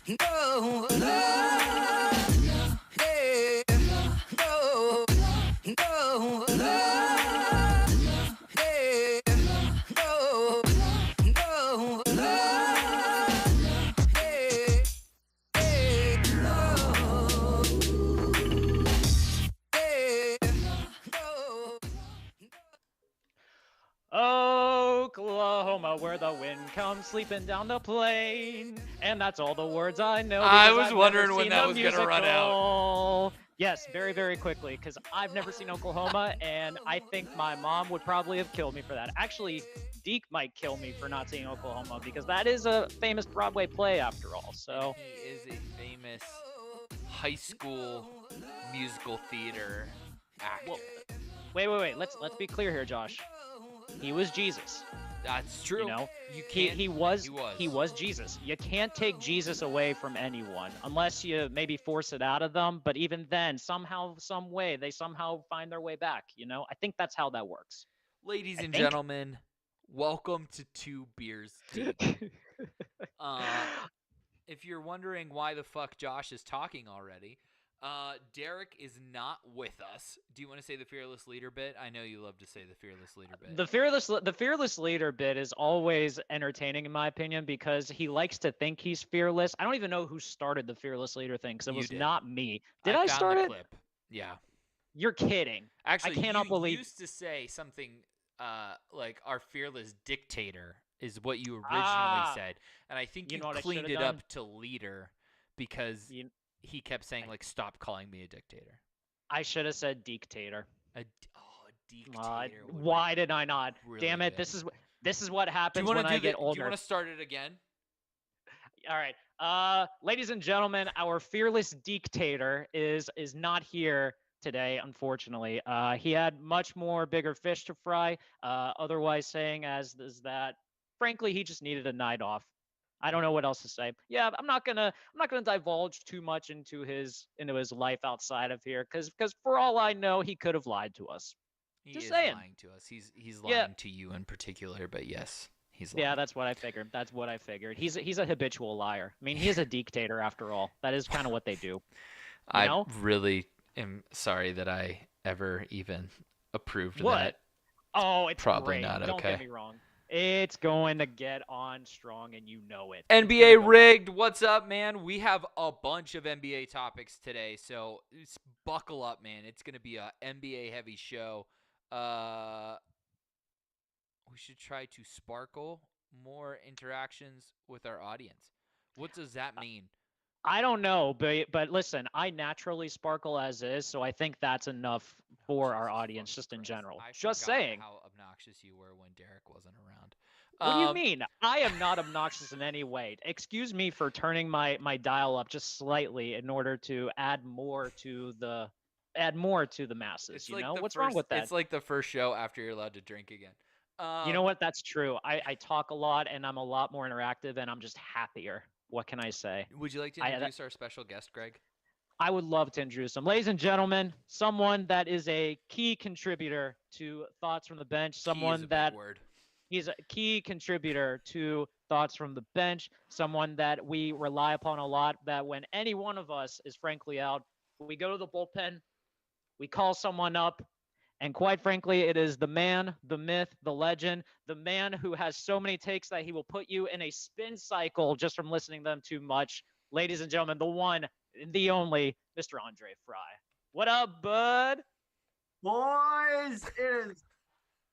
No, no, yeah, no, no, no, yeah, no, no, yeah, yeah, no, Oklahoma, where the wind comes sleeping down the plain. And that's all the words I know I because was I've wondering never when seen that the was gonna run out. musical. Yes, very, very quickly, because I've never seen Oklahoma, and I think my mom would probably have killed me for that. Actually, Deke might kill me for not seeing Oklahoma, because that is a famous Broadway play after all. So And he is a famous high school musical theater actor. well, wait. Let's be clear here, Josh. He was Jesus. That's true. You know, You he can't. he was Jesus. You can't take Jesus away from anyone unless you maybe force it out of them. But even then, somehow, some way, they somehow find their way back. You know, I think that's how that works. Ladies I and think. gentlemen, welcome to Two Beers Deep. If you're wondering why the fuck Josh is talking already, Derek is not with us. Do you want to say the fearless leader bit? I know you love to say the fearless leader bit. The fearless leader bit is always entertaining in my opinion because he likes to think he's fearless. I don't even know who started the fearless leader thing because it You was did. not me. Did I I found start the it? clip. Yeah. You're kidding. Actually, I cannot you believe. used to say something like our fearless dictator is what you originally Ah, said. And I think you you know what I cleaned should it have done? up to leader because You, he kept saying like stop calling me a dictator. I should have said dictator. A dictator would be Why did I not? really Damn it! good. This is what Do you happens want when to I do get Do you older. want to start it again? All right, ladies and gentlemen, our fearless dictator is not here today, unfortunately. He had much more bigger fish to fry. Otherwise, saying as is that, frankly, he just needed a night off. I don't know what else to say. Yeah, I'm not gonna divulge too much into his life outside of here, because for all I know, he could have lied to us. He Just is saying. lying to us. He's Yeah, lying to you in particular, but yes, he's yeah, lying. that's what I figured. That's what I figured. He's a habitual liar. I mean, he is a dictator after all. That is kind of what they do. You I know really am sorry that I ever even approved of what? that. Oh, it's Probably great. not Don't get okay. me wrong. It's going to get on strong, and you know it. It's gonna NBA go on. rigged. What's up, man? We have a bunch of NBA topics today, so buckle up, man. It's gonna be a NBA heavy show. Uh, we should try to sparkle more interactions with our audience. What does that mean? I don't know, but listen, I naturally sparkle as is, so I think that's enough Oh, for our Jesus audience. fucking Just in Christ. general. I Just forgot saying. how obnoxious you were when Derek wasn't around. What do you mean? I am not obnoxious in any way. Excuse me for turning my dial up just slightly in order to add more to the masses, It's you like know? the What's wrong first with that? it's like the first show after you're allowed to drink again. You know what? That's true. I talk a lot and I'm a lot more interactive and I'm just happier. What can I say? Would you like to I introduce our special guest, Greg? I would love to introduce him. Ladies and gentlemen, someone that is a key contributor to Thoughts from the Bench, Key is a someone big that word. he's a key contributor to Thoughts from the Bench, someone that we rely upon a lot, that when any one of us is frankly out, we go to the bullpen, we call someone up, and quite frankly, it is the man, the myth, the legend, the man who has so many takes that he will put you in a spin cycle just from listening to them too much. Ladies and gentlemen, the one, the only, Mr. Andre Fry. What up, bud? Boys, it is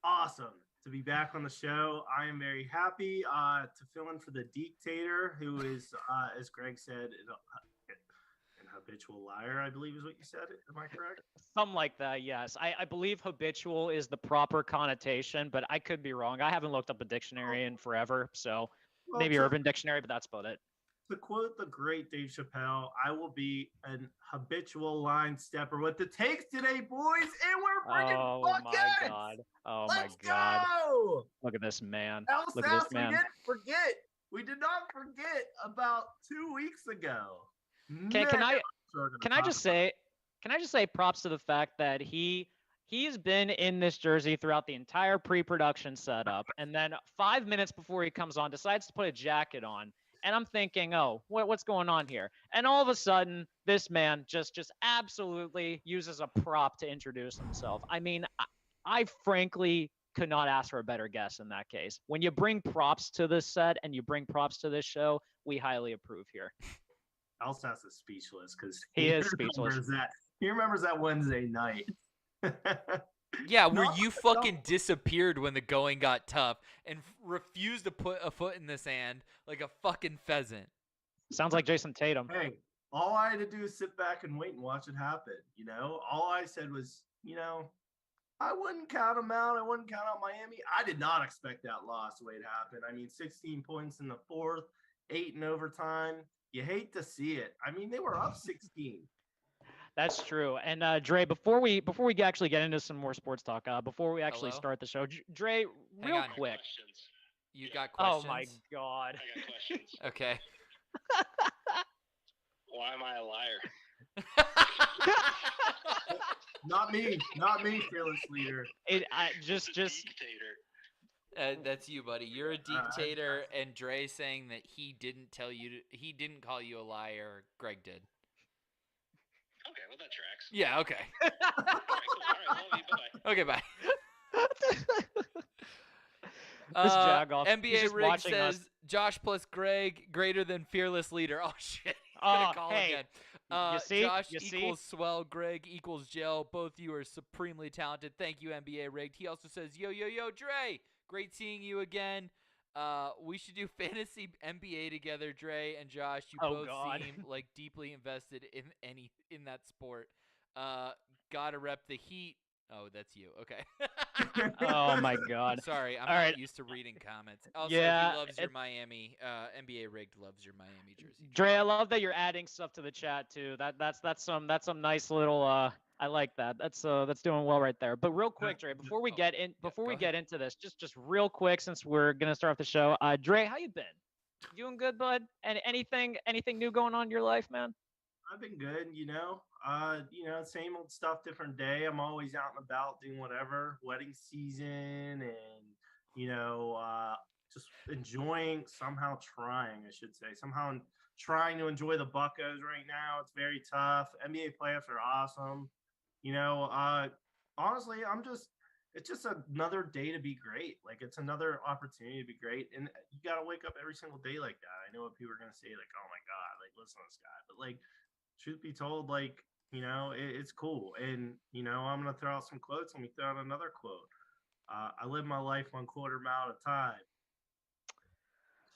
awesome to be back on the show. I am very happy to fill in for the dictator, who is, as Greg said, an habitual liar, I believe is what you said. Am I correct? Something like that, yes. I believe habitual is the proper connotation, but I could be wrong. I haven't looked up a dictionary in forever, so Well, maybe Urban Dictionary, but that's about it. to quote the great Dave Chappelle, I will be an habitual line stepper with the takes today, boys, and we're bringing Oh my buckets. God. Oh Let's my God. go. Look at this man. Else, Look at this we man. didn't forget. We did not forget about 2 weeks ago. Can Man, I we're gonna can I talk just say props to the fact that he's been in this jersey throughout the entire pre-production setup, and then 5 minutes before he comes on decides to put a jacket on. And I'm thinking, oh, what's going on here? And all of a sudden, this man just absolutely uses a prop to introduce himself. I mean, I frankly could not ask for a better guest in that case. When you bring props to this set and you bring props to this show, we highly approve here. Alsace is speechless because He is speechless. He remembers that Wednesday night. Yeah, where Not you myself. fucking disappeared when the going got tough and refused to put a foot in the sand like a fucking pheasant. Sounds like Jason Tatum. Hey, all I had to do is sit back and wait and watch it happen. All I said was, I wouldn't count them out. I wouldn't count out Miami. I did not expect that loss the way it happened. I mean, 16 points in the fourth, 8 in overtime. You hate to see it. I mean, they were up 16. That's true. And Dre, before we actually get into some more sports talk, before we actually Hello? start the show, Dre, Hang real on. quick. Questions. You got questions? Oh my God. I got questions. Okay. Why am I a liar? Not me, fearless leader. Just Dictator. That's you, buddy. You're a dictator, and Dre saying that he didn't call you a liar. Greg did. Okay, well that tracks. Yeah. Okay. All right, cool. All right, love you. Bye. Okay. Bye. This Jagoff, he's NBA just Rig watching says us. Josh plus Greg greater than fearless leader. Oh shit. He's Oh, gonna call hey. again. You see? Josh You see? equals swell. Greg equals gel. Both you are supremely talented. Thank you, NBA Rigged. He also says, yo, Dre. Great seeing you again. We should do fantasy NBA together, Dre and Josh. You Oh, both God. seem like deeply invested in that sport. Gotta rep the Heat. Oh, that's you. Okay. Oh my God. Sorry, I'm All not right. used to reading comments. Also, Yeah, he loves your Miami. NBA Rigged loves your Miami jersey. Dre, I love that you're adding stuff to the chat too. That's some nice little I like that. That's doing well right there. But real quick, Dre, before we get go get ahead. into this, just real quick since we're gonna start off the show. Dre, how you been? Doing good, bud? And anything new going on in your life, man? I've been good, same old stuff, different day. I'm always out and about doing whatever, wedding season, and just enjoying, somehow trying to enjoy the Buccos right now. It's very tough. NBA playoffs are awesome. Honestly, it's just another day to be great. Like, it's another opportunity to be great. And you got to wake up every single day like that. I know what people are going to say, like, oh my God, like, listen to this guy. But, like, truth be told, like, it's cool. And, I'm going to throw out some quotes. Let me throw out another quote. I live my life 1/4 mile at a time.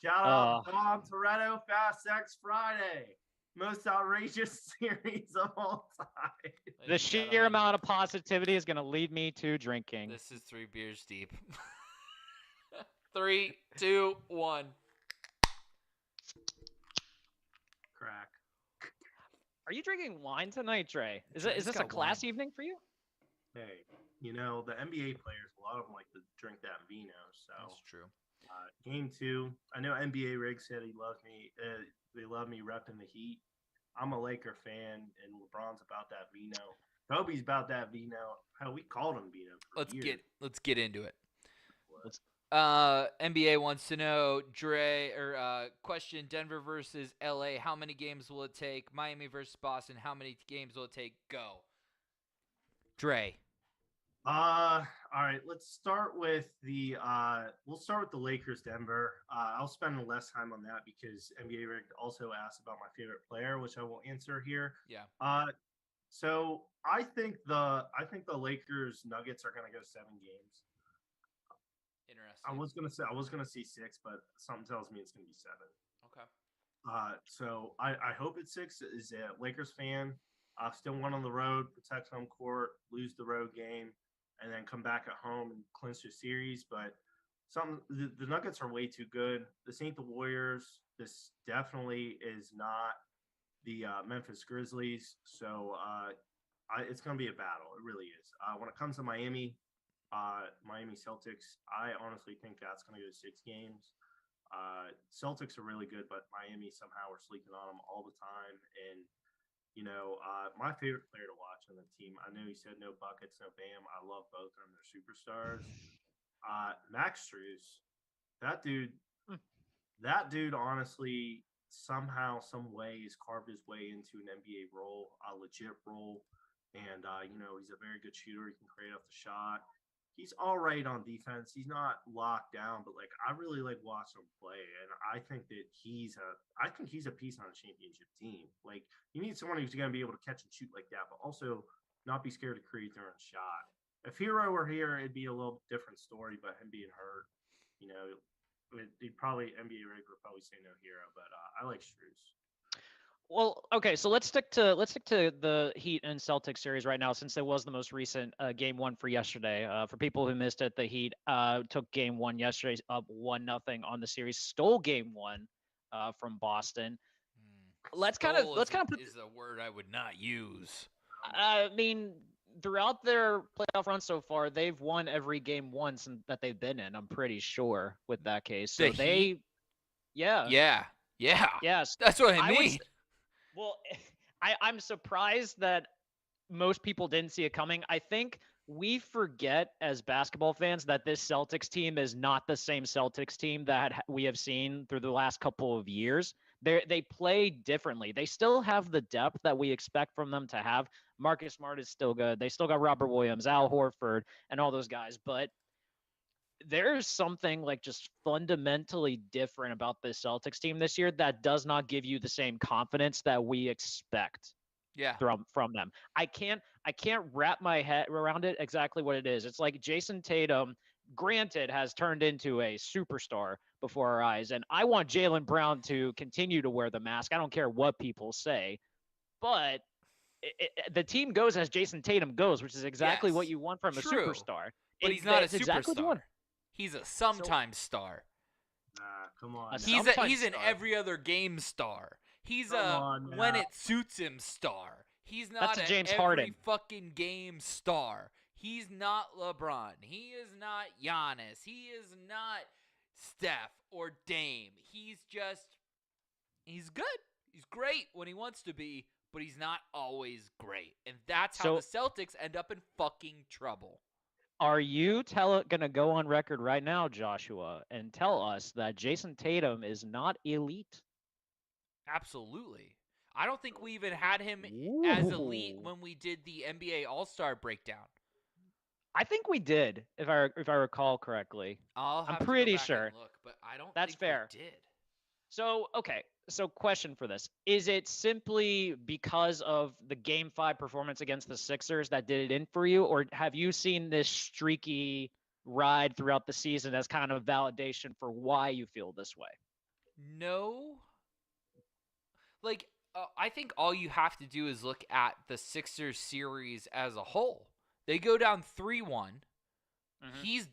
Shout out to Tom Toretto, Fast Sex Friday. Most outrageous series of all time. The sheer amount of positivity is gonna lead me to drinking. This is 3 beers deep. 3, 2, 1. Crack. Are you drinking wine tonight, Dre? Is Dre's this a got class wine. evening for you? Hey, the NBA players, a lot of them like to drink that vino. So That's true. game 2, I know NBA Rig said he loves me. They love me repping the Heat. I'm a Laker fan, and LeBron's about that vino. Kobe's about that vino. Hell, we called him vino. Let's get into it. NBA wants to know, Dre, or question: Denver versus LA. How many games will it take? Miami versus Boston. How many games will it take? Go. Dre. All right, let's start with we'll start with the Lakers Denver. I'll spend less time on that because NBA Rick also asked about my favorite player, which I will answer here. Yeah. So I think the Lakers Nuggets are gonna go 7 games. Interesting. I was gonna see 6, but something tells me it's gonna be 7. Okay. So I hope it's 6. As a Lakers fan, still won on the road, protect home court, lose the road game, and then come back at home and clinch the series. But the Nuggets are way too good. This ain't the Warriors. This definitely is not the Memphis Grizzlies. So it's going to be a battle. It really is. When it comes to Miami Celtics, I honestly think that's going to go 6 games. Celtics are really good, but Miami somehow we're sleeping on them all the time. And my favorite player to watch on the team, I know he said no buckets, no Bam. I love both of them. They're superstars. Max Strus, that dude, that dude honestly somehow, some way, has carved his way into an NBA role, a legit role. And he's a very good shooter. He can create off the shot. He's all right on defense. He's not locked down, but like I really like watching him play. And I think that I think he's a piece on a championship team. Like you need someone who's gonna be able to catch and shoot like that, but also not be scared to create their own shot. If Hero were here, it'd be a little different story, but him being hurt, you know, he'd probably NBA Rig would probably say no Hero, but I like Struz. Well, okay, so let's stick to the Heat and Celtics series right now, since it was the most recent game one for yesterday. For people who missed it, the Heat took game one yesterday, up 1-0 on the series, stole game one from Boston. Let's kind of put is a word I would not use. I mean, throughout their playoff run so far, they've won every game once that they've been in. I'm pretty sure with that case. So Yeah. Yes. That's what I mean. Well, I'm surprised that most people didn't see it coming. I think we forget as basketball fans that this Celtics team is not the same Celtics team that we have seen through the last couple of years. They play differently. They still have the depth that we expect from them to have. Marcus Smart is still good. They still got Robert Williams, Al Horford, and all those guys. But there's something like just fundamentally different about this Celtics team this year that does not give you the same confidence that we expect from them. I can't wrap my head around it exactly what it is. It's like Jason Tatum, granted, has turned into a superstar before our eyes, and I want Jaylen Brown to continue to wear the mask. I don't care what people say, but the team goes as Jason Tatum goes, which is exactly what you want from a superstar. But he's not a superstar. He's a sometimes star. Nah, come on. He's an every other game star. He's when it suits him star. He's not an James every Harden fucking game star. He's not LeBron. He is not Giannis. He is not Steph or Dame. He's good. He's great when he wants to be, but he's not always great. And that's how the Celtics end up in fucking trouble. Are you going to go on record right now, Joshua, and tell us that Jason Tatum is not elite? Absolutely. I don't think we even had him as elite when we did the NBA All-Star breakdown. I think we did, if I recall correctly. I'm pretty sure. Look, but I don't That's think fair. we did. So, okay. So question for this. Is it simply because of the Game 5 performance against the Sixers that did it in for you? Or have you seen this streaky ride throughout the season as kind of validation for why you feel this way? No. I think all you have to do is look at the Sixers series as a whole. They go down 3-1. Mm-hmm. He's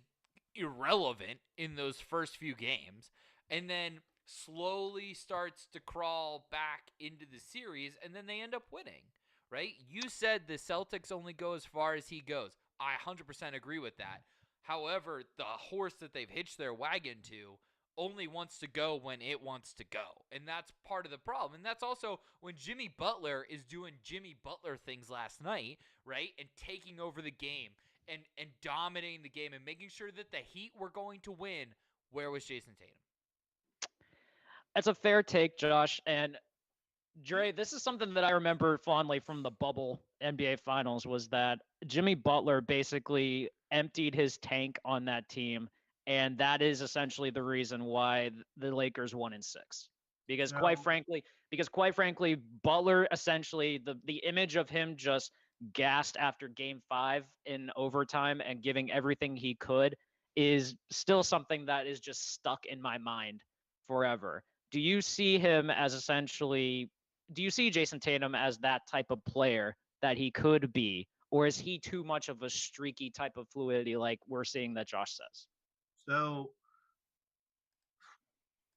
irrelevant in those first few games. And then slowly starts to crawl back into the series, and then they end up winning, right? You said the Celtics only go as far as he goes. I 100% agree with that. However, the horse that they've hitched their wagon to only wants to go when it wants to go, and that's part of the problem. And that's also when Jimmy Butler is doing Jimmy Butler things last night, right, and taking over the game and dominating the game and making sure that the Heat were going to win. Where was Jason Tatum? That's a fair take, Josh. And Dre, this is something that I remember fondly from the bubble NBA Finals, was that Jimmy Butler basically emptied his tank on that team, and that is essentially the reason why the Lakers won in 6. Because quite frankly, Butler essentially, the image of him just gassed after Game 5 in overtime and giving everything he could is still something that is just stuck in my mind forever. Do you see him as do you see Jason Tatum as that type of player that he could be, or is he too much of a streaky type of fluidity like we're seeing that Josh says? So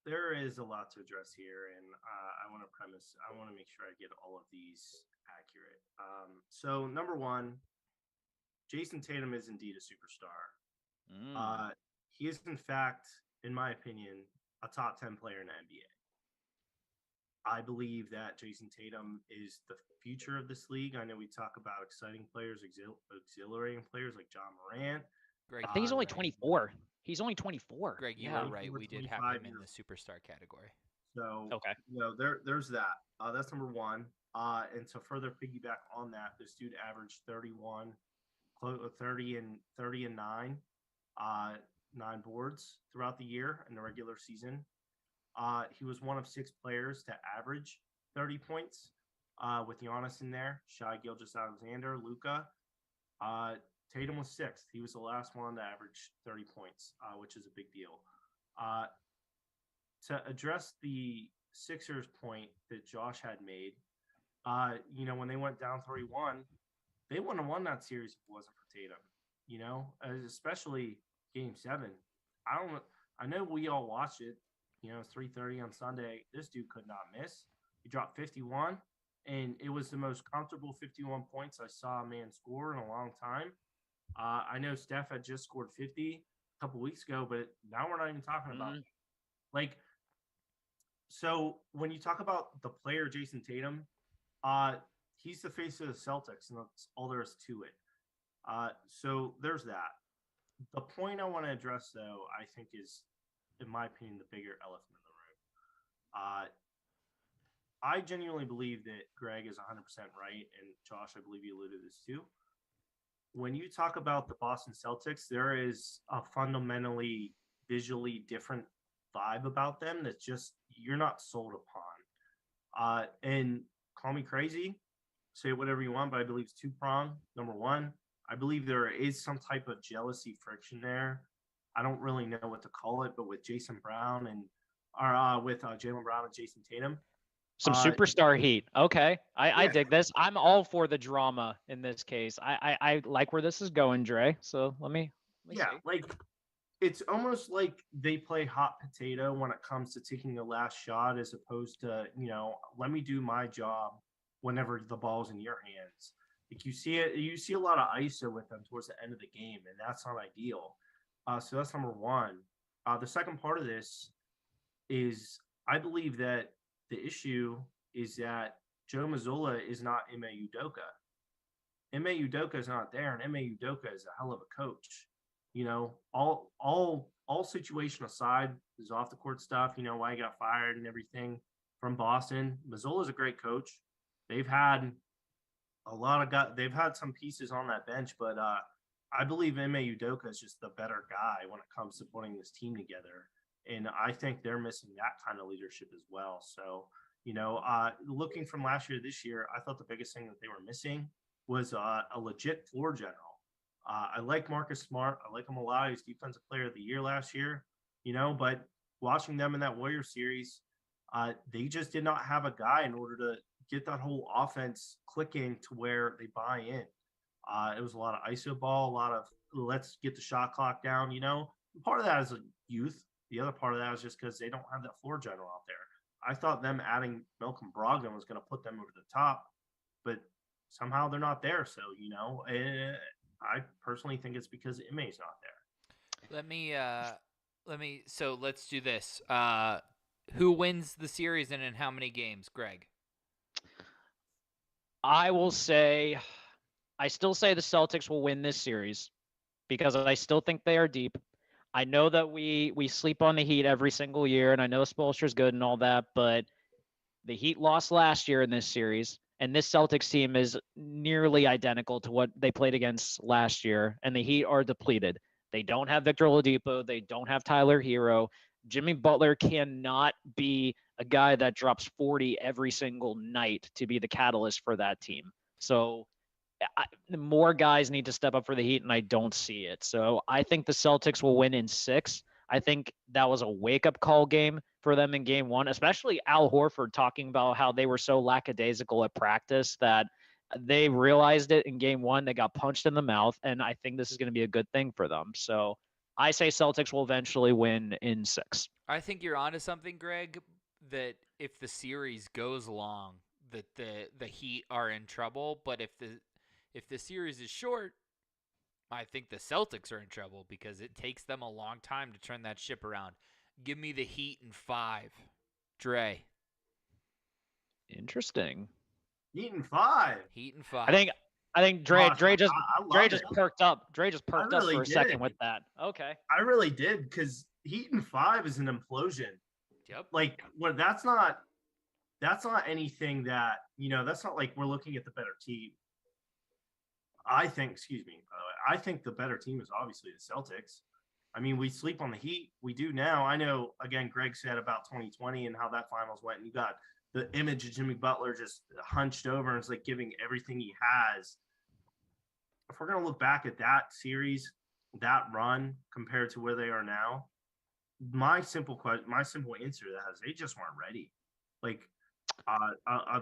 there is a lot to address here, and I want to make sure I get all of these accurate. So number one, Jason Tatum is indeed a superstar. He is, in fact, in my opinion, a top 10 player in the NBA. I believe that Jason Tatum is the future of this league. I know we talk about exciting players, exhilarating players like John Morant. I think he's only 24. He's only 24. Greg, you yeah. were right. We did have 25 him in years. the superstar category. So Okay. there's that. That's number one. And to further piggyback on that, this dude averaged 31, 30 and 9, 9 boards throughout the year in the regular season. He was one of 6 players to average 30 points, with Giannis in there, Shai Gilgeous-Alexander, Luka. Tatum was 6th. He was the last one to average 30 points, which is a big deal. To address the Sixers point that Josh had made, when they went down 3-1, they wouldn't have won that series if it wasn't for Tatum, especially Game 7. I know we all watched it, 3:30 on Sunday. This dude could not miss. He dropped 51, and it was the most comfortable 51 points I saw a man score in a long time. I know Steph had just scored 50 a couple weeks ago, but now we're not even talking about it. So when you talk about the player Jason Tatum, he's the face of the Celtics, and that's all there is to it. So there's that. The point I want to address, though, I think is, in my opinion, the bigger elephant in the room. I genuinely believe that Greg is 100% right, and Josh, I believe you alluded to this too. When you talk about the Boston Celtics, there is a fundamentally visually different vibe about them that's just you're not sold upon. And call me crazy, say whatever you want, but I believe it's two-pronged. Number one, I believe there is some type of jealousy friction there. I don't really know what to call it, but with Jason Brown with Jaylen Brown and Jason Tatum. Some superstar heat. Okay. I Yeah. dig this. I'm all for the drama in this case. I like where this is going, Dre. So let me see. Like it's almost like they play hot potato when it comes to taking the last shot, as opposed to, let me do my job whenever the ball's in your hands. Like you see a lot of ISO with them towards the end of the game, and that's not ideal. So that's number one. The second part of this is I believe that the issue is that Joe Mazzulla is not Ime Udoka. Ime Udoka is not there, and Ime Udoka is a hell of a coach. All situation aside, is off the court stuff. Why he got fired and everything from Boston. Mazzulla is a great coach. They've had a lot of guys. They've had some pieces on that bench, but I believe Ime Udoka is just the better guy when it comes to putting this team together. And I think they're missing that kind of leadership as well. So, looking from last year to this year, I thought the biggest thing that they were missing was a legit floor general. I like Marcus Smart. I like him a lot. He's Defensive Player of the Year last year, but watching them in that Warriors series, they just did not have a guy in order to get that whole offense clicking to where they buy in. It was a lot of ISO ball, a lot of let's get the shot clock down. Part of that is youth. The other part of that is just because they don't have that floor general out there. I thought them adding Malcolm Brogdon was going to put them over the top, but somehow they're not there. So, I personally think it's because Ime's not there. So let's do this. Who wins the series and in how many games, Greg? I still say the Celtics will win this series because I still think they are deep. I know that we sleep on the Heat every single year, and I know Spoelstra's good and all that, but the Heat lost last year in this series, and this Celtics team is nearly identical to what they played against last year, and the Heat are depleted. They don't have Victor Oladipo. They don't have Tyler Hero. Jimmy Butler cannot be a guy that drops 40 every single night to be the catalyst for that team. So more guys need to step up for the Heat, and I don't see it. So I think the Celtics will win in 6. I think that was a wake-up call game for them in Game 1, especially Al Horford talking about how they were so lackadaisical at practice that they realized it in Game 1. They got punched in the mouth, and I think this is going to be a good thing for them. So I say Celtics will eventually win in 6. I think you're onto something, Greg, that if the series goes long, that the Heat are in trouble, but if the series is short, I think the Celtics are in trouble because it takes them a long time to turn that ship around. Give me the Heat in 5. Dre. Interesting. Heat in 5. Heat in 5. I I think Dre Awesome. Dre just I Dre love just it. perked up. Dre just perked up really for a second did. with that. Okay. I really did, because Heat in 5 is an implosion. Yep. Like, that's not anything that, that's not like we're looking at the better team. I think, excuse me, by the way, I think the better team is obviously the Celtics. I mean, we sleep on the Heat. We do now. I know, again, Greg said about 2020 and how that finals went, and you got the image of Jimmy Butler just hunched over and it's like giving everything he has. If we're going to look back at that series, that run compared to where they are now, my simple answer to that is they just weren't ready. Like,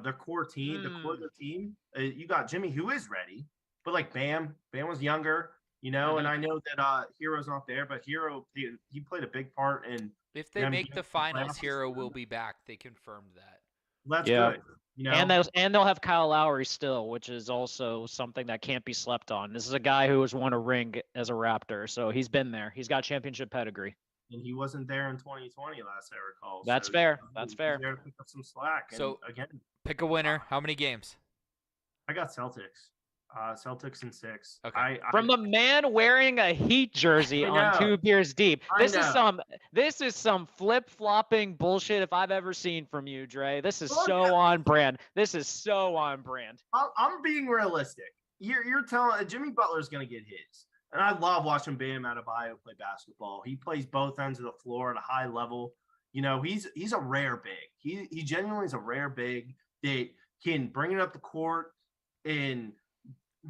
their core team, the core of the team, you got Jimmy, who is ready, but like Bam was younger, and I know that Hero's not there, but Hero, he played a big part in. If they make the finals, Hero will be back. They confirmed that. That's Yeah. good. And they'll have Kyle Lowry still, which is also something that can't be slept on. This is a guy who has won a ring as a Raptor, so he's been there. He's got championship pedigree. And he wasn't there in 2020, last I recall. That's so, fair. That's he's fair. there to pick up some slack. And So, again, pick a winner. How many games? I got Celtics. Celtics in 6. Okay. From the man wearing a Heat jersey I on know. 2 beers deep. I This is some flip-flopping bullshit if I've ever seen from you, Dre. This is Look, so on brand. This is so on brand. I'm being realistic. You're telling Jimmy Butler's going to get his. And I love watching Bam Adebayo play basketball. He plays both ends of the floor at a high level. He's a rare big. He genuinely is a rare big that can bring it up the court and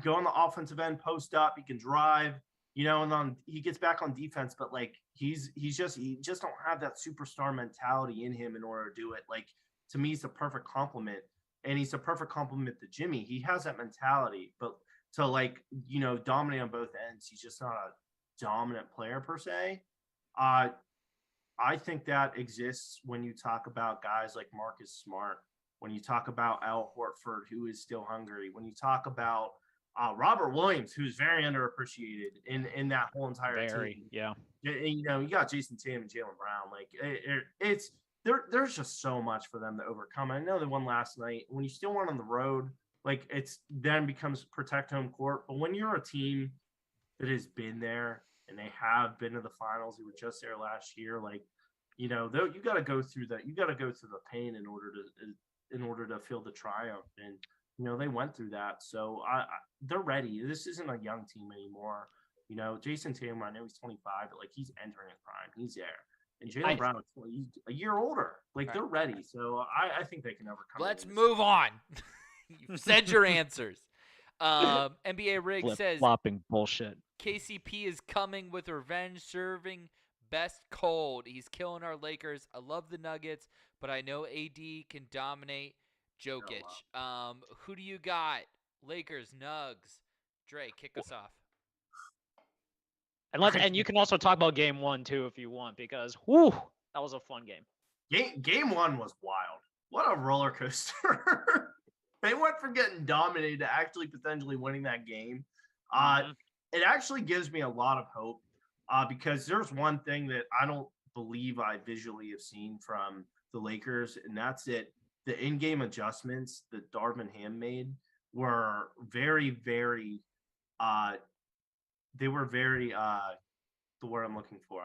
go on the offensive end, post up. He can drive, and then he gets back on defense. But like he just don't have that superstar mentality in him in order to do it. Like, to me, he's a perfect compliment, and he's a perfect compliment to Jimmy. He has that mentality, but to dominate on both ends, he's just not a dominant player per se. I think that exists when you talk about guys like Marcus Smart, when you talk about Al Horford, who is still hungry, when you talk about Robert Williams, who's very underappreciated in that whole entire team. Yeah. And, you got Jason Tatum and Jaylen Brown. Like, there's just so much for them to overcome. I know they won last night. When you still won on the road, like, it's then becomes protect home court. But when you're a team that has been there and they have been to the finals, they were just there last year. Like, you got to go through that. You got to go through the pain in order to feel the triumph. And they went through that. So they're ready. This isn't a young team anymore. Jason Tatum, I know he's 25, but like, he's entering his prime. He's there. And Jaylen Brown, he's a year older. Like, they're ready. So I think they can overcome. Let's move on. You've said your answers. NBA Rig says flopping bullshit. KCP is coming with revenge, serving best cold. He's killing our Lakers. I love the Nuggets, but I know AD can dominate Jokic. Who do you got? Lakers, Nugs. Dre, kick us off. And you can also talk about game 1 too if you want, because that was a fun game. Game 1 was wild. What a roller coaster. They went from getting dominated to actually potentially winning that game. It actually gives me a lot of hope because there's one thing that I don't believe I visually have seen from the Lakers, and that's it. The in-game adjustments that Darvin Ham made were very, very the word I'm looking for,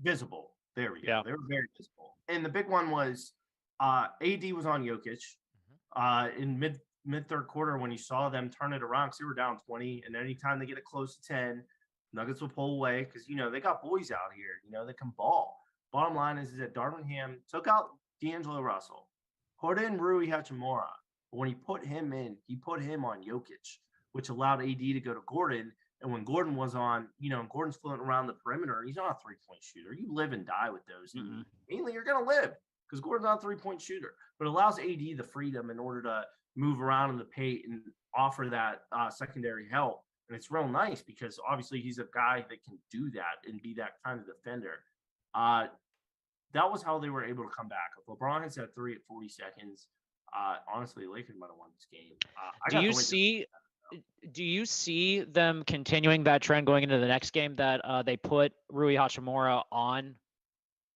visible. There we go. Yeah. They were very visible. And the big one was AD was on Jokic in mid third quarter when you saw them turn it around, because they were down 20, and anytime they get it close to 10, Nuggets will pull away because they got boys out here, they can ball. Bottom line is that Darvin Ham took out D'Angelo Russell, put in Rui Hachimura. But when he put him in, he put him on Jokic, which allowed AD to go to Gordon. And when Gordon was on, Gordon's floating around the perimeter, he's not a three-point shooter. You live and die with those. Mm-hmm. Mainly, you're going to live because Gordon's not a three-point shooter. But it allows AD the freedom in order to move around in the paint and offer that secondary help. And it's real nice because obviously he's a guy that can do that and be that kind of defender. That was how they were able to come back. If LeBron had said 3 at 40 seconds, honestly, Lakers might have won this game. Do you see them continuing that trend going into the next game that they put Rui Hachimura on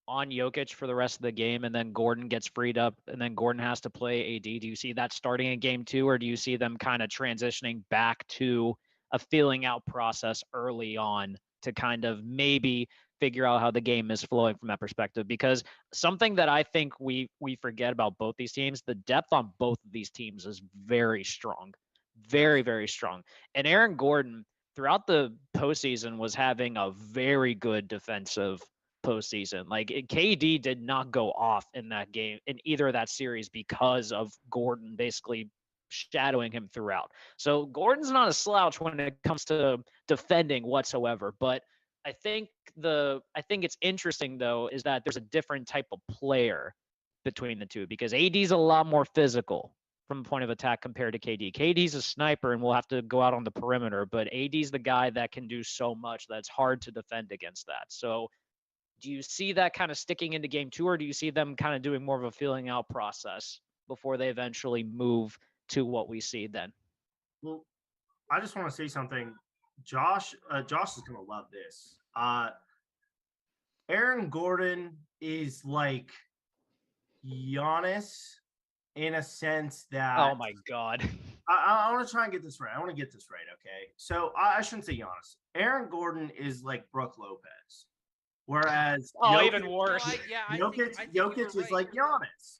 on Jokic for the rest of the game, and then Gordon gets freed up, and then Gordon has to play AD? Do you see that starting in game 2, or do you see them kind of transitioning back to a feeling out process early on to kind of maybe figure out how the game is flowing from that perspective? Because something that I think we forget about both these teams, the depth on both of these teams is very strong, very, very strong. And Aaron Gordon throughout the postseason was having a very good defensive postseason. Like KD did not go off in that game in either of that series because of Gordon basically shadowing him throughout. So Gordon's not a slouch when it comes to defending whatsoever. But I think it's interesting though is that there's a different type of player between the two because AD's a lot more physical from a point of attack compared to KD. KD's a sniper and will have to go out on the perimeter, but AD's the guy that can do so much that it's hard to defend against that. So do you see that kind of sticking into game 2, or do you see them kind of doing more of a feeling out process before they eventually move to what we see then? Well, I just want to say something. Josh is gonna love this. Aaron Gordon is like Giannis in a sense that Oh my God. I want to try and get this right. I want to get this right, okay? So I shouldn't say Giannis. Aaron Gordon is like Brooke Lopez, whereas Even worse. Jokic is like Giannis.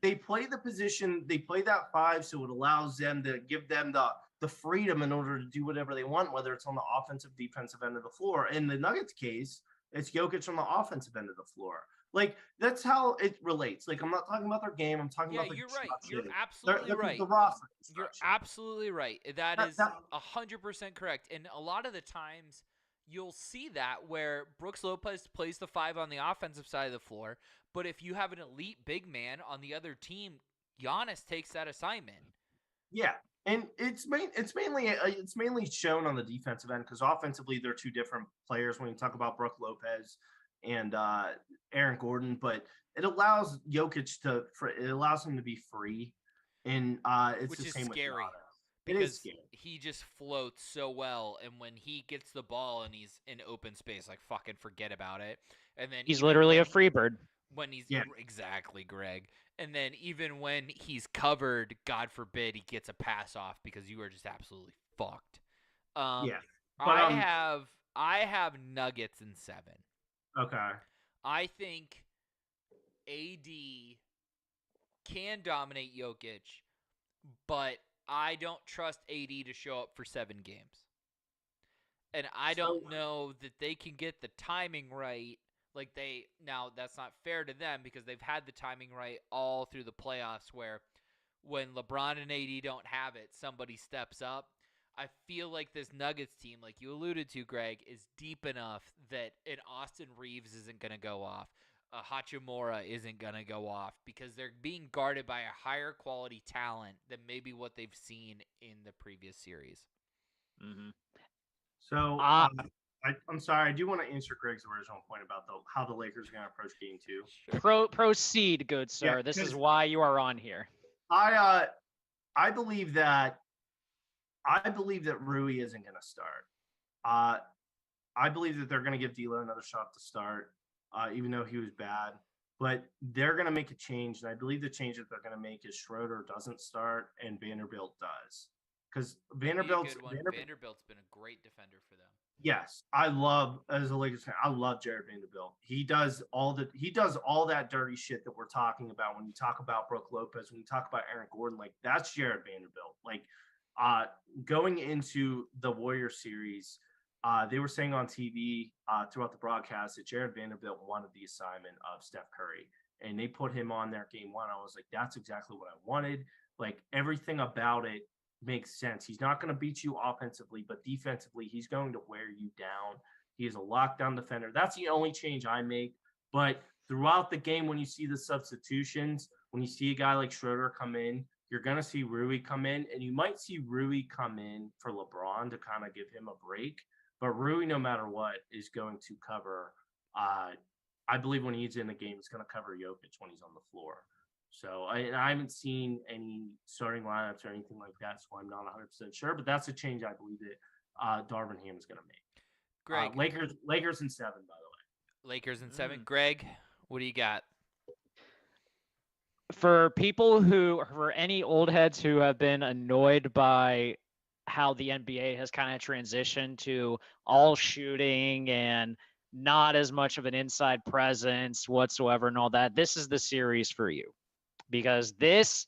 They play the position, they play that 5, so it allows them to give them the freedom in order to do whatever they want, whether it's on the offensive, defensive end of the floor. In the Nuggets case, it's Jokic on the offensive end of the floor. Like that's how it relates. Like I'm not talking about their game. I'm talking about the you're right. construction. You're absolutely right. The roster You're construction. absolutely right. That is 100% correct. And a lot of the times you'll see that where Brooks Lopez plays the 5 on the offensive side of the floor, but if you have an elite big man on the other team, Giannis takes that assignment. Yeah, and it's mainly shown on the defensive end because offensively they're two different players when you talk about Brooke Lopez and Aaron Gordon, but it allows Jokic it allows him to be free, and it's which the is same scary. with Giannis. Because he just floats so well, and when he gets the ball and he's in open space, like fucking forget about it. And then He's literally a free bird. When he's exactly, Greg. And then even when he's covered, God forbid he gets a pass off because you are just absolutely fucked. I have Nuggets in 7. Okay. I think AD can dominate Jokic, but I don't trust AD to show up for 7 games. And I don't know that they can get the timing right. Now that's not fair to them because they've had the timing right all through the playoffs where when LeBron and AD don't have it, somebody steps up. I feel like this Nuggets team, like you alluded to, Greg, is deep enough that an Austin Reeves isn't going to go off. Hachimura isn't going to go off because they're being guarded by a higher quality talent than maybe what they've seen in the previous series. Mm-hmm. So I'm sorry. I do want to answer Greg's original point about how the Lakers are going to approach game 2. Proceed, good sir. Yeah, this is why you are on here. I believe that Rui isn't going to start. I believe that they're going to give D'Lo another shot to start, even though he was bad. But they're going to make a change, and I believe the change that they're going to make is Schroeder doesn't start and Vanderbilt does. Because Vanderbilt's been a great defender for them. Yes, as a Lakers fan, I love Jared Vanderbilt. He does all that dirty shit that we're talking about when you talk about Brooke Lopez, when you talk about Aaron Gordon, like that's Jared Vanderbilt. Like going into the Warriors series, they were saying on TV throughout the broadcast that Jared Vanderbilt wanted the assignment of Steph Curry, and they put him on there game 1. I was like, that's exactly what I wanted. Like everything about it makes sense. He's not going to beat you offensively, but defensively, he's going to wear you down. He is a lockdown defender. That's the only change I make. But throughout the game, when you see the substitutions, when you see a guy like Schroeder come in, you're going to see Rui come in, and you might see Rui come in for LeBron to kind of give him a break. But Rui, no matter what, is going to cover. I believe when he's in the game, he's going to cover Jokic when he's on the floor. So I haven't seen any starting lineups or anything like that, so I'm not 100% sure. But that's a change I believe that Darvin Ham is going to make. Greg, Lakers in 7, by the way. Lakers in 7. Greg, what do you got? For any old heads who have been annoyed by how the NBA has kind of transitioned to all shooting and not as much of an inside presence whatsoever and all that, this is the series for you. Because this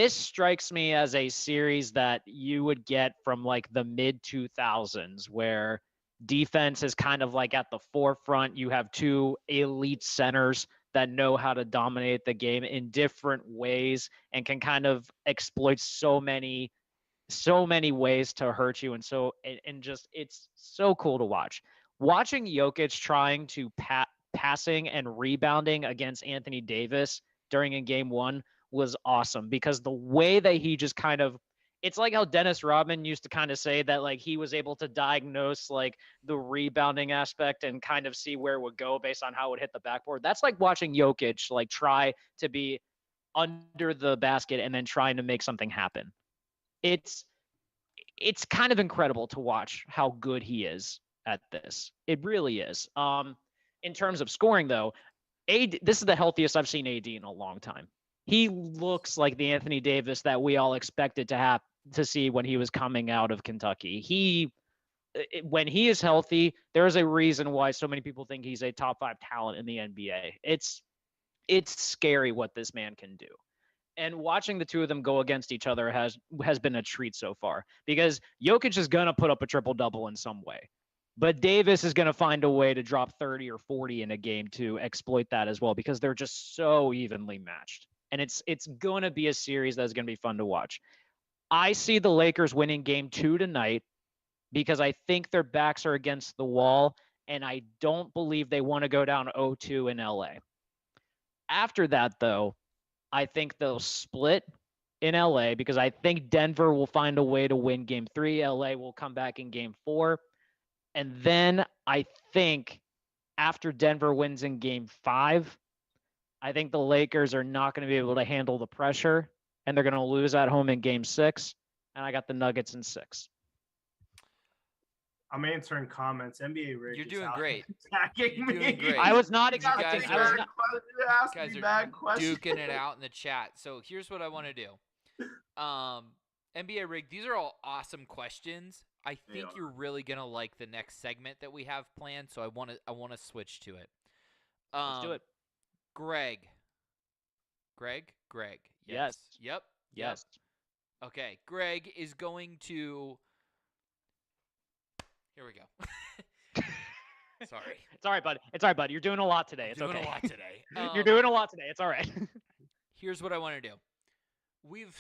strikes me as a series that you would get from like the mid 2000s, where defense is kind of like at the forefront. You have two elite centers that know how to dominate the game in different ways and can kind of exploit so many ways to hurt you. And just, it's so cool to watch. Watching Jokic trying to passing and rebounding against Anthony Davis during a game 1 was awesome, because the way that he just kind of, it's like how Dennis Rodman used to kind of say that like he was able to diagnose like the rebounding aspect and kind of see where it would go based on how it would hit the backboard. That's like watching Jokic like try to be under the basket and then trying to make something happen. It's kind of incredible to watch how good he is at this. It really is. In terms of scoring though, this is the healthiest I've seen AD in a long time. He looks like the Anthony Davis that we all expected to see when he was coming out of Kentucky. When he is healthy, there's a reason why so many people think he's a top 5 talent in the NBA. It's scary what this man can do. And watching the two of them go against each other has been a treat so far, because Jokic is going to put up a triple-double in some way. But Davis is going to find a way to drop 30 or 40 in a game to exploit that as well, because they're just so evenly matched. And it's going to be a series that's going to be fun to watch. I see the Lakers winning game 2 tonight because I think their backs are against the wall, and I don't believe they want to go down 0-2 in LA. After that, though, I think they'll split in LA, because I think Denver will find a way to win game 3. LA will come back in game 4. And then I think after Denver wins in game 5, I think the Lakers are not going to be able to handle the pressure, and they're going to lose at home in game 6. And I got the Nuggets in 6. I'm answering comments. NBA Rick. You're doing great. Attacking You're me. doing great. I was not You expecting. guys I was are- not. Ask guys me are bad questions. duking it out in the chat. So here's what I want to do. NBA Rig, these are all awesome questions. I think you're really gonna like the next segment that we have planned, so I want to switch to it. Let's do it. Greg. Yes. Yep. Yes. Okay. Greg is going to. Here we go. Sorry. It's all right, bud. It's all right, bud. You're doing a lot today. It's doing okay. a lot today. You're doing a lot today. It's all right. Here's what I want to do. We've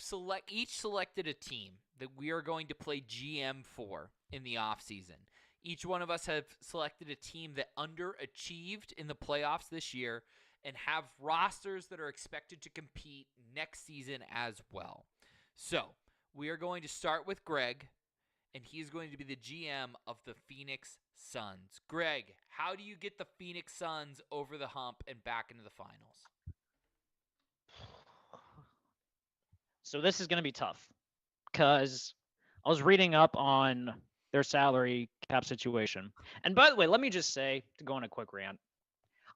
each selected a team that we are going to play GM for in the offseason. Each one of us have selected a team that underachieved in the playoffs this year and have rosters that are expected to compete next season as well. So, we are going to start with Greg, and he's going to be the GM of the Phoenix Suns. Greg, how do you get the Phoenix Suns over the hump and back into the finals? So this is going to be tough, because I was reading up on their salary cap situation. And by the way, let me just say, to go on a quick rant,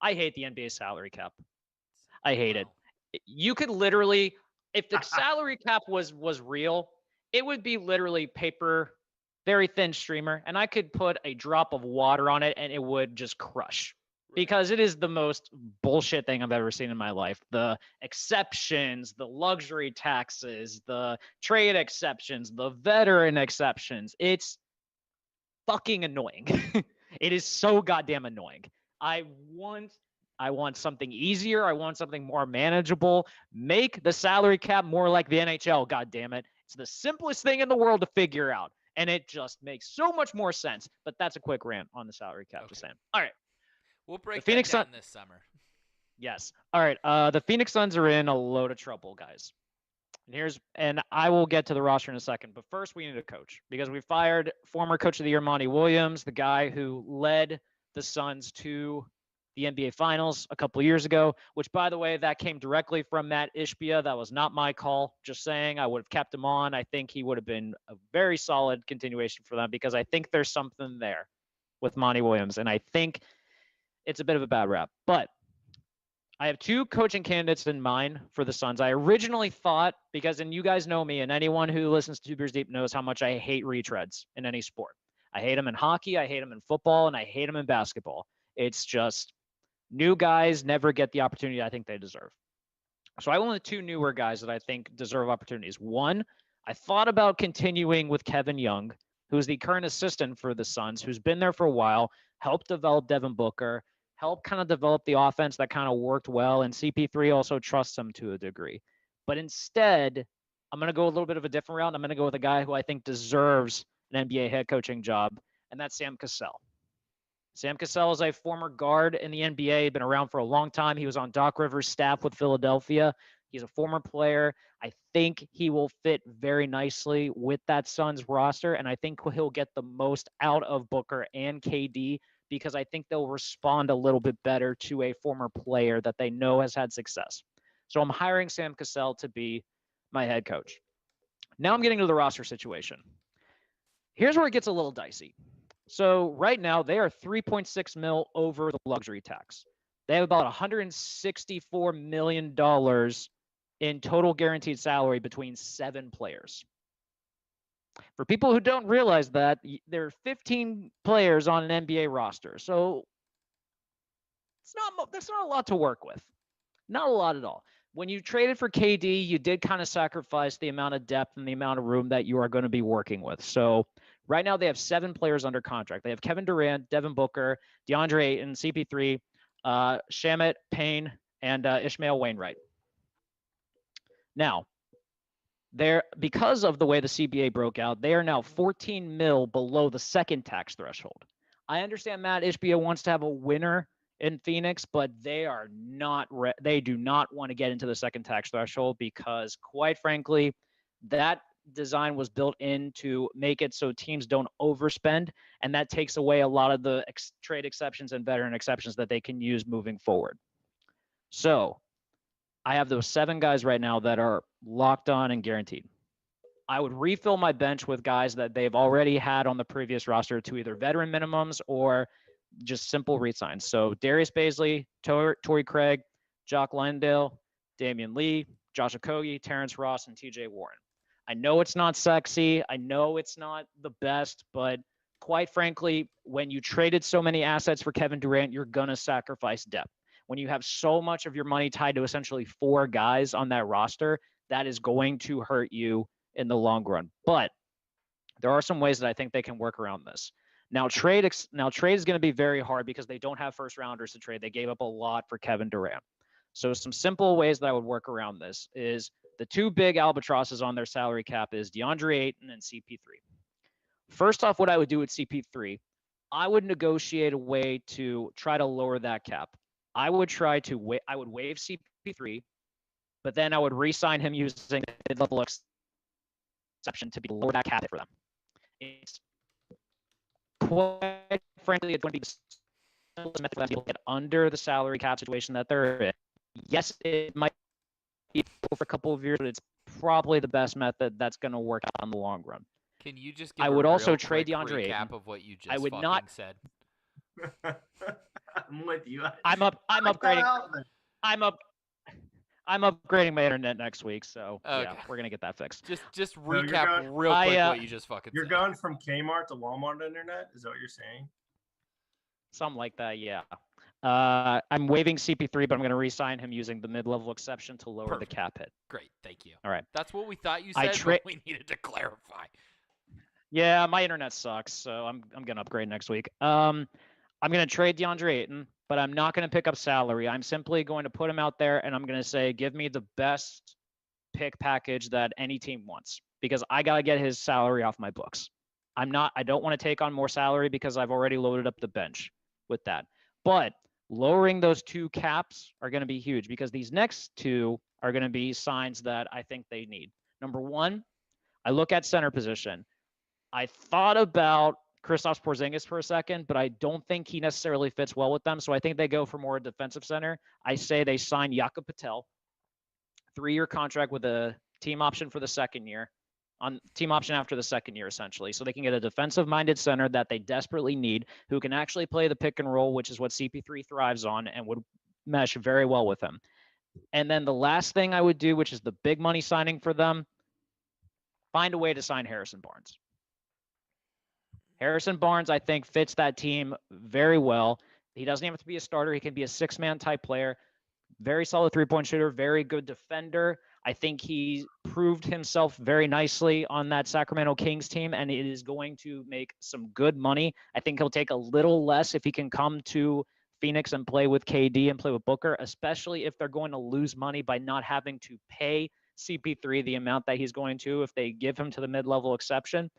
I hate the NBA salary cap. I hate it. You could literally, if the salary cap was real, it would be literally paper, very thin streamer, and I could put a drop of water on it and it would just crush. Because it is the most bullshit thing I've ever seen in my life. The exceptions, the luxury taxes, the trade exceptions, the veteran exceptions. It's fucking annoying. It is so goddamn annoying. I want something easier. I want something more manageable. Make the salary cap more like the NHL, goddammit. It's the simplest thing in the world to figure out. And it just makes so much more sense. But that's a quick rant on the salary cap, just saying. All right. We'll break the Phoenix that down Sun- this summer. Yes. All right. The Phoenix Suns are in a load of trouble, guys. And I will get to the roster in a second. But first, we need a coach, because we fired former coach of the year, Monty Williams, the guy who led the Suns to the NBA Finals a couple of years ago, which, by the way, that came directly from Matt Ishbia. That was not my call. Just saying, I would have kept him on. I think he would have been a very solid continuation for them, because I think there's something there with Monty Williams. And I think it's a bit of a bad rap. But I have two coaching candidates in mind for the Suns. I originally thought, because, and you guys know me, and anyone who listens to Two Beers Deep knows how much I hate retreads in any sport. I hate them in hockey, I hate them in football, and I hate them in basketball. It's just new guys never get the opportunity I think they deserve. So I went with two newer guys that I think deserve opportunities. One, I thought about continuing with Kevin Young, who's the current assistant for the Suns, who's been there for a while, helped develop Devin Booker, helped kind of develop the offense that kind of worked well, and CP3 also trusts him to a degree. But instead, I'm going to go a little bit of a different route. I'm going to go with a guy who I think deserves an NBA head coaching job, and that's Sam Cassell. Sam Cassell is a former guard in the NBA, been around for a long time. He was on Doc Rivers' staff with Philadelphia. He's a former player. I think he will fit very nicely with that Suns roster, and I think he'll get the most out of Booker and KD because I think they'll respond a little bit better to a former player that they know has had success. So I'm hiring Sam Cassell to be my head coach. Now I'm getting to the roster situation. Here's where it gets a little dicey. So right now they are 3.6 mil over the luxury tax. They have about $164 million in total guaranteed salary between 7 players. For people who don't realize that, there are 15 players on an NBA roster. So that's not a lot to work with. Not a lot at all. When you traded for KD, you did kind of sacrifice the amount of depth and the amount of room that you are going to be working with. So right now they have 7 players under contract. They have Kevin Durant, Devin Booker, DeAndre Ayton, CP3, Shamet, Payne, and Ishmael Wainwright. Now, because of the way the CBA broke out, they are now 14 mil below the second tax threshold. I understand Matt Ishbia wants to have a winner in Phoenix, but they do not want to get into the second tax threshold because, quite frankly, that design was built in to make it so teams don't overspend, and that takes away a lot of the trade exceptions and veteran exceptions that they can use moving forward. So I have those 7 guys right now that are locked on and guaranteed. I would refill my bench with guys that they've already had on the previous roster to either veteran minimums or just simple re-signs. So Darius Baisley, Torrey Craig, Jock Landale, Damian Lee, Josh Okogie, Terrence Ross, and TJ Warren. I know it's not sexy. I know it's not the best, but quite frankly, when you traded so many assets for Kevin Durant, you're going to sacrifice depth. When you have so much of your money tied to essentially 4 guys on that roster, that is going to hurt you in the long run. But there are some ways that I think they can work around this. Now trade is going to be very hard because they don't have first rounders to trade. They gave up a lot for Kevin Durant. So some simple ways that I would work around this is the 2 big albatrosses on their salary cap is DeAndre Ayton and CP3. First off, what I would do with CP3, I would negotiate a way to try to lower that cap. I would waive CP3, but then I would re-sign him using the mid-level exception to be lower that cap for them. It's quite frankly, it's going to be the simplest method to get under the salary cap situation that they're in. Yes, it might be for a couple of years, but it's probably the best method that's going to work out in the long run. Can you just give I would a also real trade quick DeAndre recap Ayton. of what you just I would fucking not said? I'm with you. I'm upgrading. I'm upgrading my internet next week, so yeah, Okay. we're gonna get that fixed. Just No, you're recap going- real quick what you just fucking You're said. going from Kmart to Walmart internet? Is that what you're saying? Something like that, yeah. I'm waiving CP3, but I'm going to re-sign him using the mid-level exception to lower Perfect. the cap hit. Great, thank you. All right. That's what we thought you I said, but we needed to clarify. Yeah, my internet sucks, so I'm going to upgrade next week. I'm going to trade DeAndre Ayton, but I'm not going to pick up salary. I'm simply going to put him out there, and I'm going to say, give me the best pick package that any team wants, because I got to get his salary off my books. I don't want to take on more salary because I've already loaded up the bench with that. But lowering those 2 caps are going to be huge because these next 2 are going to be signs that I think they need. Number 1, I look at center position. I thought about Kristaps Porzingis for a second, but I don't think he necessarily fits well with them. So I think they go for more defensive center. I say they sign Jakob Patel, 3-year contract with a team option for the second year. on team option after the second year, essentially. So they can get a defensive-minded center that they desperately need, who can actually play the pick and roll, which is what CP3 thrives on and would mesh very well with him. And then the last thing I would do, which is the big money signing for them, find a way to sign Harrison Barnes. Harrison Barnes, I think, fits that team very well. He doesn't have to be a starter. He can be a six-man type player. Very solid three-point shooter, very good defender. I think he proved himself very nicely on that Sacramento Kings team, and it is going to make some good money. I think he'll take a little less if he can come to Phoenix and play with KD and play with Booker, especially if they're going to lose money by not having to pay CP3 the amount that he's going to if they give him to the mid-level exception.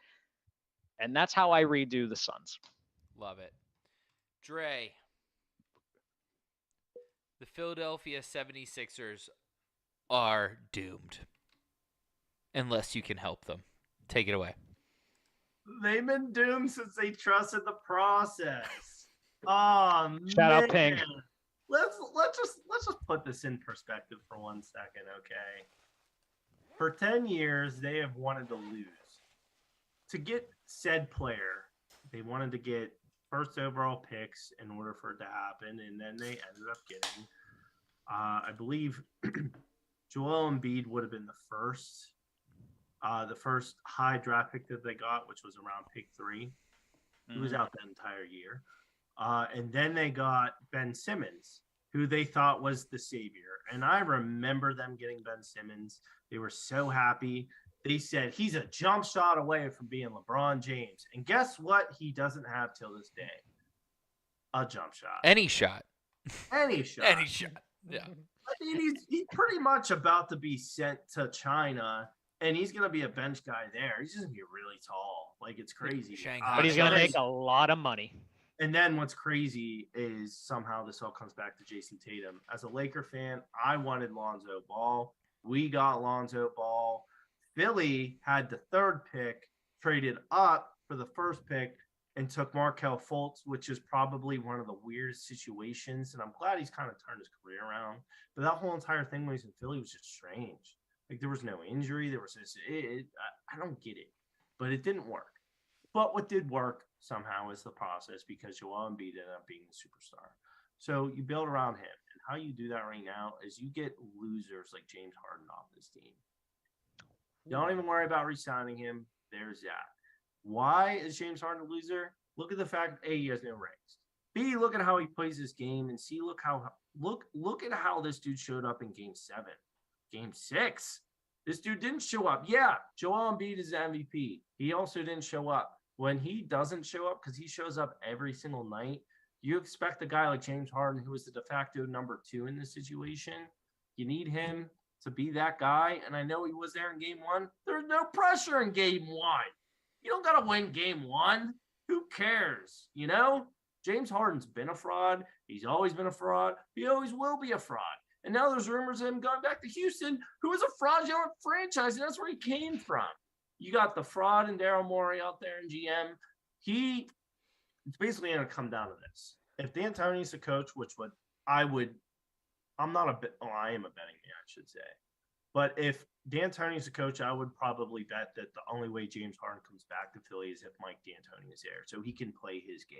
And that's how I redo the Suns. Love it. Dre, the Philadelphia 76ers are doomed unless you can help them. Take it away. They've been doomed since they trusted the process. Oh, Shout out Pink. Let's just put this in perspective for 1 second, okay? For 10 years, they have wanted to lose. To get said player, they wanted to get first overall picks in order for it to happen, and then they ended up getting, I believe, Joel Embiid would have been the first high draft pick that they got, which was around pick 3. He was out the entire year. And then they got Ben Simmons, who they thought was the savior. And I remember them getting Ben Simmons. They were so happy. They said he's a jump shot away from being LeBron James. And guess what? He doesn't have till this day. A jump shot. Any shot. Any shot. Any shot. Yeah. I mean, he's pretty much about to be sent to China, and he's going to be a bench guy there. He's just going to be really tall. Like, it's crazy. Shanghai. But he's going to make a lot of money. And then what's crazy is somehow this all comes back to Jason Tatum. As a Laker fan, I wanted Lonzo Ball. We got Lonzo Ball. Philly had the 3rd pick, traded up for the 1st pick, and took Markelle Fultz, which is probably one of the weirdest situations. And I'm glad he's kind of turned his career around. But that whole entire thing when he's in Philly was just strange. Like, there was no injury. There was this. I don't get it. But it didn't work. But what did work somehow is the process, because Joel Embiid ended up being the superstar. So you build around him. And how you do that right now is you get losers like James Harden off this team. Don't even worry about re-signing him. There's that. Why is James Harden a loser? Look at the fact A, he has no rings. B, look at how he plays this game, and C, look at how this dude showed up in Game 7, Game 6. This dude didn't show up. Yeah, Joel Embiid is the MVP. He also didn't show up. When he doesn't show up, because he shows up every single night, you expect a guy like James Harden, who is the de facto number 2 in this situation. You need him to be that guy, and I know he was there in Game 1. There's no pressure in Game 1. You don't got to win Game 1. Who cares? You know? James Harden's been a fraud. He's always been a fraud. He always will be a fraud. And now there's rumors of him going back to Houston, who is a fraudulent franchise, and that's where he came from. You got the fraud and Daryl Morey out there in GM. It's basically going to come down to this. If D'Antoni's the coach, I am a betting man, I should say. But if D'Antoni's the coach, I would probably bet that the only way James Harden comes back to Philly is if Mike D'Antoni is there, so he can play his game.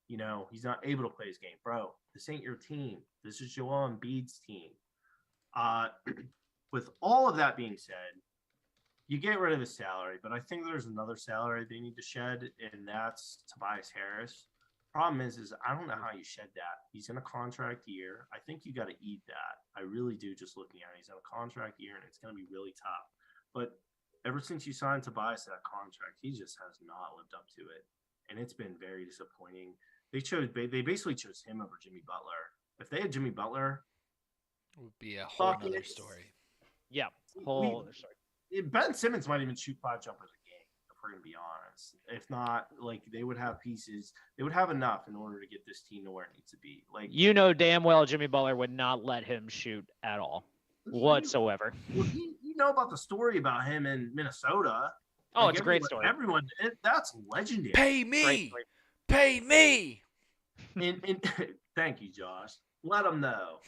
You know, he's not able to play his game. Bro, this ain't your team. This is Joel Embiid's team. With all of that being said, you get rid of his salary, but I think there's another salary they need to shed, and that's Tobias Harris. Problem is I don't know how you shed that. He's in a contract year. I think you got to eat that. I really do, just looking at it. He's in a contract year, and it's going to be really tough. But ever since you signed Tobias that contract, he just has not lived up to it, and it's been very disappointing. They basically chose him over Jimmy Butler. If they had Jimmy Butler, it would be a whole other story. Yeah, whole other story. Ben Simmons might even shoot 5 jumpers a game, if we're going to be honest. If not, like, they would have pieces. They would have enough in order to get this team to where it needs to be. Like, you know damn well Jimmy Butler would not let him shoot at all whatsoever. You know about the story about him in Minnesota. Oh, it's a great story. That's legendary. Pay me. Pay me. And thank you, Josh. Let him know.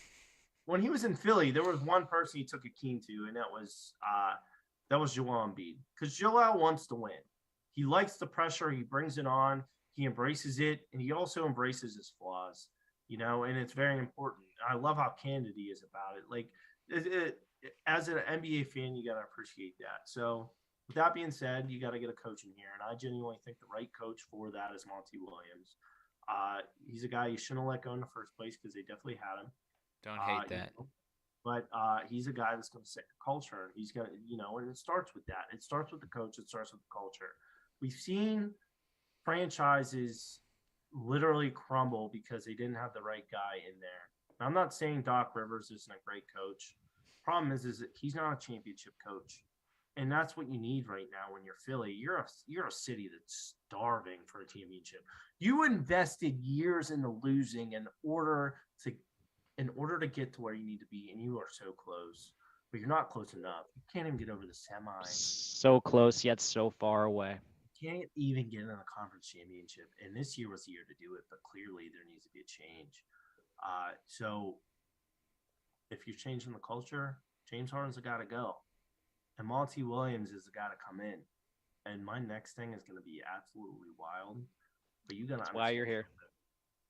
When he was in Philly, there was one person he took a keen to, and that was that was Joel Embiid. Because Joel wants to win. He likes the pressure. He brings it on. He embraces it, and he also embraces his flaws, and it's very important. I love how candid he is about it. Like, as an NBA fan, you got to appreciate that. So, with that being said, you got to get a coach in here, and I genuinely think the right coach for that is Monty Williams. He's a guy you shouldn't have let go in the first place because they definitely had him. Don't hate that. But he's a guy that's going to set the culture, and he's going to, and it starts with that. It starts with the coach. It starts with the culture. We've seen franchises literally crumble because they didn't have the right guy in there. Now, I'm not saying Doc Rivers isn't a great coach. Problem is that he's not a championship coach, and that's what you need right now when you're Philly. You're a city that's starving for a championship. You invested years into losing in order to get to where you need to be, and you are so close, but you're not close enough. You can't even get over the semi. So close yet so far away. Can't even get in a conference championship, and this year was the year to do it, but clearly there needs to be a change. So if you're changing the culture, James Harden's the guy to go, and Monty Williams is the guy to come in. And my next thing is going to be absolutely wild, but you got to. That's why you're here.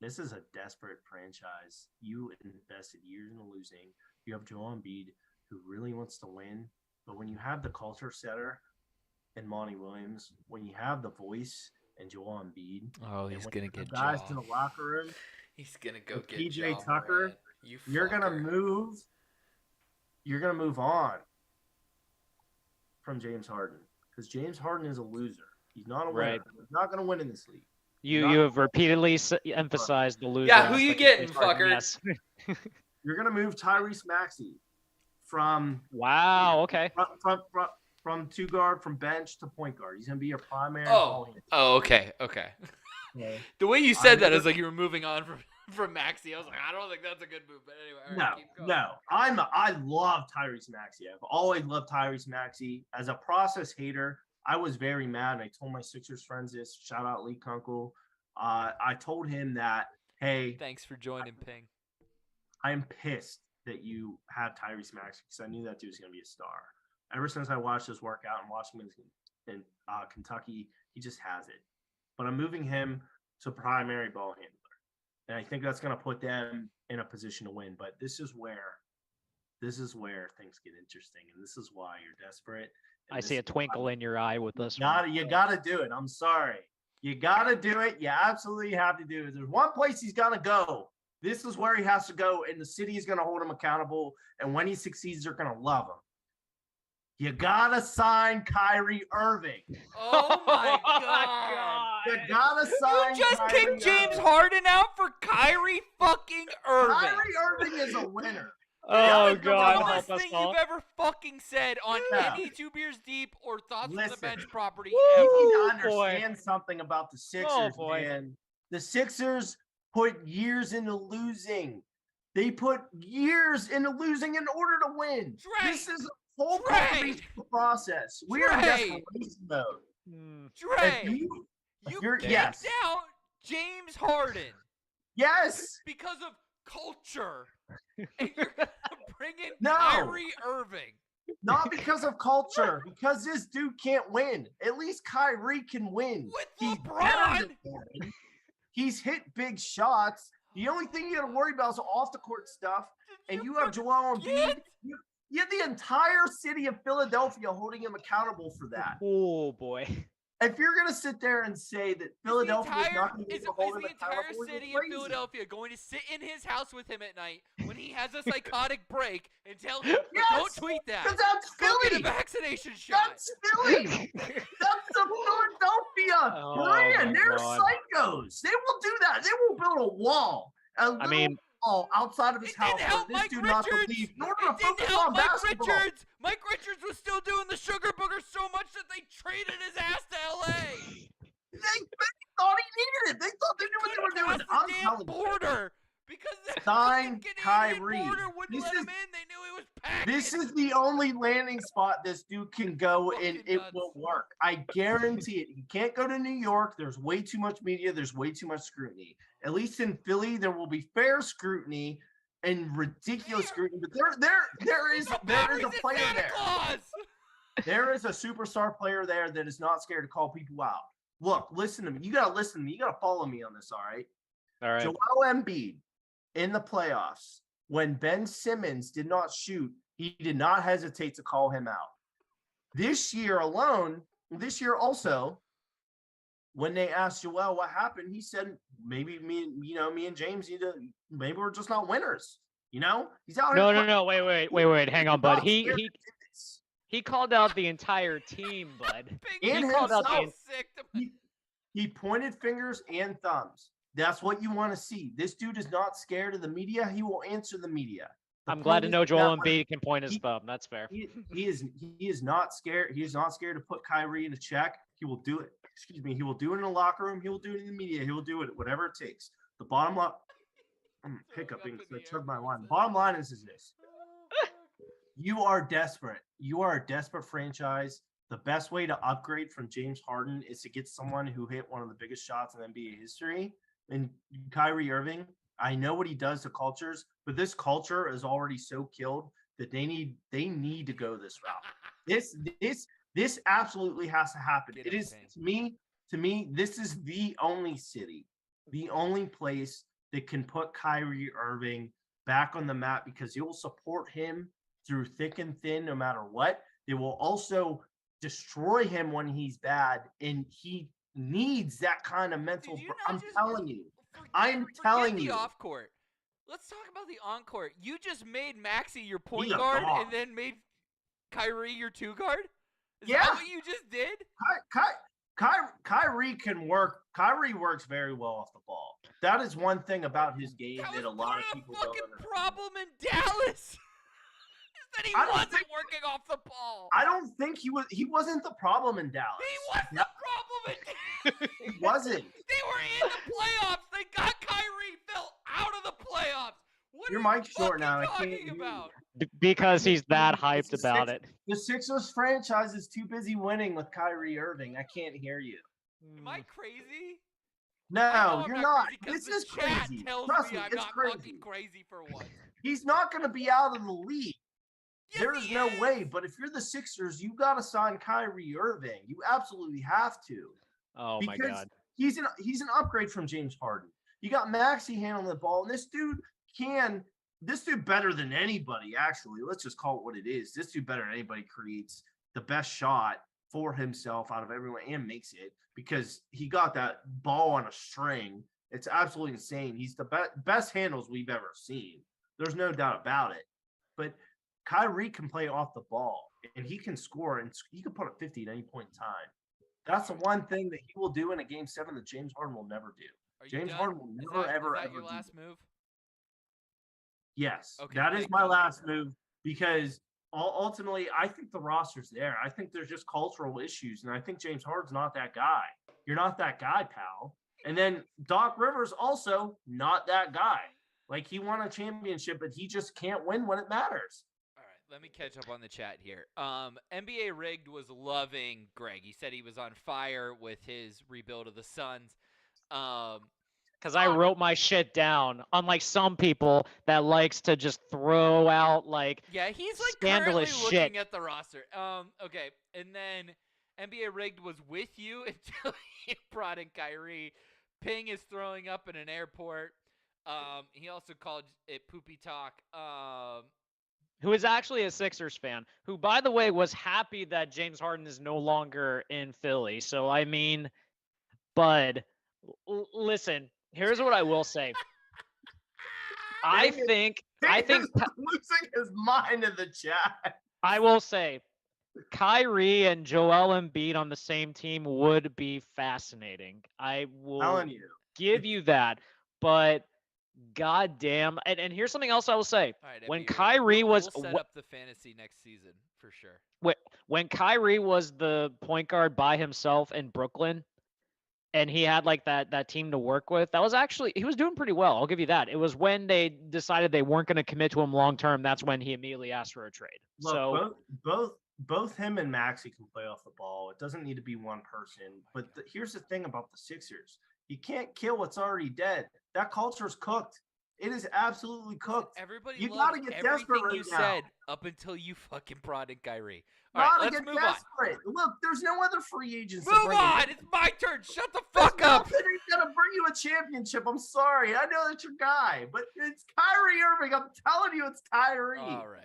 This is a desperate franchise. You invested years in losing. You have Joel Embiid, who really wants to win, but when you have the culture setter and Monty Williams, when you have the voice and Joel Embiid, he's gonna get guys in the locker room. He's gonna go get PJ Tucker. You're gonna move. You're gonna move on from James Harden because James Harden is a loser. He's not a winner. Right. He's not gonna win in this league. You have repeatedly emphasized the loser. Yeah, who you aspect of getting, James Harden, fucker? yes. You're gonna move Tyrese Maxey from Wow. Okay. from two guard, from bench to point guard. He's gonna be your primary. Okay. Okay. The way you said that is like you were moving on from Maxey. I was like, I don't think that's a good move. But anyway, all right, keep going. No. I love Tyrese Maxey. I've always loved Tyrese Maxey. As a process hater, I was very mad. And I told my Sixers friends this. Shout out Lee Kunkel. I told him that, hey, thanks for joining, Ping. I'm pissed that you had Tyrese Maxey because I knew that dude was gonna be a star. Ever since I watched his workout and watched him in Kentucky, he just has it. But I'm moving him to primary ball handler. And I think that's going to put them in a position to win. But this is where things get interesting. And this is why you're desperate. I see a twinkle in your eye with this one. You got to do it. I'm sorry. You got to do it. You absolutely have to do it. There's one place he's going to go. This is where he has to go. And the city is going to hold him accountable. And when he succeeds, they're going to love him. You gotta sign Kyrie Irving. Oh my god! You gotta sign. You just kicked James Harden out for Kyrie fucking Irving. Kyrie Irving is a winner. Oh god! The dumbest thing you've ever fucking said on any Two Beers Deep or Thoughts from the Bench property. You need to understand something about the Sixers, man. The Sixers put years into losing. They put years into losing in order to win. This is whole process. We are in desperation mode. Dre, you kicked out James Harden. Yes. Because of culture. And you're going to bring in Kyrie Irving. Not because of culture. Because this dude can't win. At least Kyrie can win. With LeBron. He's hit big shots. The only thing you got to worry about is off the court stuff. And you have Joel Embiid. You have the entire city of Philadelphia holding him accountable for that. Oh, boy. If you're going to sit there and say that Philadelphia is not going to hold him accountable, is the entire city of Philadelphia going to sit in his house with him at night when he has a psychotic break and tell him, don't tweet that. Because that's Philly. Go get a vaccination shot. That's Philly. That's the Philadelphia brand. They're psychos. They will do that. They will build a wall. Outside of his house for this dude not to leave in order to focus on basketball. Mike Richards was still doing the sugar booger so much that they traded his ass to L.A. They thought he needed it. They thought they knew what they were doing. I'm telling border because sign Kyrie. Wouldn't let him in. They knew he was packed. This is the only landing spot this dude can go, and it will work. I guarantee it. He can't go to New York. There's way too much media. There's way too much scrutiny. At least in Philly, there will be fair scrutiny and ridiculous scrutiny. But there is a player there. There is a superstar player there that is not scared to call people out. Look, listen to me. You got to listen to me. You got to follow me on this, all right? All right. Joel Embiid in the playoffs, when Ben Simmons did not shoot, he did not hesitate to call him out. This year also, when they asked Joel what happened, he said, maybe me and James maybe we're just not winners. He's out here. No. Wait. Hang on, bud. He called out the entire team, bud. And he called out himself. He pointed fingers and thumbs. That's what you want to see. This dude is not scared of the media. He will answer the media. I'm glad to know Joel Embiid can point his thumb. That's fair. He is not scared. He is not scared to put Kyrie in a check. He will do it. Excuse me. He will do it in the locker room. He will do it in the media. He will do it whatever it takes. The bottom line. I'm hiccuping because I chugged my wine. The bottom line is this. You are desperate. You are a desperate franchise. The best way to upgrade from James Harden is to get someone who hit one of the biggest shots in NBA history. And Kyrie Irving, I know what he does to cultures, but this culture is already so killed that they need to go this route. This absolutely has to happen. It is to me, this is the only city, the only place that can put Kyrie Irving back on the map because it will support him through thick and thin, no matter what. They will also destroy him when he's bad, and he needs that kind of mental. I'm telling you. Forget the off court. Let's talk about the on court. You just made Maxey your point guard and then made Kyrie your two guard? Is that what you just did? Kyrie can work. Kyrie works very well off the ball. That is one thing about his game that a lot of people don't understand. The problem in Dallas is that he wasn't working off the ball. I don't think he was. He wasn't the problem in Dallas. He was the problem in Dallas. He wasn't. They were in the playoffs. They got Kyrie fell out of the playoffs. What Your are mic's short now. you talking about? Because he's that hyped about it. The Sixers franchise is too busy winning with Kyrie Irving. I can't hear you. Am I crazy? No, you're not. This is chat crazy. Tells Trust me me, I'm it's not crazy. fucking crazy for once. He's not going to be out of the league. Yes, There is no way. But if you're the Sixers, you got to sign Kyrie Irving. You absolutely have to. Oh my God. He's an upgrade from James Harden. You got Maxey handling the ball, and this dude better than anybody, actually. Let's just call it what it is. This dude better than anybody creates the best shot for himself out of everyone and makes it because he got that ball on a string. It's absolutely insane. He's the best handles we've ever seen. There's no doubt about it. But Kyrie can play off the ball, and he can score, and he can put up 50 at any point in time. That's the one thing that he will do in a Game 7 that James Harden will never do. James Harden will never, ever Is that do your last move? Yes, Okay, that is my last move because ultimately I think the roster's there. I think there's just cultural issues, and I think James Harden's not that guy. You're not that guy, pal. And then Doc Rivers also not that guy. Like, he won a championship, but he just can't win when it matters. All right, let me catch up on the chat here. NBA Rigged was loving Greg. He said he was on fire with his rebuild of the Suns. Because I wrote my shit down, unlike some people that likes to just throw out he's like scandalous currently shit. looking at the roster. Okay, and then NBA Rigged was with you until you brought in Kyrie. Ping is throwing up in an airport. He also called it poopy talk. Who is actually a Sixers fan, who, by the way, was happy that James Harden is no longer in Philly. So, I mean, bud, listen, here's what I will say. I think losing his mind in the chat. I will say Kyrie and Joel Embiid on the same team would be fascinating. I will give you that. But goddamn, and here's something else I will say. Right, when NBA, Kyrie was we'll set up the fantasy next season for sure. When Kyrie was the point guard by himself in Brooklyn, and he had like that team to work with, that was actually, he was doing pretty well. I'll give you that. It was when they decided they weren't going to commit to him long term. That's when he immediately asked for a trade. Look, so both him and Maxey can play off the ball. It doesn't need to be one person. But here's the thing about the Sixers: you can't kill what's already dead. That culture's cooked. It is absolutely cooked. Everybody You loves gotta get desperate everything right you now. said up until you fucking brought in Kyrie. All right, Gotta let's get move on. desperate. Look, there's no other free agents. to Move bring in. on. It's my turn. Shut the This fuck up. Middleton ain't gonna bring you a championship. I'm sorry. I know that's your guy, but it's Kyrie Irving. I'm telling you, it's Kyrie. All right.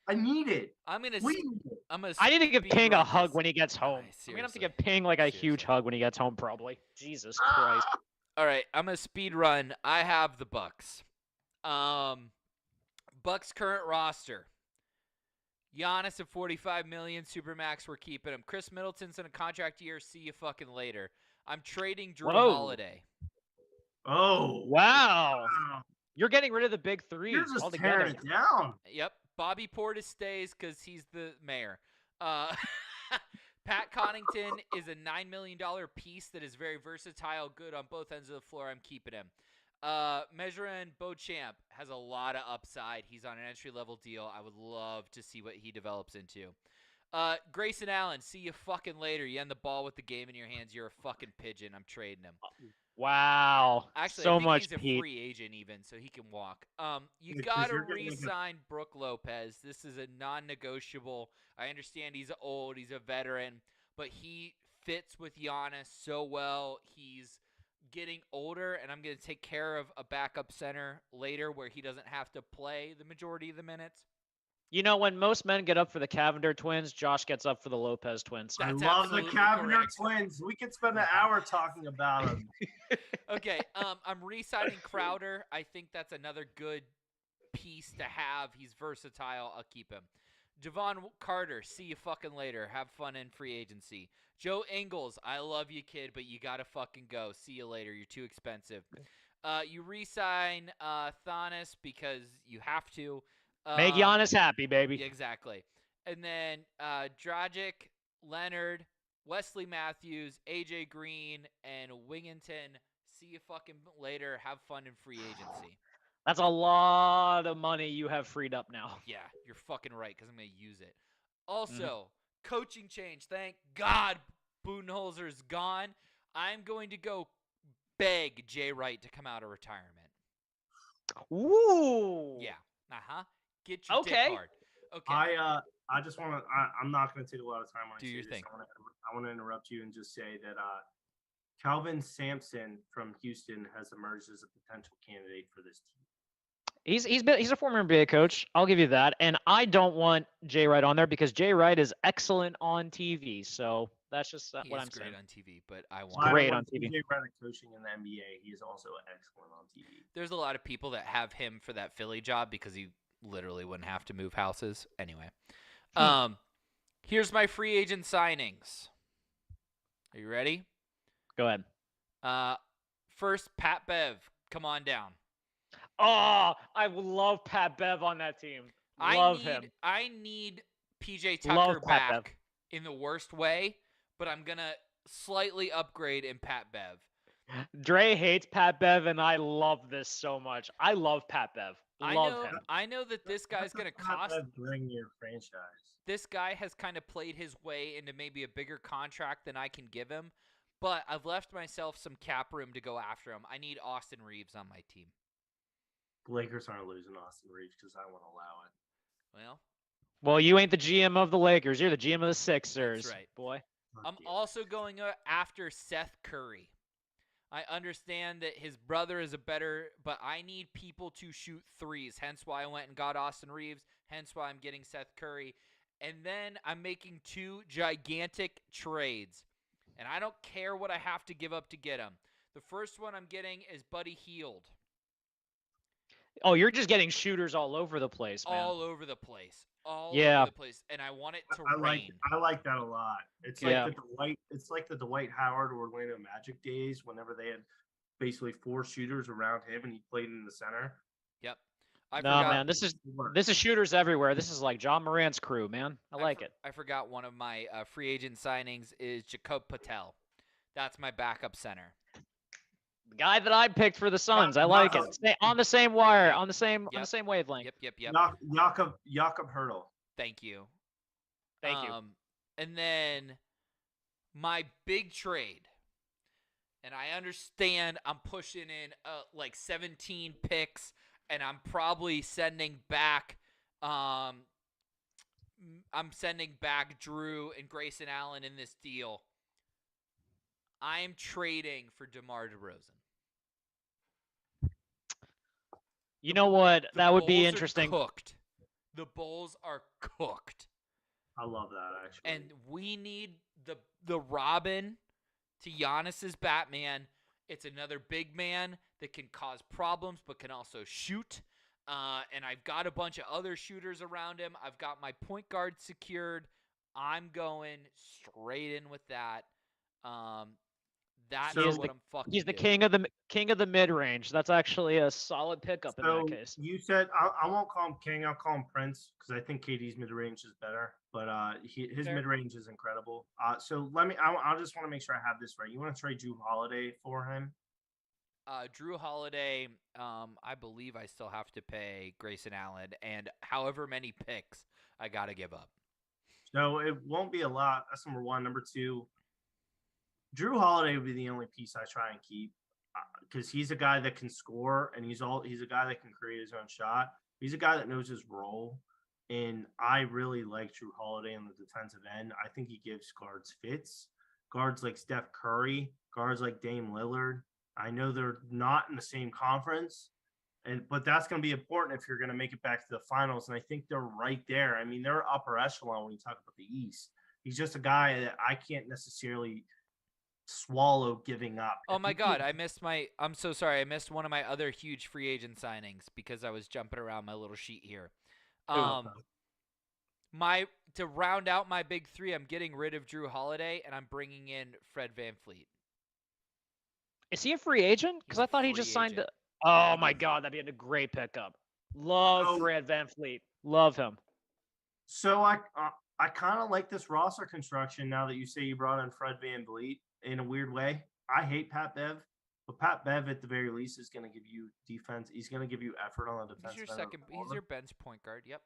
I need it. I'm gonna. We need it. I need to give speed Ping a run hug this. when he gets home. I'm gonna have to give Ping like a huge Seriously. hug when he gets home, probably. Jesus Christ. All right, I'm gonna speed run. I have the Bucks. Bucks current roster. Giannis at $45 million, Supermax. We're keeping him. Chris Middleton's in a contract year. See you fucking later. I'm trading Drew Whoa. Holiday. Oh, Wow. You're getting rid of the big three you're just altogether. tearing it down. Yep. Bobby Portis stays because he's the mayor. Pat Connaughton is a $9 million piece that is very versatile, good on both ends of the floor. I'm keeping him. Measurin Beauchamp has a lot of upside. He's on an entry-level deal. I would love to see what he develops into. Grayson Allen, see you fucking later. You end the ball with the game in your hands. You're a fucking pigeon. I'm trading him. Wow. Actually, so I think much he's a Pete. free agent even, so he can walk. You Yeah, 'cause got to you're getting a- re-sign Brooke Lopez. This is a non-negotiable. I understand he's old, he's a veteran, but he fits with Giannis so well. He's getting older, and I'm going to take care of a backup center later where he doesn't have to play the majority of the minutes. You know, when most men get up for the Cavender twins, Josh gets up for the Lopez twins. I That's love the absolutely Cavender correct. twins. We could spend an hour talking about them. Okay, I'm re-signing Crowder. I think that's another good piece to have. He's versatile. I'll keep him. Javon Carter, see you fucking later. Have fun in free agency. Joe Ingles, I love you, kid, but you gotta fucking go. See you later. You're too expensive. You re-sign Thanos because you have to. Make Giannis happy, baby. Yeah, exactly. And then Dragic, Leonard, Wesley Matthews, AJ Green, and Wingington. See you fucking later. Have fun in free agency. That's a lot of money you have freed up now. Yeah, you're fucking right because I'm going to use it. Also, coaching change. Thank God Budenholzer's gone. I'm going to go beg Jay Wright to come out of retirement. Ooh. Yeah. Get your dick hard. Okay. I just want to. I'm not going to take a lot of time on Do your thing. I want to interrupt you and just say that Calvin Sampson from Houston has emerged as a potential candidate for this team. He's a former NBA coach. I'll give you that. And I don't want Jay Wright on there because Jay Wright is excellent on TV. So that's just what I'm saying. Great on TV, but I want. Great on TV. Jay Wright coaching in the NBA. He is also excellent on TV. There's a lot of people that have him for that Philly job because he literally wouldn't have to move houses anyway. Here's my free agent signings. Are you ready? Go ahead. First, Pat Bev, come on down. Oh, I love Pat Bev on that team. Love him. I need PJ Love Tucker Pat Bev. back in the worst way, but I'm gonna slightly upgrade in Pat Bev. Dre hates Pat Bev, and I love this so much. I love Pat Bev. Love him. I know that this guy's gonna cost. Bring your franchise. This guy has kind of played his way into maybe a bigger contract than I can give him, but I've left myself some cap room to go after him. I need Austin Reeves on my team. The Lakers aren't losing Austin Reeves because I won't allow it. Well, you ain't the GM of the Lakers. You're the GM of the Sixers. That's right. Boy. I'm also going after Seth Curry. I understand that his brother is but I need people to shoot threes. Hence why I went and got Austin Reeves. Hence why I'm getting Seth Curry. And then I'm making 2 gigantic trades. And I don't care what I have to give up to get them. The first one I'm getting is Buddy Hield. Oh, you're just getting shooters all over the place, man. All over the place. Over the place. And I want it to rain. I like that a lot. It's like the Dwight Howard Orlando Magic days whenever they had basically 4 shooters around him and he played in the center. Yep. Man, this is shooters everywhere. This is like John Morant's crew, man. I like it. I forgot one of my free agent signings is Jakob Patel. That's my backup center. The guy that I picked for the Suns. I like it. On the same wire, on the same wavelength. Yep. Jakob Hurtle. Thank you. Thank you. And then my big trade. And I understand I'm pushing in like 17 picks. and I'm probably sending back Drew and Grayson Allen in this deal. I am trading for DeMar DeRozan. You know what? The That would be Bulls are interesting. Cooked. The Bulls are cooked. I love that, actually. And we need the Robin to Giannis's Batman. It's another big man that can cause problems but can also shoot. And I've got a bunch of other shooters around him. I've got my point guard secured. I'm going straight in with that. That's what I'm fucking He's the doing. king of the mid range. That's actually a solid pickup in that case. You said I won't call him king. I'll call him Prince because I think KD's mid range is better. But his Fair. mid range is incredible. So let me. I just want to make sure I have this right. You want to trade Drew Holiday for him? Drew Holiday, I believe I still have to pay Grayson Allen, and however many picks I got to give up. So it won't be a lot. That's number one. Number two, Drew Holiday would be the only piece I try and keep because he's a guy that can score, and he's a guy that can create his own shot. He's a guy that knows his role, and I really like Drew Holiday on the defensive end. I think he gives guards fits. Guards like Steph Curry, guards like Dame Lillard. I know they're not in the same conference, but that's going to be important if you're going to make it back to the finals. And I think they're right there. I mean, they're upper echelon when you talk about the East. He's just a guy that I can't necessarily swallow giving up. Oh my God, I'm so sorry. I missed one of my other huge free agent signings because I was jumping around my little sheet here. To round out my big three, I'm getting rid of Drew Holiday and I'm bringing in Fred VanVleet. Is he a free agent? Because I thought he just signed. Oh my God, that'd be a great pickup. Love Fred VanVleet. Love him. So I kind of like this roster construction now that you say you brought in Fred VanVleet in a weird way. I hate Pat Bev, but Pat Bev at the very least is going to give you defense. He's going to give you effort on the defense. He's your bench point guard. Yep.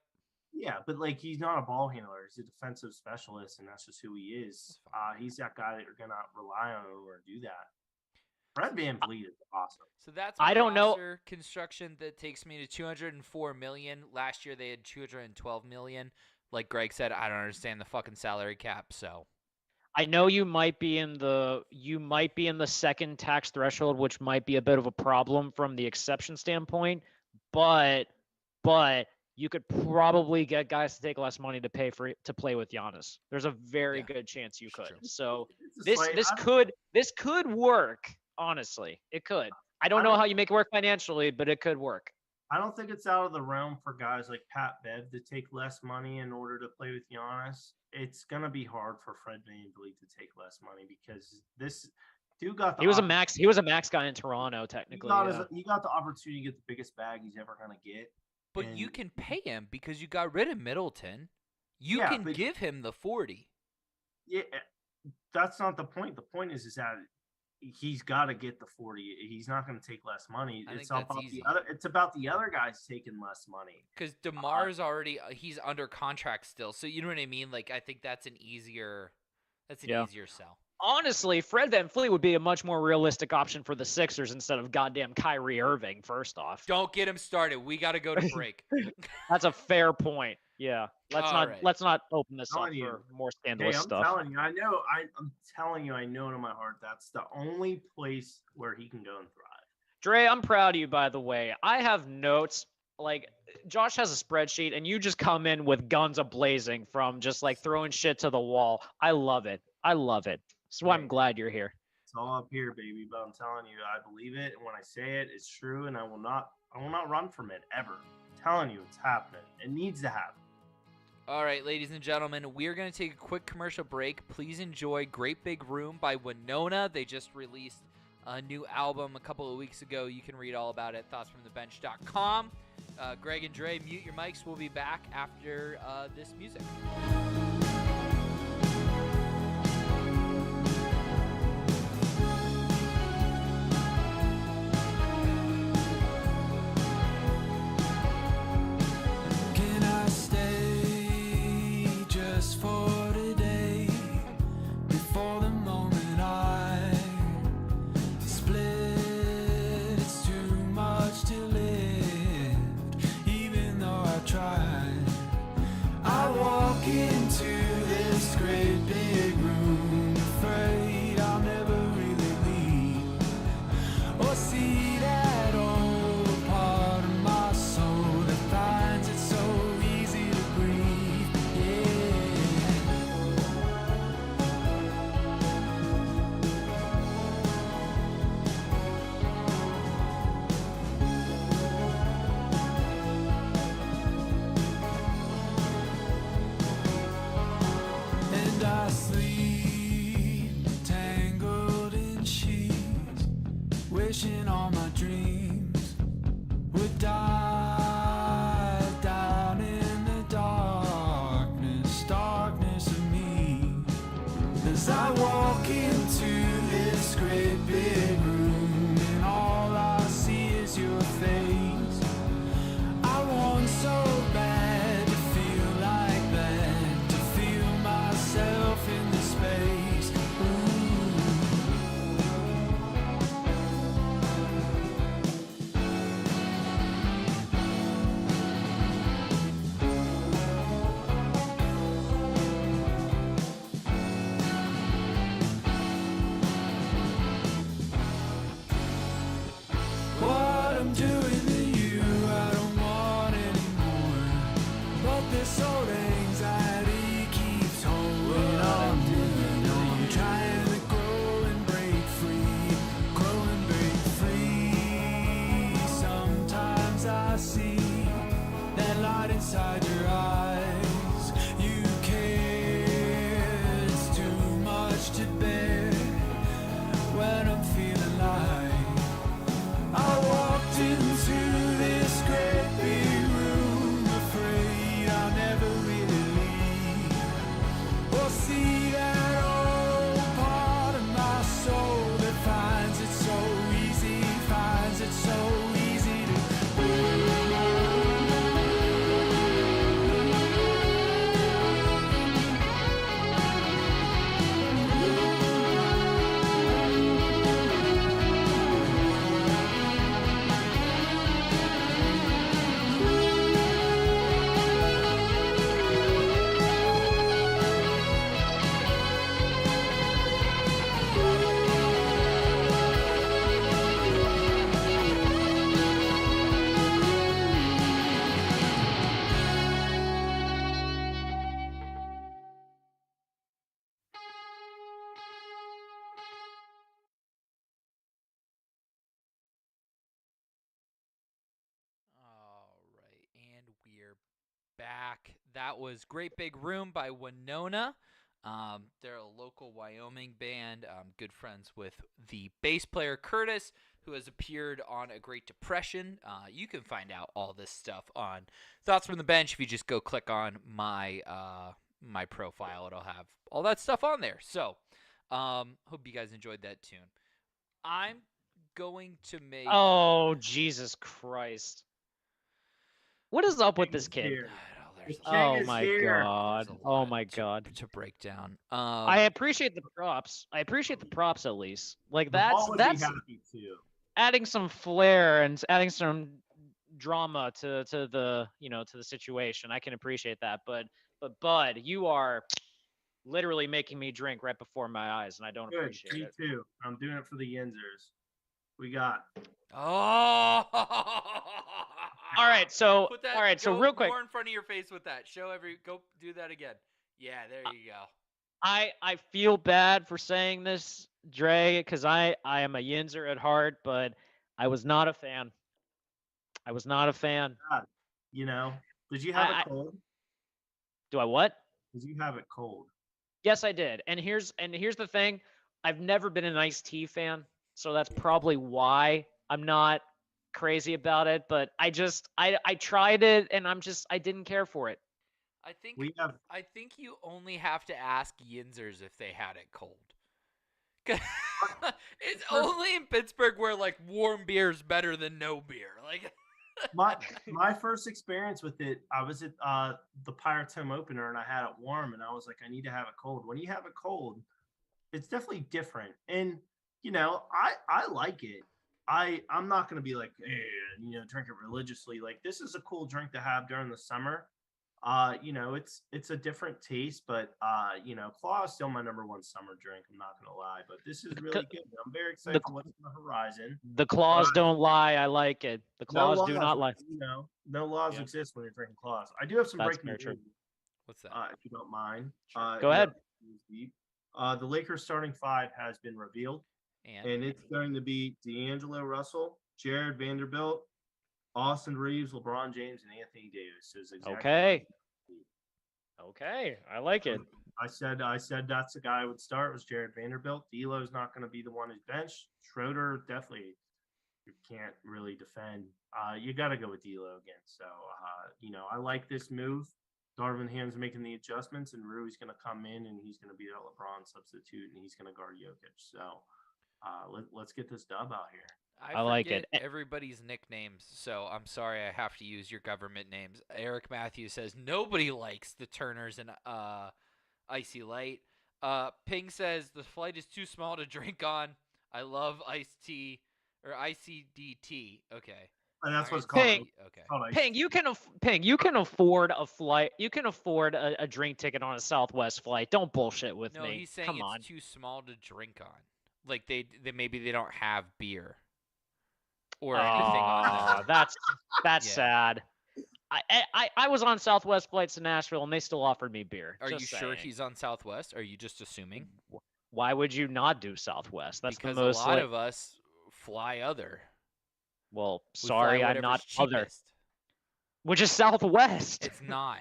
Yeah, but like he's not a ball handler. He's a defensive specialist, and that's just who he is. He's that guy that you're going to rely on in order to do that. Fred VanVleet is awesome. So that's I don't know construction that takes me to $204 million. Last year they had $212 million. Like Greg said, I don't understand the fucking salary cap. So I know you might be in the second tax threshold, which might be a bit of a problem from the exception standpoint. But you could probably get guys to take less money to play with Giannis. There's a very good chance you could. True. So this could work. Honestly, it could. I don't know how you make it work financially, but it could work. I don't think it's out of the realm for guys like Pat Bev to take less money in order to play with Giannis. It's gonna be hard for Fred VanVleet to take less money because this dude got the. He was a max guy in Toronto, technically. He got the opportunity to get the biggest bag he's ever gonna get. But you can pay him because you got rid of Middleton. You can give him the 40. Yeah, that's not the point. The point is that he's got to get the 40. He's not going to take less money. It's about the other guys taking less money. Because DeMar's he's under contract still. So you know what I mean? Like I think that's an easier sell. Honestly, Fred VanVleet would be a much more realistic option for the Sixers instead of goddamn Kyrie Irving. First off, don't get him started. We got to go to break. That's a fair point. Yeah, let's not open this up for more scandalous stuff. I'm telling you, I know in my heart that's the only place where he can go and thrive. Dre, I'm proud of you, by the way. I have notes. Like Josh has a spreadsheet, and you just come in with guns a-blazing from just like throwing shit to the wall. I love it. That's why I'm glad you're here. It's all up here, baby. But I'm telling you, I believe it, and when I say it, it's true, and I will not run from it ever. I'm telling you, it's happening. It needs to happen. All right, ladies and gentlemen, we are going to take a quick commercial break. Please enjoy Great Big Room by Winona. They just released a new album a couple of weeks ago. You can read all about it at thoughtsfromthebench.com. Greg and Dre, mute your mics. We'll be back after this music. wishing all my dreams would die down in the darkness of me. As I walk into this great big room and all I see is your face. I want so bad to feel like that, to feel myself in the space. What I'm doing to you, I don't want anymore. But this old anxiety keeps holding on to me. I'm trying to grow and break free, grow and break free. Sometimes I see that light inside your eyes. You care, it's too much to bear when I'm feeling like I walked into this great big room, afraid I'll never really leave, or see that old part of my soul that finds it so easy back. That was Great Big Room by Winona. They're a local Wyoming band. Good friends with the bass player Curtis, who has appeared on A Great Depression. You can find out all this stuff on Thoughts from the Bench if you just go click on my my profile. It'll have all that stuff on there. So, hope you guys enjoyed that tune. I'm going to make... Oh, Jesus Christ. What is up with this kid? Here. There's The king Oh is my here. god. there's a Oh lot my to- god. to break down. I appreciate the props. I appreciate the props at least. Like The ball would be that's happy too. adding some flair and adding some drama to the, you know, to the situation. I can appreciate that, but Bud, you are literally making me drink right before my eyes, and I don't Good. appreciate Me it. too. I'm doing it for the Yinzers. We got Oh! All right, so Put that, all right, so go real quick, more in front of your face with that. Go do that again. Yeah, there you go. I feel bad for saying this, Dre, because I am a Yinzer at heart, but I was not a fan. I was not a fan. God. You know, did you have I- it cold? Do I what? Did you have it cold? Yes, I did. And here's the thing. I've never been an iced tea fan, so that's probably why I'm not crazy about it. But I tried it, and I didn't care for it. I think We have I think you only have to ask Yinzers if they had it cold. It's only in Pittsburgh where like warm beer is better than no beer. Like my first experience with it. I was at the Pirates home opener, and I had it warm, and I was like, I need to have it cold. When you have it cold, it's definitely different. And you know, I like it. I'm not gonna be like, hey, you know, drink it religiously. Like this is a cool drink to have during the summer. You know, it's a different taste, but you know, Claw is still my number one summer drink. I'm not gonna lie, but this is really good. I'm very excited for what's on the horizon. The claws don't lie. I like it. The No claws do laws, not lie. You know, no laws Yeah. exist when you're drinking claws. I do have some That's breaking very true. news, what's that? if you don't mind. Go ahead. The Lakers starting five has been revealed, and it's going to be D'Angelo Russell, Jared Vanderbilt, Austin Reeves, LeBron James, and Anthony Davis. Is exactly Okay. Okay, I like it. I said that's the guy I would start was Jared Vanderbilt. D'Lo's not going to be the one who's benched. Schroeder definitely. you can't really defend. You got to go with D'Lo again. So I like this move. Darvin Ham's making the adjustments, and Rui's going to come in, and he's going to be that LeBron substitute, and he's going to guard Jokic. So let's get this dub out here. I like forget it. everybody's nicknames, so I'm sorry I have to use your government names. Eric Matthews says nobody likes the Turners and Icy Light. Ping says the flight is too small to drink on. I love iced tea or ICDT. Okay. And that's what it's Alright, called. tea, Okay. It's called Ping, you can afford a flight. You can afford a drink ticket on a Southwest flight. Don't bullshit with No, me. he's saying Come it's on. too small to drink on. Like they maybe they don't have beer or anything on them. That's Yeah. sad. I was on Southwest flights to Nashville and they still offered me beer. Are you Just sure saying. he's on Southwest? Are you just assuming? Why would you not do Southwest? That's Because the most. a lot of us fly other. Well, We sorry, fly I'm not whatever's other. cheapest. Which is Southwest. It's not.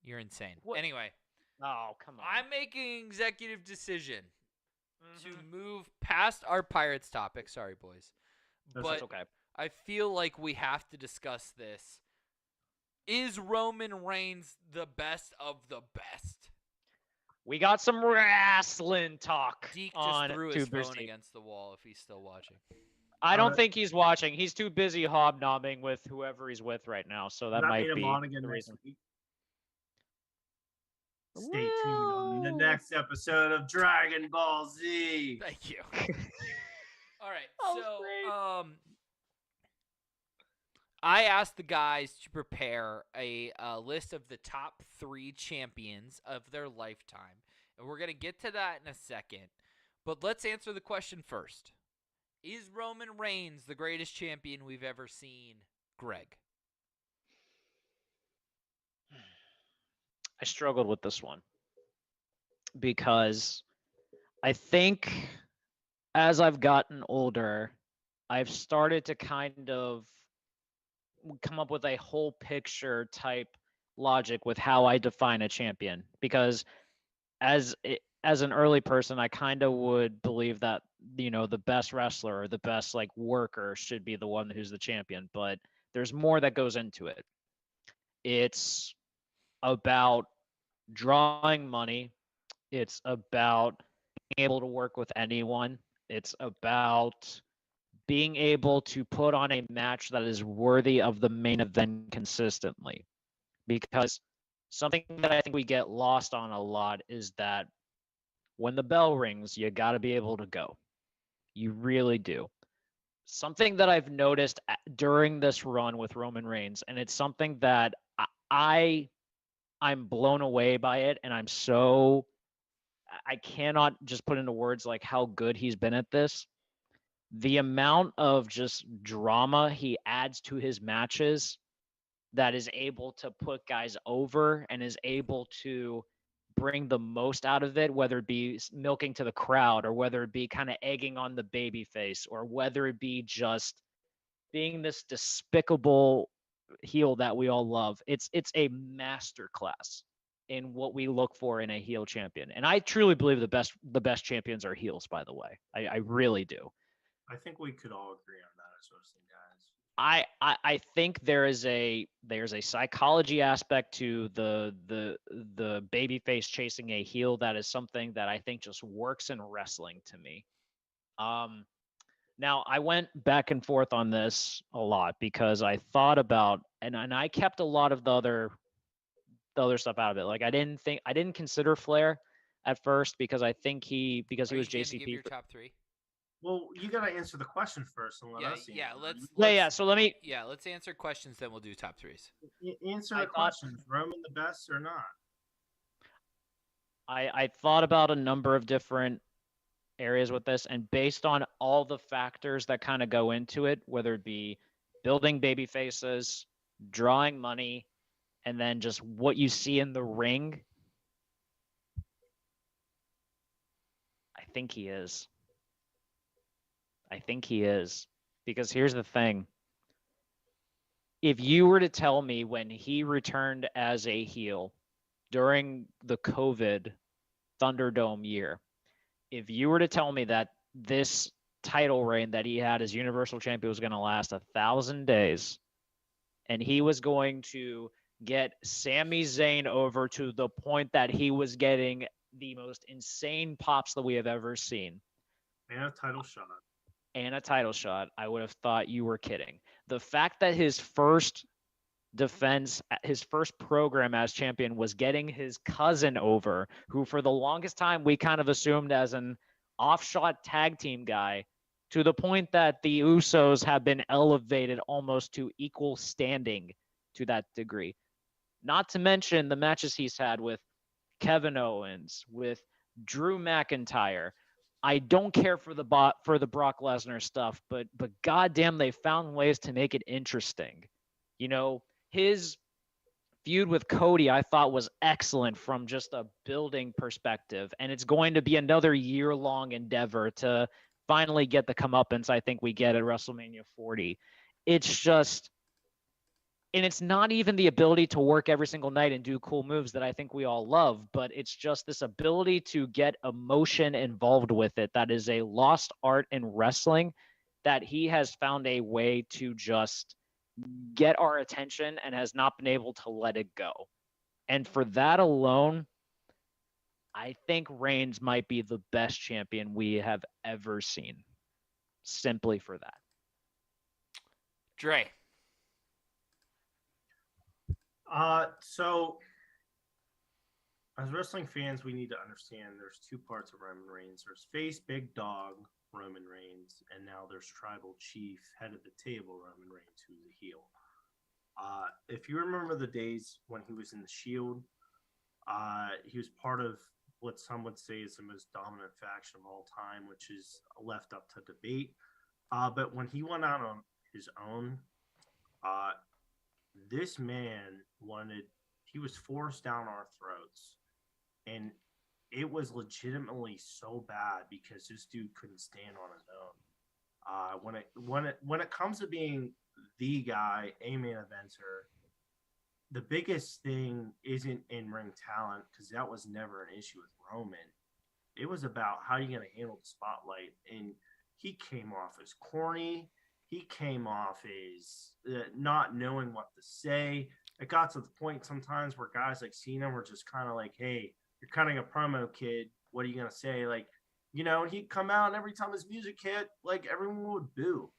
You're insane. What? Anyway, Oh, come on. I'm making an executive decision to Mhm. move past our Pirates topic. Sorry, boys. That's But okay. I feel like we have to discuss this. Is Roman Reigns the best of the best? We got some wrestling talk Deke on just threw Too his phone Busy. against the wall if he's still watching. I don't Uh, think he's watching. He's too busy hobnobbing with whoever he's with right now, so that might made be him on again the next reason. week. Stay tuned on the Woo! next episode of Dragon Ball Z. Thank you. All right. That was So, great. I asked the guys to prepare a list of the top 3 champions of their lifetime, and we're gonna get to that in a second. But let's answer the question first. Is Roman Reigns the greatest champion we've ever seen? Greg. I struggled with this one because I think as I've gotten older, I've started to kind of come up with a whole picture type logic with how I define a champion. Because as an early person, I kind of would believe that the best wrestler or the best like worker should be the one who's the champion. But there's more that goes into it. It's about drawing money. It's about being able to work with anyone. It's about being able to put on a match that is worthy of the main event consistently. Because something that I think we get lost on a lot is that when the bell rings, you got to be able to go. You really do. Something that I've noticed during this run with Roman Reigns, and it's something that I'm blown away by it, and I cannot just put into words like how good he's been at this. The amount of just drama he adds to his matches that is able to put guys over and is able to bring the most out of it, whether it be milking to the crowd or whether it be kind of egging on the baby face or whether it be just being this despicable heel that we all love. It's a masterclass in what we look for in a heel champion. And I truly believe the best champions are heels, by the way. I really do. I think we could all agree on that as wrestling guys. I think there's a psychology aspect to the babyface chasing a heel that is something that I think just works in wrestling to me. Now I went back and forth on this a lot because I thought about and I kept a lot of the other stuff out of it. Like I didn't consider Flair at first because I think he was Are you gonna JCP. give your top 3? Well, you got to answer the question first and let us Yeah, answer. let's So let me. Yeah, let's answer questions, then we'll do top 3s. Answer I the thought- question. Is Roman the best or not? I thought about a number of different areas with this, and based on all the factors that kind of go into it, whether it be building baby faces, drawing money, and then just what you see in the ring, I think he is. Because here's the thing. If you were to tell me when he returned as a heel during the COVID Thunderdome year, if you were to tell me that this title reign that he had as Universal Champion was going to last 1,000 days, and he was going to get Sami Zayn over to the point that he was getting the most insane pops that we have ever seen. And a title shot. And a title shot, I would have thought you were kidding. The fact that his first defense, his first program as champion was getting his cousin over, who for the longest time we kind of assumed as an offshot tag team guy, to the point that the Usos have been elevated almost to equal standing to that degree. Not to mention the matches he's had with Kevin Owens, with Drew McIntyre. I don't care for the Brock Lesnar stuff, but goddamn, they found ways to make it interesting. You know, his feud with Cody, I thought, was excellent from just a building perspective, and it's going to be another year-long endeavor to finally get the comeuppance I think we get at WrestleMania 40. It's just, and it's not even the ability to work every single night and do cool moves that I think we all love, but it's just this ability to get emotion involved with it that is a lost art in wrestling that he has found a way to just get our attention and has not been able to let it go. And for that alone, I think Reigns might be the best champion we have ever seen. Simply for that. Dre. So as wrestling fans, we need to understand there's two parts of Roman Reigns. There's face big dog Roman Reigns, and now there's tribal chief, head of the table Roman Reigns, who's a heel. If you remember the days when he was in the Shield, he was part of what some would say is the most dominant faction of all time, which is left up to debate. But when he went out on his own, this man he was forced down our throats. And it was legitimately so bad because this dude couldn't stand on his own. When it comes to being the guy, a main eventer, the biggest thing isn't in-ring talent, because that was never an issue with Roman. It was about how you're going to handle the spotlight. And he came off as corny. He came off as not knowing what to say. It got to the point sometimes where guys like Cena were just kind of like, hey, you're cutting a promo, kid. What are you going to say? Like, you know, and he'd come out, and every time his music hit, like, everyone would boo.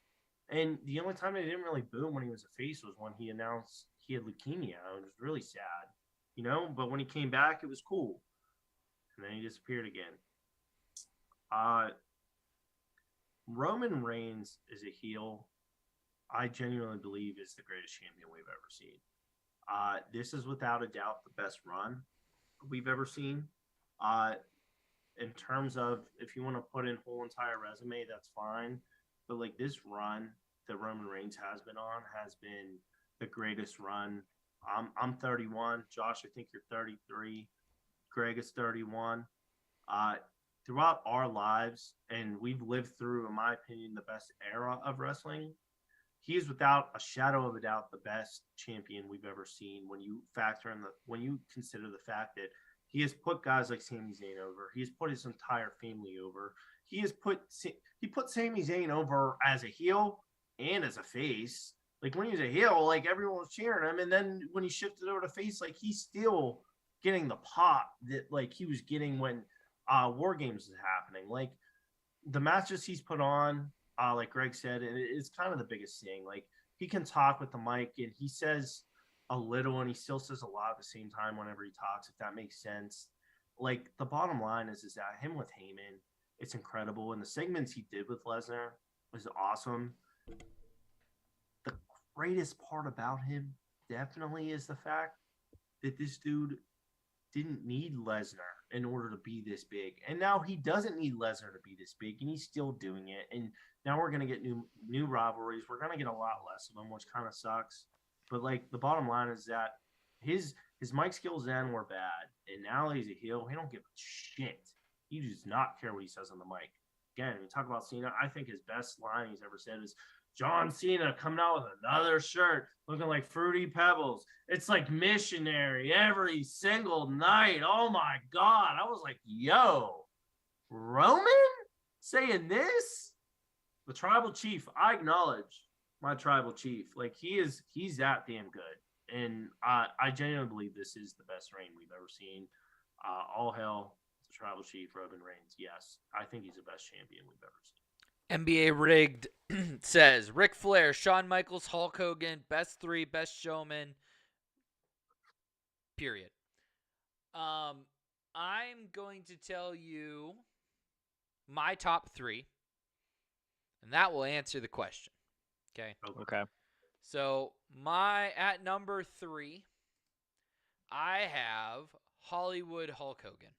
And the only time they didn't really boo him when he was a face was when he announced he had leukemia. It was really sad, you know? But when he came back, it was cool. And then he disappeared again. Roman Reigns is a heel. I genuinely believe is the greatest champion we've ever seen. This is without a doubt the best run we've ever seen. In terms of, if you want to put in whole entire resume, that's fine. But like, this run that Roman Reigns has been on has been the greatest run. I'm 31. Josh, I think you're 33. Greg is 31. Throughout our lives, and we've lived through, in my opinion, the best era of wrestling, he is without a shadow of a doubt the best champion we've ever seen. When you consider the fact that he has put guys like Sami Zayn over, he has put his entire family over. He put Sami Zayn over as a heel and as a face. Like, when he was a heel, like, everyone was cheering him, and then when he shifted over to face, like, he's still getting the pop that, like, he was getting when War Games was happening. Like, the matches he's put on, like Greg said, it's kind of the biggest thing. Like, he can talk with the mic, and he says a little, and he still says a lot at the same time whenever he talks, if that makes sense. Like, the bottom line is that him with Heyman, it's incredible. And the segments he did with Lesnar was awesome. The greatest part about him definitely is the fact that this dude didn't need Lesnar in order to be this big. And now he doesn't need Lesnar to be this big, and he's still doing it. And now we're going to get new rivalries. We're going to get a lot less of them, which kind of sucks. But, like, the bottom line is that his mic skills then were bad, and now he's a heel. He don't give a shit. He does not care what he says on the mic. Again, when you talk about Cena, I think his best line he's ever said is, John Cena coming out with another shirt looking like Fruity Pebbles. It's like missionary every single night. Oh, my God. I was like, yo, Roman saying this? the tribal chief, I acknowledge my tribal chief. Like he's that damn good. And I genuinely believe this is the best reign we've ever seen. All hail the tribal chief, Roman Reigns. Yes, I think he's the best champion we've ever seen. NBA Rigged says Ric Flair, Shawn Michaels, Hulk Hogan, best three, best showman. Period. I'm going to tell you my top three, and that will answer the question. Okay. Okay. So at number 3, I have Hollywood Hulk Hogan.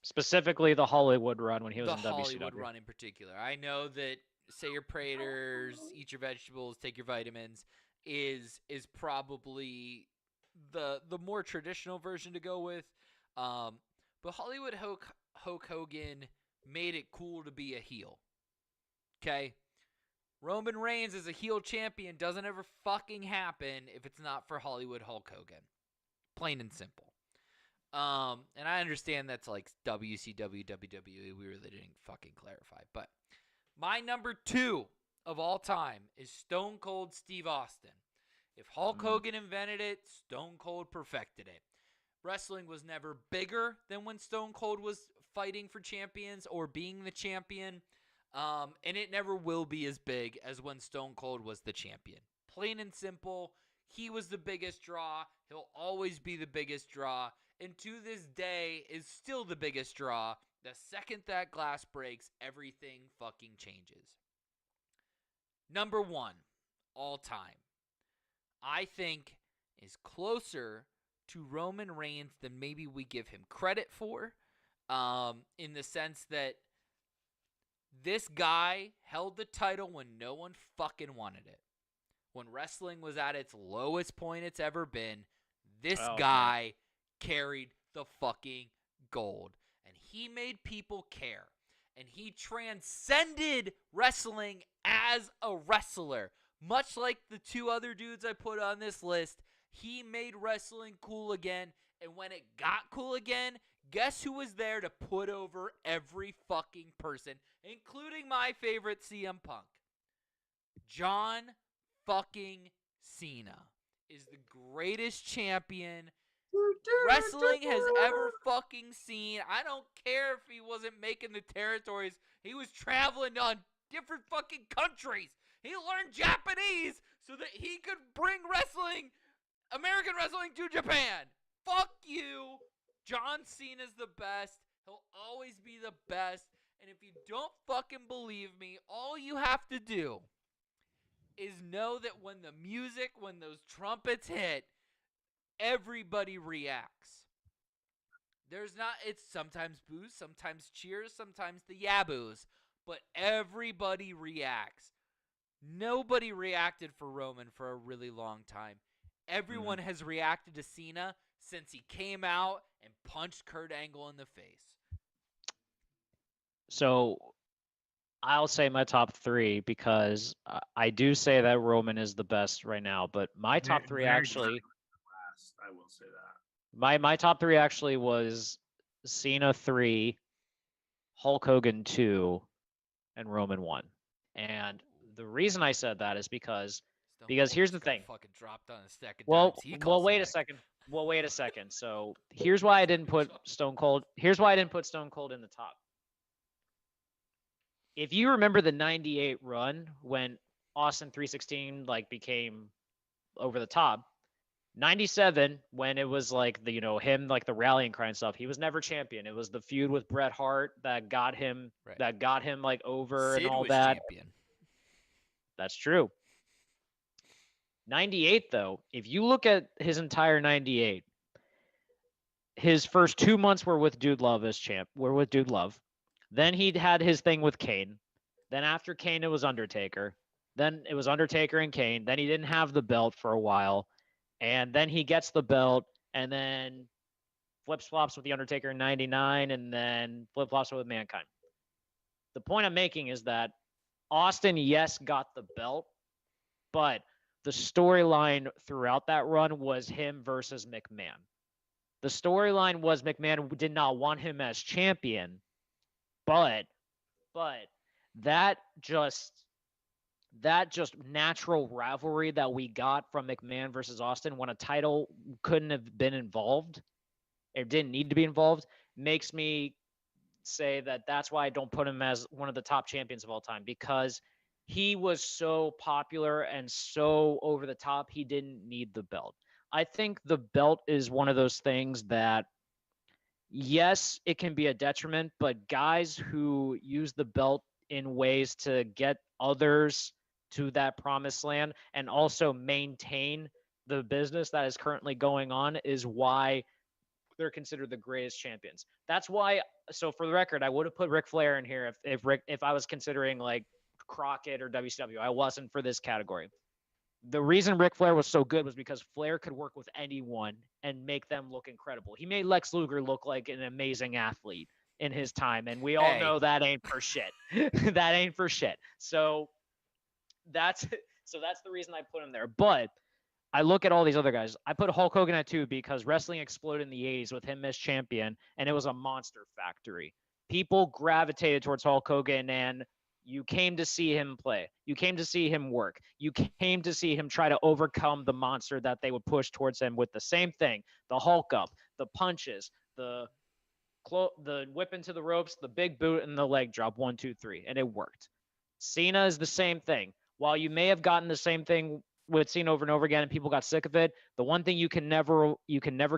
Specifically the Hollywood run when he was The in WCW. Hollywood run in particular. I know that say your praters, eat your vegetables, take your vitamins is probably the more traditional version to go with. But Hollywood Hulk Hogan made it cool to be a heel. Okay? Roman Reigns as a heel champion doesn't ever fucking happen if it's not for Hollywood Hulk Hogan. Plain and simple. And I understand that's like WCW, WWE. We really didn't fucking clarify. But my number 2 of all time is Stone Cold Steve Austin. If Hulk Hogan invented it, Stone Cold perfected it. Wrestling was never bigger than when Stone Cold was fighting for champions or being the champion. And it never will be as big as when Stone Cold was the champion. Plain and simple, he was the biggest draw. He'll always be the biggest draw. And to this day is still the biggest draw. The second that glass breaks, everything fucking changes. Number 1, all time, I think is closer to Roman Reigns than maybe we give him credit for. In the sense that this guy held the title when no one fucking wanted it. When wrestling was at its lowest point it's ever been, this guy carried the fucking gold. And he made people care. And he transcended wrestling as a wrestler. Much like the 2 other dudes I put on this list, he made wrestling cool again. And when it got cool again, guess who was there to put over every fucking person, including my favorite CM Punk? John fucking Cena is the greatest champion wrestling has ever fucking seen. I don't care if he wasn't making the territories. He was traveling on different fucking countries. He learned Japanese so that he could bring American wrestling to Japan. Fuck you. John Cena's the best. He'll always be the best. And if you don't fucking believe me, all you have to do is know that when the music, when those trumpets hit, everybody reacts. It's sometimes boos, sometimes cheers, sometimes the yaboos, but everybody reacts. Nobody reacted for Roman for a really long time. Everyone has reacted to Cena since he came out and punched Kurt Angle in the face. So I'll say my top 3 because I do say that Roman is the best right now, but my top 3 actually, I will say that. my top 3 actually was Cena 3, Hulk Hogan 2, and Roman 1. And the reason I said that is because here's the thing. Fucking dropped on a stack of Well, dimes. wait a second. Well, wait a second. So here's why I didn't put Stone Cold. Here's why I didn't put Stone Cold in the top. If you remember the '98 run when Austin 316 became over the top, '97 when it was him the rallying cry and stuff, he was never champion. It was the feud with Bret Hart that got him over Sid and all was that. Champion. That's true. 98 though, if you look at his entire 98, his first 2 months were with Dude Love as champ. Were with Dude Love. Then he had his thing with Kane. Then after Kane, it was Undertaker. Then it was Undertaker and Kane. Then he didn't have the belt for a while. And then he gets the belt and then flip-flops with the Undertaker in 99 and then flip-flops with Mankind. The point I'm making is that Austin, yes, got the belt, but the storyline throughout that run was him versus McMahon. The storyline was McMahon did not want him as champion, but that just natural rivalry that we got from McMahon versus Austin when a title couldn't have been involved, it didn't need to be involved, makes me say that that's why I don't put him as one of the top champions of all time, because he was so popular and so over the top, he didn't need the belt. I think the belt is one of those things that, yes, it can be a detriment, but guys who use the belt in ways to get others to that promised land and also maintain the business that is currently going on is why they're considered the greatest champions. That's why. So for the record, I would have put Ric Flair in here if I was considering like Crockett or WCW. I wasn't for this category. The reason Ric Flair was so good was because Flair could work with anyone and make them look incredible. He made Lex Luger look like an amazing athlete in his time, and we all know that ain't for shit. That ain't for shit. So that's the reason I put him there. But I look at all these other guys. I put Hulk Hogan at 2 because wrestling exploded in the 80s with him as champion, and it was a monster factory. People gravitated towards Hulk Hogan, and you came to see him play. You came to see him work. You came to see him try to overcome the monster that they would push towards him with the same thing, the Hulk up, the punches, the whip into the ropes, the big boot, and the leg drop, 1, 2, 3, and it worked. Cena is the same thing. While you may have gotten the same thing with Cena over and over again and people got sick of it, the one thing you can never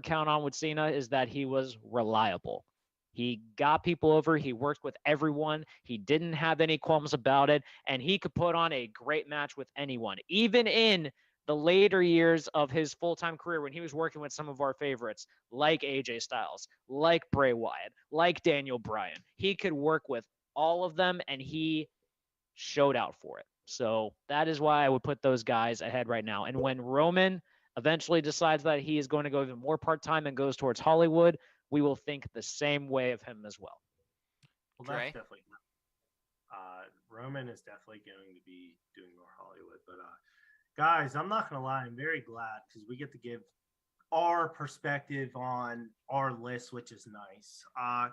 count on with Cena is that he was reliable. He got people over. He worked with everyone. He didn't have any qualms about it, and he could put on a great match with anyone, even in the later years of his full-time career when he was working with some of our favorites like AJ Styles, like Bray Wyatt, like Daniel Bryan. He could work with all of them, and he showed out for it. So that is why I would put those guys ahead right now. And when Roman eventually decides that he is going to go even more part-time and goes towards Hollywood, we will think the same way of him as well. Well, that's definitely Roman is definitely going to be doing more Hollywood. But guys, I'm not going to lie, I'm very glad because we get to give our perspective on our list, which is nice. I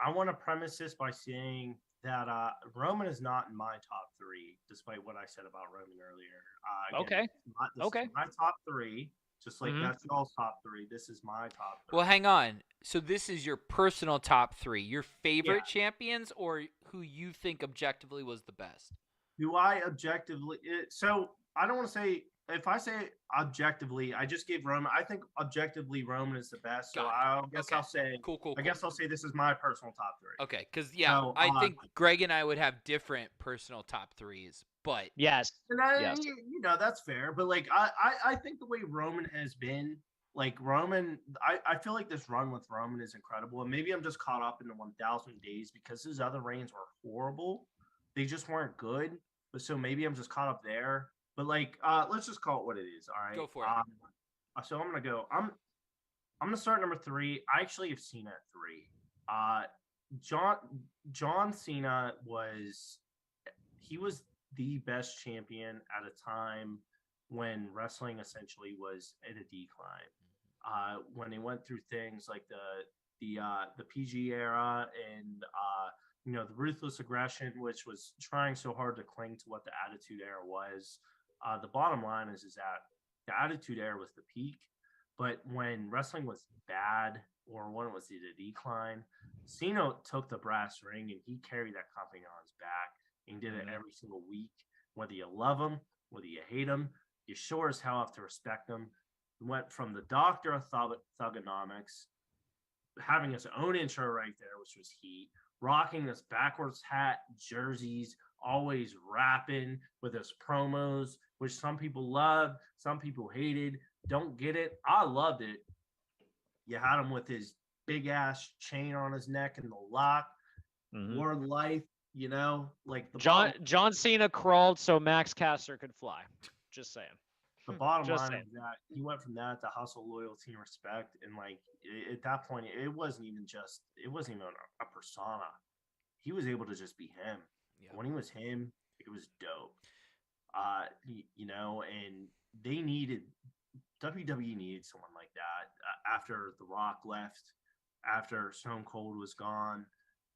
want to premise this by saying that Roman is not in my top 3, despite what I said about Roman earlier. Again, this is my top 3. Just like that's y'all's top 3. This is my top 3. Well, hang on. So this is your personal top 3. Your favorite champions or who you think objectively was the best? Do I objectively – so I don't want to say – if I say objectively, I just gave Roman – I think objectively Roman is the best. So I guess I'll say – Cool. I guess I'll say this is my personal top 3. Okay, because, I think Greg and I would have different personal top 3s. But yes, you know, that's fair. But like, I think the way Roman has been, like Roman, I feel like this run with Roman is incredible. And maybe I'm just caught up in the 1,000 days because his other reigns were horrible. They just weren't good. But so maybe I'm just caught up there. But like, let's just call it what it is. All right, go for it. So I'm gonna go. I'm gonna start number 3. I actually have Cena at 3. John Cena was the best champion at a time when wrestling essentially was at a decline. When they went through things like the PG era and the ruthless aggression, which was trying so hard to cling to what the Attitude Era was. The bottom line is that the Attitude Era was the peak, but when wrestling was bad or when it was at a decline, Cena took the brass ring and he carried that company on his back. And did it every single week, whether you love him, whether you hate him, you sure as hell have to respect him. He went from the doctor of thugonomics, having his own intro right there, which was Heat, rocking this backwards hat, jerseys, always rapping with his promos, which some people loved, some people hated. Don't get it. I loved it. You had him with his big ass chain on his neck and the lock, war life. You know, like the John Cena crawled so Max Caster could fly. Just saying. The bottom line is that he went from that to hustle, loyalty, and respect, and like at that point, it wasn't even a persona. He was able to just be him. Yeah. When he was him, it was dope. And WWE needed someone like that after The Rock left, after Stone Cold was gone.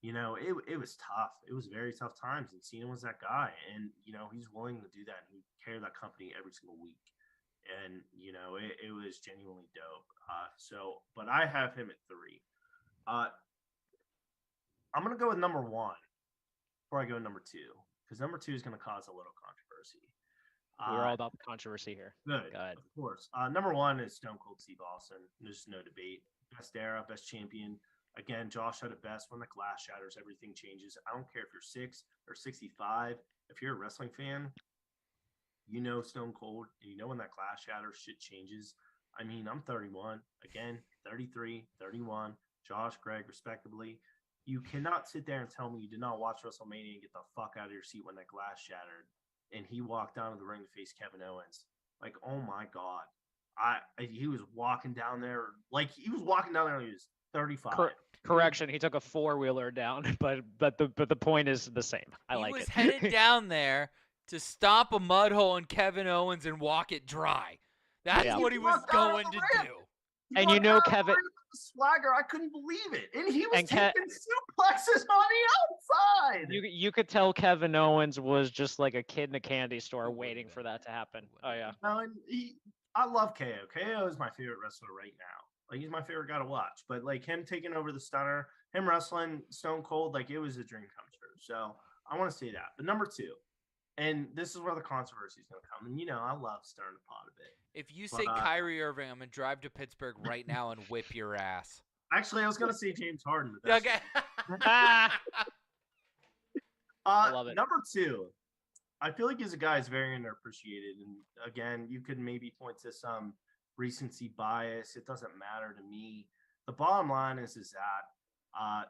it was tough. It was very tough times, and Cena was that guy, and he's willing to do that, and he carried that company every single week, and it was genuinely dope. But I have him at 3. I'm gonna go with number 1 before I go to number 2, because number 2 is gonna cause a little controversy. We're all about the controversy here. Good, Go ahead. of course. Number 1 is Stone Cold Steve Austin. There's no debate. Best era, best champion. Again, Josh said it best. When the glass shatters, everything changes. I don't care if you're 6 or 65. If you're a wrestling fan, Stone Cold, and when that glass shatters, shit changes. I mean, I'm 31. Again, 33, 31. Josh, Greg, respectively. You cannot sit there and tell me you did not watch WrestleMania and get the fuck out of your seat when that glass shattered and he walked down to the ring to face Kevin Owens. Like, oh my God. He was walking down there when he was 35. Correction, he took a 4-wheeler down, but the point is the same. I like it. He was headed down there to stop a mud hole in Kevin Owens and walk it dry. That's what he was going to do. And Kevin Swagger, I couldn't believe it. And he was taking suplexes on the outside. You could tell Kevin Owens was just like a kid in a candy store waiting for that to happen. Oh yeah. No, and I love KO. KO is my favorite wrestler right now. Like, he's my favorite guy to watch. But like him taking over the Stunner, him wrestling Stone Cold, like, it was a dream come true. So I want to say that. But number 2, and this is where the controversy is going to come. And I love stirring the pot a bit. If you say Kyrie Irving, I'm going to drive to Pittsburgh right now and whip your ass. Actually, I was going to say James Harden. But okay. I love it. Number 2, I feel like he's a guy who's very underappreciated. And again, you could maybe point to some recency bias. It doesn't matter to me. The bottom line is that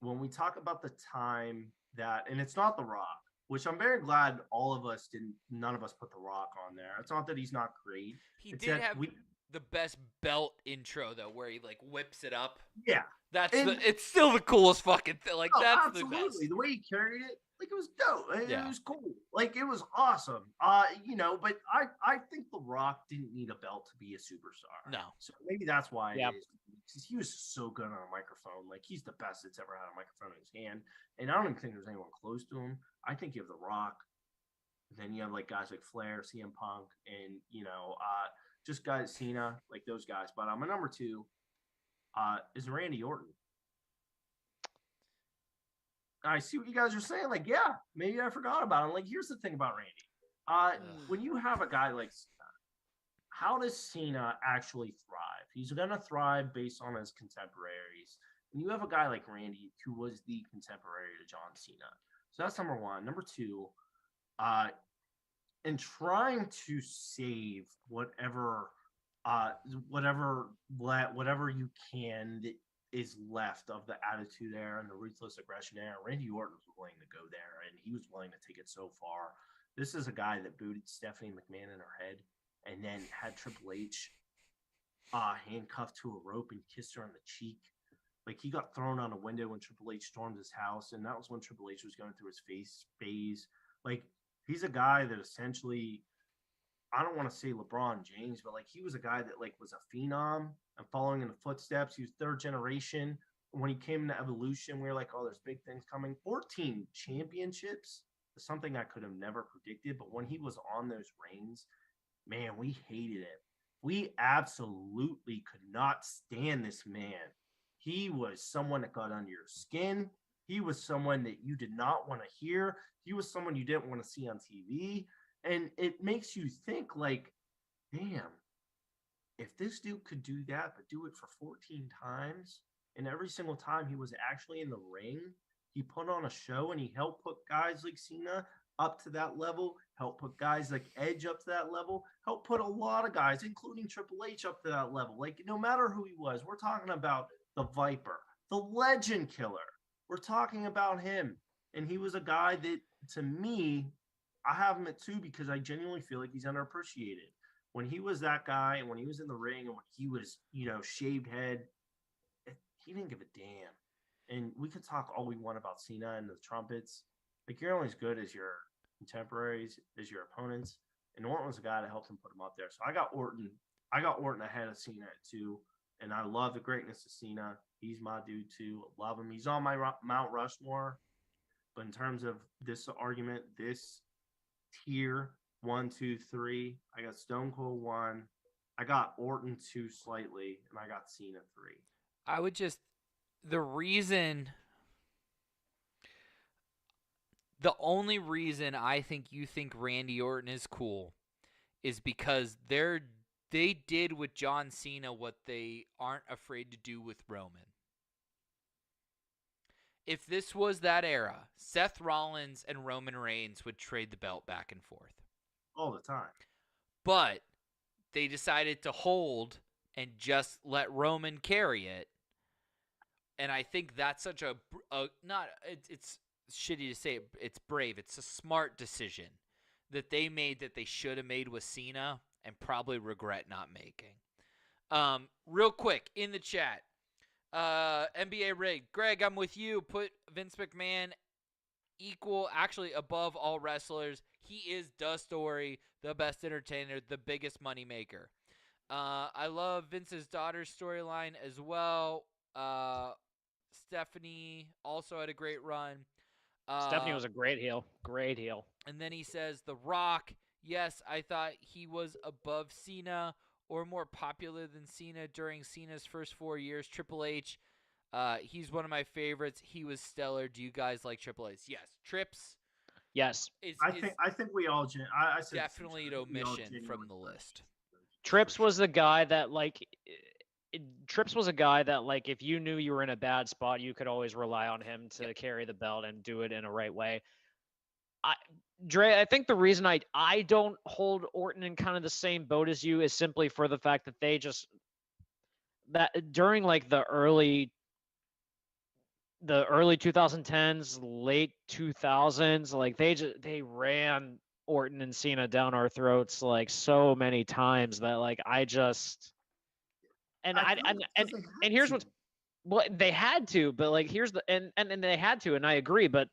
when we talk about the time that, and it's not The Rock, which I'm very glad none of us put The Rock on there. It's not that he's not great. He did have the best belt intro, though, where he, like, whips it up. Yeah. It's still the coolest fucking thing. Like, that's absolutely. the best. The way he carried it, like, it was dope. Yeah. It was cool. Like, it was awesome. But I think The Rock didn't need a belt to be a superstar. No. So maybe that's why Yeah. it is. Because he was so good on a microphone. Like, he's the best that's ever had a microphone in his hand. And I don't even think there's anyone close to him. I think you have The Rock. Then you have like guys like Flair, CM Punk, and just guys, Cena, like those guys. But my number 2 is Randy Orton. I see what you guys are saying. Like, yeah, maybe I forgot about him. Like, here's the thing about Randy. When you have a guy like Cena, how does Cena actually thrive? He's going to thrive based on his contemporaries. And you have a guy like Randy who was the contemporary to John Cena. So that's number 1. Number 2, in trying to save whatever you can that is left of the Attitude Era and the Ruthless Aggression Era, Randy Orton was willing to go there, and he was willing to take it so far. This is a guy that booted Stephanie McMahon in her head and then had Triple H handcuffed to a rope and kissed her on the cheek. Like, he got thrown out a window when Triple H stormed his house, and that was when Triple H was going through his face phase. Like, he's a guy that essentially, I don't want to say LeBron James, but like, he was a guy that like was a phenom and following in the footsteps. He was 3rd generation. When he came into Evolution, we were like, oh, there's big things coming. 14 championships is something I could have never predicted. But when he was on those reigns, man, we hated it. We absolutely could not stand this man. He was someone that got under your skin. He was someone that you did not want to hear. He was someone you didn't want to see on TV. And it makes you think like, damn, if this dude could do that, but do it for 14 times, and every single time he was actually in the ring, he put on a show and he helped put guys like Cena up to that level, helped put guys like Edge up to that level, helped put a lot of guys, including Triple H, up to that level. Like, no matter who he was, we're talking about the Viper, the Legend Killer. We're talking about him. And he was a guy that, to me, I have him at 2 because I genuinely feel like he's underappreciated. When he was that guy, and when he was in the ring, and when he was, shaved head, he didn't give a damn. And we could talk all we want about Cena and the trumpets. Like, you're only as good as your contemporaries, as your opponents. And Orton was the guy that helped him put him up there. So I got Orton ahead of Cena at 2. and I love the greatness of Cena. He's my dude too. Love him. He's on my Mount Rushmore. But in terms of this argument, this tier 1, 2, 3, I got Stone Cold 1. I got Orton 2 slightly, and I got Cena 3. I would just the only reason I think you think Randy Orton is cool is because they did with John Cena what they aren't afraid to do with Roman. If this was that era, Seth Rollins and Roman Reigns would trade the belt back and forth. All the time. But they decided to hold and just let Roman carry it. And I think that's such it's shitty to say it's brave. It's a smart decision that they made that they should have made with Cena and probably regret not making. Real quick, in the chat, NBA Rig, Greg, I'm with you. Put Vince McMahon actually above all wrestlers. He is the story, the best entertainer, the biggest moneymaker. I love Vince's daughter's storyline as well. Stephanie also had a great run. Stephanie was a great heel. Great heel. And then he says, The Rock, yes, I thought he was above Cena or more popular than Cena during Cena's first 4 years. Triple H, he's one of my favorites. He was stellar. Do you guys like Triple H? Yes. Trips. Yes. I think we all I said definitely an omission from the list. Trips was the guy that Trips was a guy that if you knew you were in a bad spot, you could always rely on him to carry the belt and do it in a right way. Dre, I think the reason I don't hold Orton in kind of the same boat as you is simply for the fact that they that during the early 2010s, late 2000s, they ran Orton and Cena down our throats so many times that I just and here's what's they had to, but here's the and they had to, and I agree, but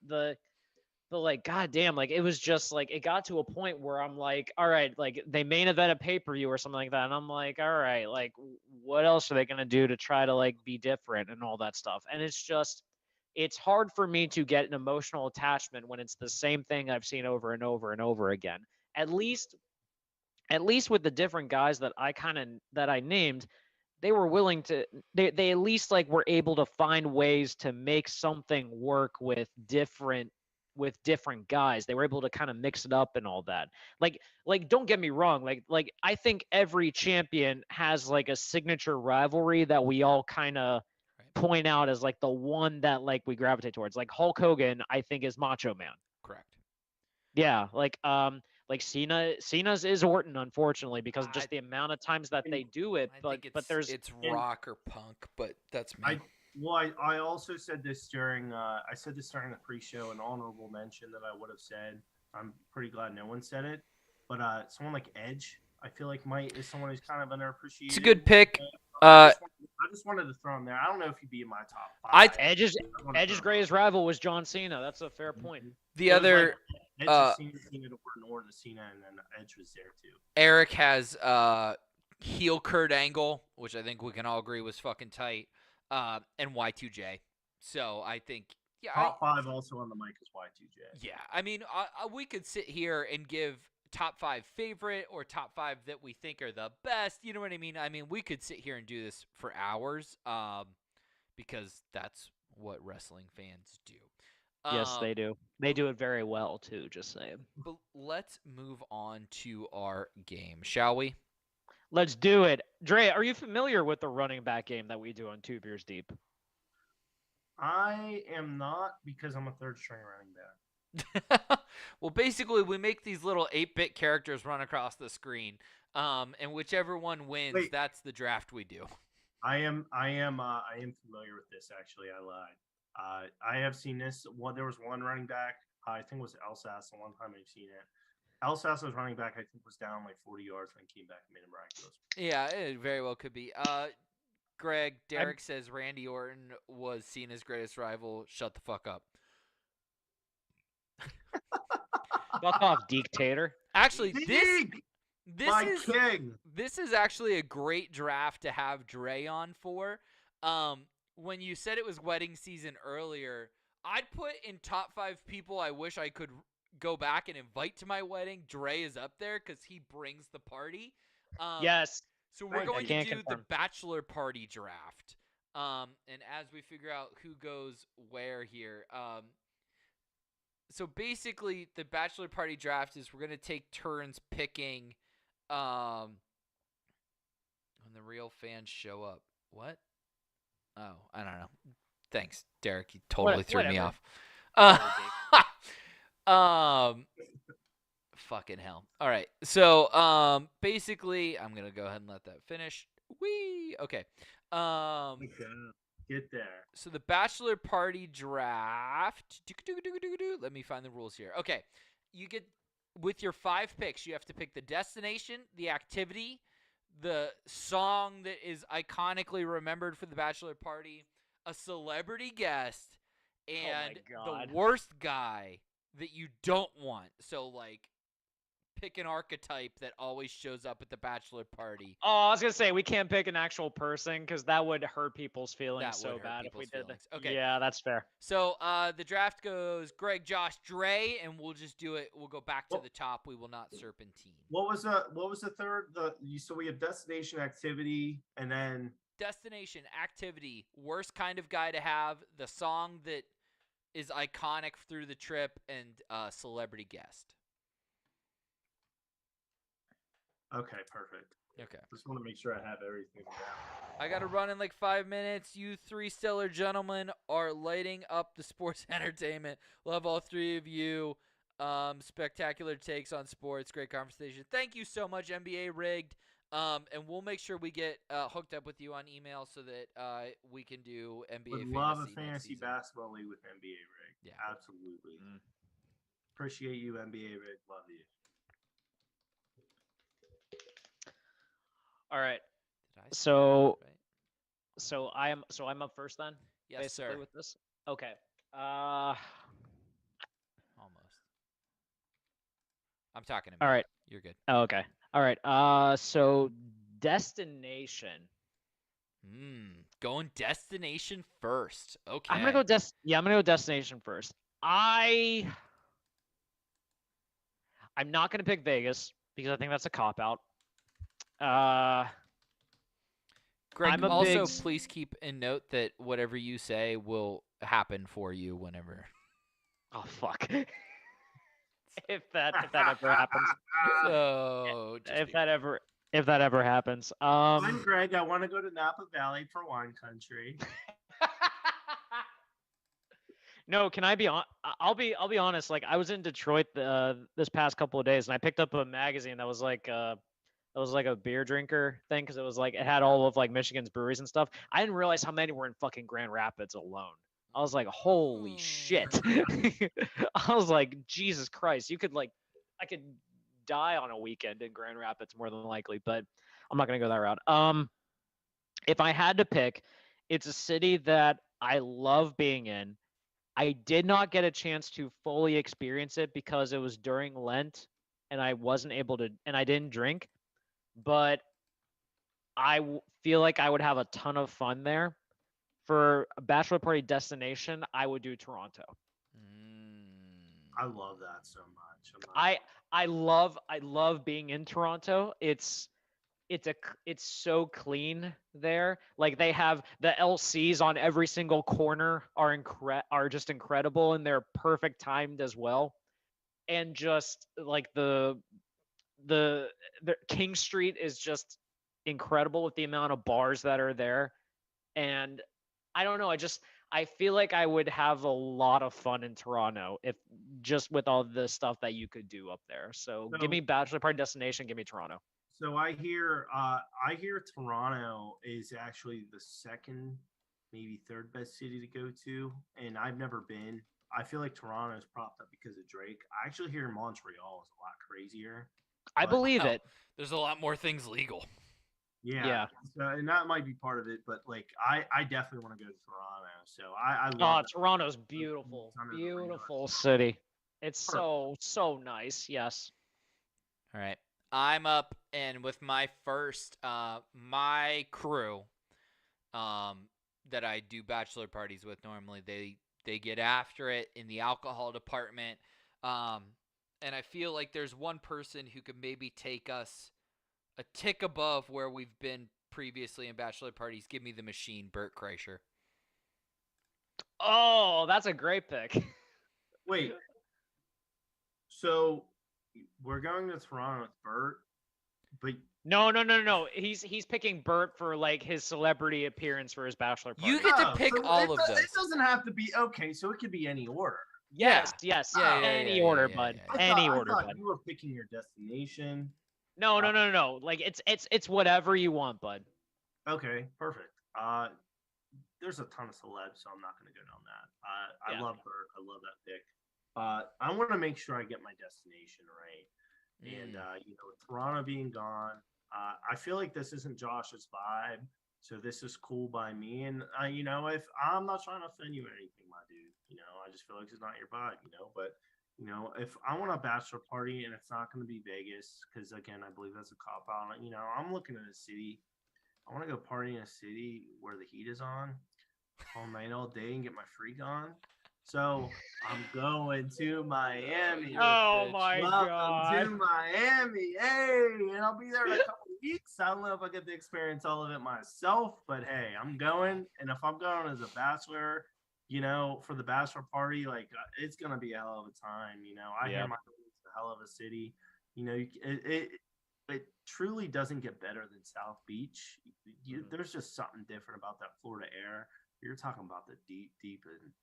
goddamn, it was just it got to a point where I'm all right, they main event a pay-per-view or something like that, and I'm all right, what else are they gonna do to try to be different and all that stuff? And it's hard for me to get an emotional attachment when it's the same thing I've seen over and over and over again. At least with the different guys that I named, they were willing to they at least were able to find ways to make something work with different guys. They were able to kind of mix it up and all that. Don't get me wrong, I think every champion has a signature rivalry that we all kind of point out as the one that we gravitate towards. Hulk Hogan, I think, is Macho Man. Correct. Yeah, Cena's is Orton, unfortunately, because just the amount of times that they do it. But it's Rock or Punk, but that's me. I also said this during the pre-show, an honorable mention that I would have said. I'm pretty glad no one said it, but someone like Edge, I feel is someone who's kind of underappreciated. It's a good pick. I just wanted to throw him there. I don't know if he'd be in my top 5. Edge's greatest rival was John Cena. That's a fair point. The other Edge was Cena to Orton to Cena, and then Edge was there too. Eric has heel Kurt Angle, which I think we can all agree was fucking tight, and Y2J. So I think top 5 also on the mic is Y2J. Yeah, I mean we could sit here and give top 5 favorite or top 5 that we think are the best. You know what I mean? I mean, we could sit here and do this for hours because that's what wrestling fans do. Yes, they do. They do it very well, too, just saying. But let's move on to our game, shall we? Let's do it. Dre, are you familiar with the running back game that we do on Two Beers Deep? I am not, because I'm a third-string running back. Well, basically, we make these little 8-bit characters run across the screen, and whichever one wins, that's the draft we do. I am familiar with this. Actually, I lied. I have seen this. There was one running back. I think it was Elsass. The one time I've seen it, Elsass's running back, I think, was down 40 yards and came back and made a miraculous. Yeah, it very well could be. Greg, Derek says Randy Orton was Cena's greatest rival. Shut the fuck up. Fuck off, dictator. Actually, My king. This is actually a great draft to have Dre on for. When you said it was wedding season earlier, I'd put in top 5 people I wish I could go back and invite to my wedding. Dre is up there because he brings the party. Yes. So we're Right, going to can't do the confirm. bachelor party draft. And as we figure out who goes where here, so basically the bachelor party draft is we're going to take turns picking when the real fans show up. What? Oh, I don't know. Thanks, Derek. You totally threw me Whatever. off. Fucking hell. All right. So, basically, I'm gonna go ahead and let that finish. Wee. Okay. Get there. So the bachelor party draft. Let me find the rules here. Okay. You get with your 5 picks. You have to pick the destination, the activity, the song that is iconically remembered for the bachelor party, a celebrity guest, and God. the worst guy that you don't want. So, like, pick an archetype that always shows up at the bachelor party. Oh, I was gonna say we can't pick an actual person because that would hurt people's feelings That so would hurt bad if we people's did feelings. that. Okay. Yeah, that's fair. So the draft goes Greg, Josh, Dre, and we'll just do it. We'll go back to the top. We will not serpentine. What was the third? So we have destination, activity, and then Destination, activity, worst kind of guy to have, the song that is iconic through the trip, and celebrity guest. okay, perfect. Okay. Just want to make sure I have everything down. I got to run in like 5 minutes. You 3 stellar gentlemen are lighting up the sports entertainment. Love all 3 of you. Spectacular takes on sports. Great conversation. Thank you so much, NBA Rigged. And we'll make sure we get hooked up with you on email so that we can do NBA Would fantasy love a next fantasy season. basketball league with NBA Rig. Yeah. Absolutely. Appreciate you, NBA Rig. Love you. All right. Did I say So- that right? I'm up first then. Yes, basically sir. with this. Okay. Almost. I'm talking to me. All right. You're good. Oh, okay. All right. So destination. Going destination first. Okay. I'm gonna go I'm gonna go destination first. I'm not gonna pick Vegas because I think that's a cop out. Greg, I'm a also big- please keep in note that whatever you say will happen for you whenever. Oh fuck. if that ever happens. So just If be that ever happens. I'm Greg. I want to go to Napa Valley for wine country. No, can I be on? I'll be honest. Like I was in Detroit this past couple of days, and I picked up a magazine that was like a beer drinker thing because it was like it had all of like Michigan's breweries and stuff. I didn't realize how many were in fucking Grand Rapids alone. I was like, holy shit. I was like, Jesus Christ, I could die on a weekend in Grand Rapids more than likely, but I'm not gonna go that route. If I had to pick, it's a city that I love being in. I did not get a chance to fully experience it because it was during Lent and I wasn't able to, and I didn't drink, but I feel like I would have a ton of fun there. For a bachelor party destination, I would do Toronto. I love that so much. I love being in Toronto. It's so clean there. Like they have the LCs on every single corner are just incredible and they're perfect timed as well. And just like the King Street is just incredible with the amount of bars that are there. And I don't know, I feel like I would have a lot of fun in Toronto if just with all the stuff that you could do up there. So give me bachelor party destination, give me Toronto. So I hear Toronto is actually the second, maybe third best city to go to, and I've never been. I feel like Toronto is propped up because of Drake. I actually hear Montreal is a lot crazier. I believe Wow. it. There's a lot more things legal. Yeah. So, and that might be part of it, but like I definitely want to go to Toronto. So I love that. Toronto's beautiful. It's under the radar. Beautiful city. It's so nice. Yes. All right. I'm up, and with my first, my crew, that I do bachelor parties with normally, they get after it in the alcohol department, and I feel like there's one person who could maybe take us a tick above where we've been previously in bachelor parties. Give me the machine, Bert Kreischer. Oh, that's a great pick. Wait. So we're going to Toronto with Bert, but No. He's picking Bert for like his celebrity appearance for his bachelor party. You get to pick so all of It those. doesn't have to be okay. So it could be any order. Yes. Yeah, Any order, bud. Any order, I thought bud. you were picking your destination. No. Like it's whatever you want, bud. Okay, perfect. There's a ton of celebs, so I'm not going to go down that. I Yeah. love Bert. I love that pick. I want to make sure I get my destination right. And with Toronto being gone, I feel like this isn't Josh's vibe, so this is cool by me. And if I'm not trying to offend you or anything, my dude, I just feel like it's not your vibe, But if I want a bachelor party and it's not going to be Vegas, because again, I believe that's a cop out. I'm looking at a city. I want to go party in a city where the heat is on all night, all day, and get my freak on. So I'm going to Miami. Oh bitch. my Welcome god. to Miami. Hey, and I'll be there in a couple weeks. I don't know if I get to experience all of it myself, but hey, I'm going. And if I'm going as a bachelor, for the bachelor party, like it's gonna be a hell of a time. I hear Miami is a hell of a city. It truly doesn't get better than South Beach. There's just something different about that Florida air. You're talking about the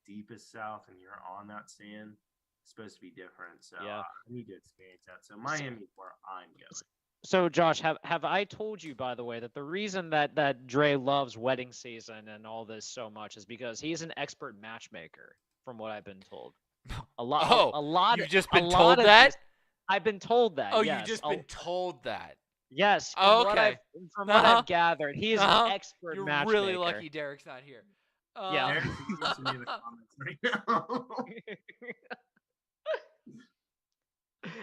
deepest South, and you're on that sand. It's supposed to be different. So Yeah. I need to experience that. So Miami's where I'm going. So Josh, have I told you, by the way, that the reason that Dre loves wedding season and all this so much is because he's an expert matchmaker, from what I've been told. A lot. You've just a been lot told of that? these- I've been told that. Oh, yes. you've just been told that. Yes. Oh, okay. From what I've gathered, he is Uh-huh. an expert You're matchmaker. really lucky Derek's not here. Yeah. Eric, you can listen to the comments right now.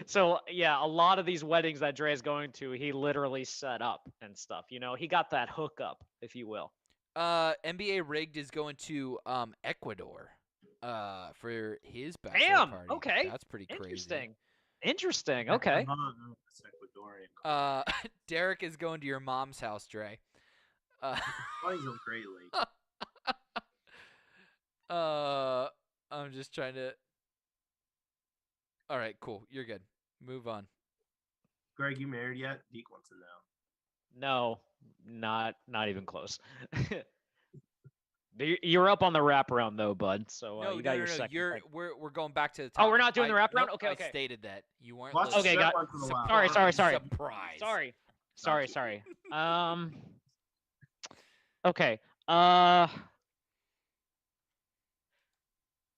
So yeah, a lot of these weddings that Dre's going to, he literally set up and stuff. He got that hookup, if you will. NBA Rigged is going to Ecuador for his bachelor Damn. party. Okay. That's pretty crazy. Interesting. Okay. It's Ecuadorian. Derek is going to your mom's house, Dre. He's a great lake. I'm just trying to. All right, cool. You're good. Move on. Greg, you married yet? Deke wants to know. No, not even close. You're up on the wraparound though, bud. So No, you got your no. second. We're going back to the Oh, top. we're not doing the wraparound? Nope, Okay, I okay. stated that you weren't. Watch the listening. Okay, show got- once in a while. Sorry. Surprise. Sorry. Okay.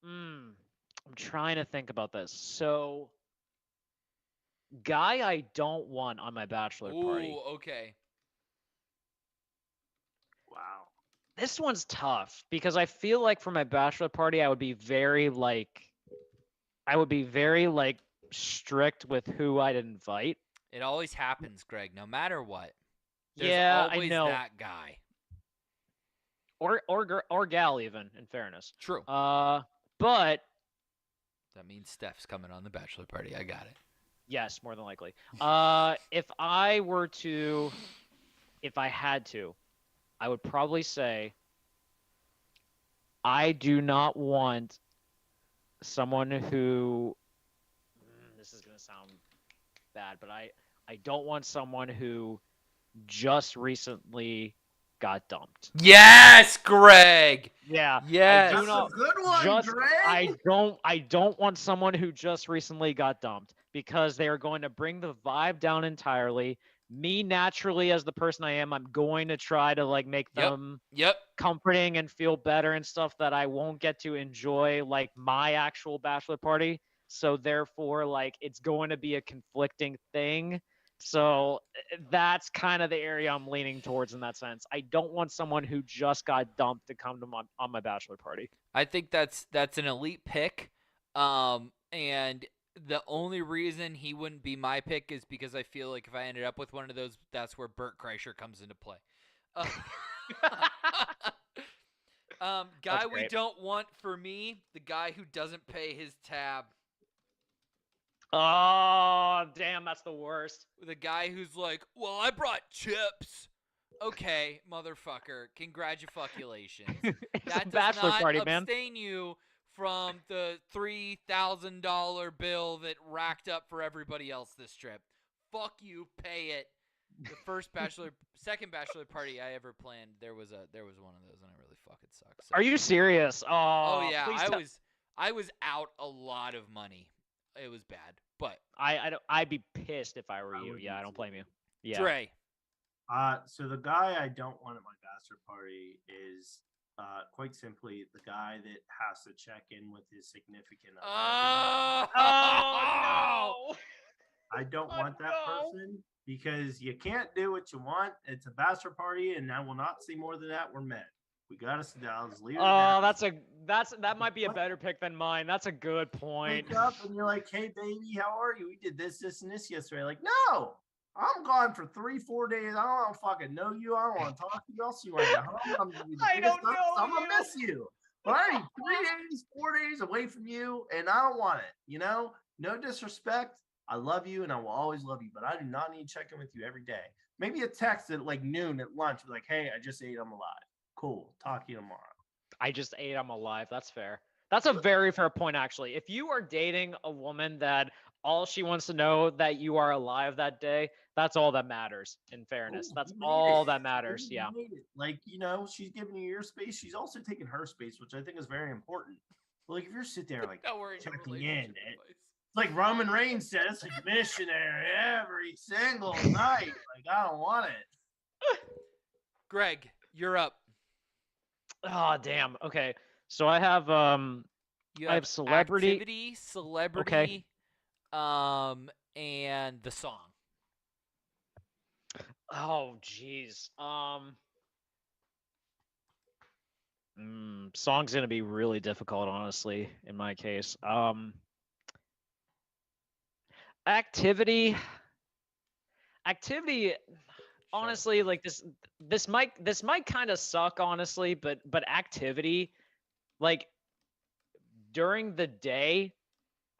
I'm trying to think about this. So, guy I don't want on my bachelor party. Ooh, okay. Wow. This one's tough because I feel like for my bachelor party, I would be very strict with who I'd invite. It always happens, Greg. No matter what. There's Yeah, I always know. that guy. Or gal even, in fairness. True. But That means Steph's coming on the bachelor party. I got it. yes, more than likely. If I had to, I would probably say I do not want someone who. This is gonna sound bad, but I don't want someone who just recently got dumped. Yes, Greg. Yeah. Yes. I do That's not a good one, Greg. I don't want someone who just recently got dumped because they are going to bring the vibe down entirely. Me naturally as the person I am, I'm going to try to make them Yep. comforting and feel better and stuff that I won't get to enjoy my actual bachelor party. So therefore it's going to be a conflicting thing. So that's kind of the area I'm leaning towards in that sense. I don't want someone who just got dumped to come to on my bachelor party. I think that's an elite pick. And The only reason he wouldn't be my pick is because I feel like if I ended up with one of those, that's where Bert Kreischer comes into play. Guy we great. don't want for me, the guy who doesn't pay his tab. Oh, damn, that's the worst. The guy who's like, well, I brought chips. Okay, motherfucker. Congratulations. It's That a does bachelor not party, man. abstain you from the $3,000 bill that racked up for everybody else this trip. Fuck you, pay it. The second bachelor party I ever planned, there was one of those, and it really fucking sucks. So. Are you serious? Oh yeah, please I was out a lot of money. It was bad, but I'd be pissed if I were you. would Yeah, be I don't too. blame you. Yeah. Dre. So the guy I don't want at my bachelor party is quite simply the guy that has to check in with his significant other. Oh no! I don't Oh, want that no. person because you can't do what you want. It's a bachelor party, and I will not see more than that. We're men. We gotta sit down. Just leave it Oh, there. that might be a better pick than mine. That's a good point. Wake up and you're like, "Hey, baby, how are you? We did this, and this yesterday." Like, no, I'm gone for 3-4 days. I don't fucking know you. I don't want to talk to you. I'll see you when I get home. I'm gonna be the I biggest don't nuts. know I'm gonna you. miss you. But I need 3 days, 4 days away from you, and I don't want it. You know, no disrespect. I love you, and I will always love you. But I do not need to check in with you every day. Maybe a text at like noon at lunch, like, "Hey, I just ate. I'm alive. Cool. Talk to you tomorrow." I just ate. I'm alive. That's fair. That's a very fair point, actually. If you are dating a woman that all she wants to know that you are alive that day, that's all that matters. In fairness, Cool, that's you made all it. that matters. You Yeah. made it. Like, you know, she's giving you your space. She's also taking her space, which I think is very important. But like, if you're sitting there like Now we're in a checking in, relationship it, advice. it's like Roman Reigns said, it's like missionary every single night. Like, I don't want it. Greg, you're up. Oh, damn. Okay. So I have You I have have celebrity. activity, celebrity, and the song. Oh, geez. Song's gonna be really difficult, honestly, in my case. Activity. Honestly, Shut up, like this might kind of suck, honestly, but activity, like during the day,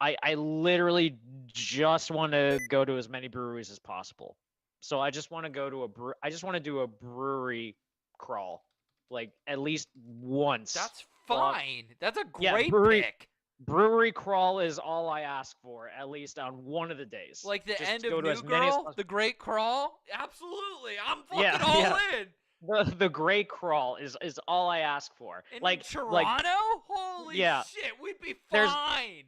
I literally just want to go to as many breweries as possible. So I just want to go to I just want to do a brewery crawl, like at least once. That's Well, fine. That's a yeah, great brewery- pick. Brewery crawl is all I ask for, at least on one of the days. Like the Just end to go of to New as many as Girl, possible. the Great Crawl. Absolutely, I'm fucking Yeah, all yeah. in. The great crawl is all I ask for. In like Toronto, holy yeah. shit, we'd be There's- fine.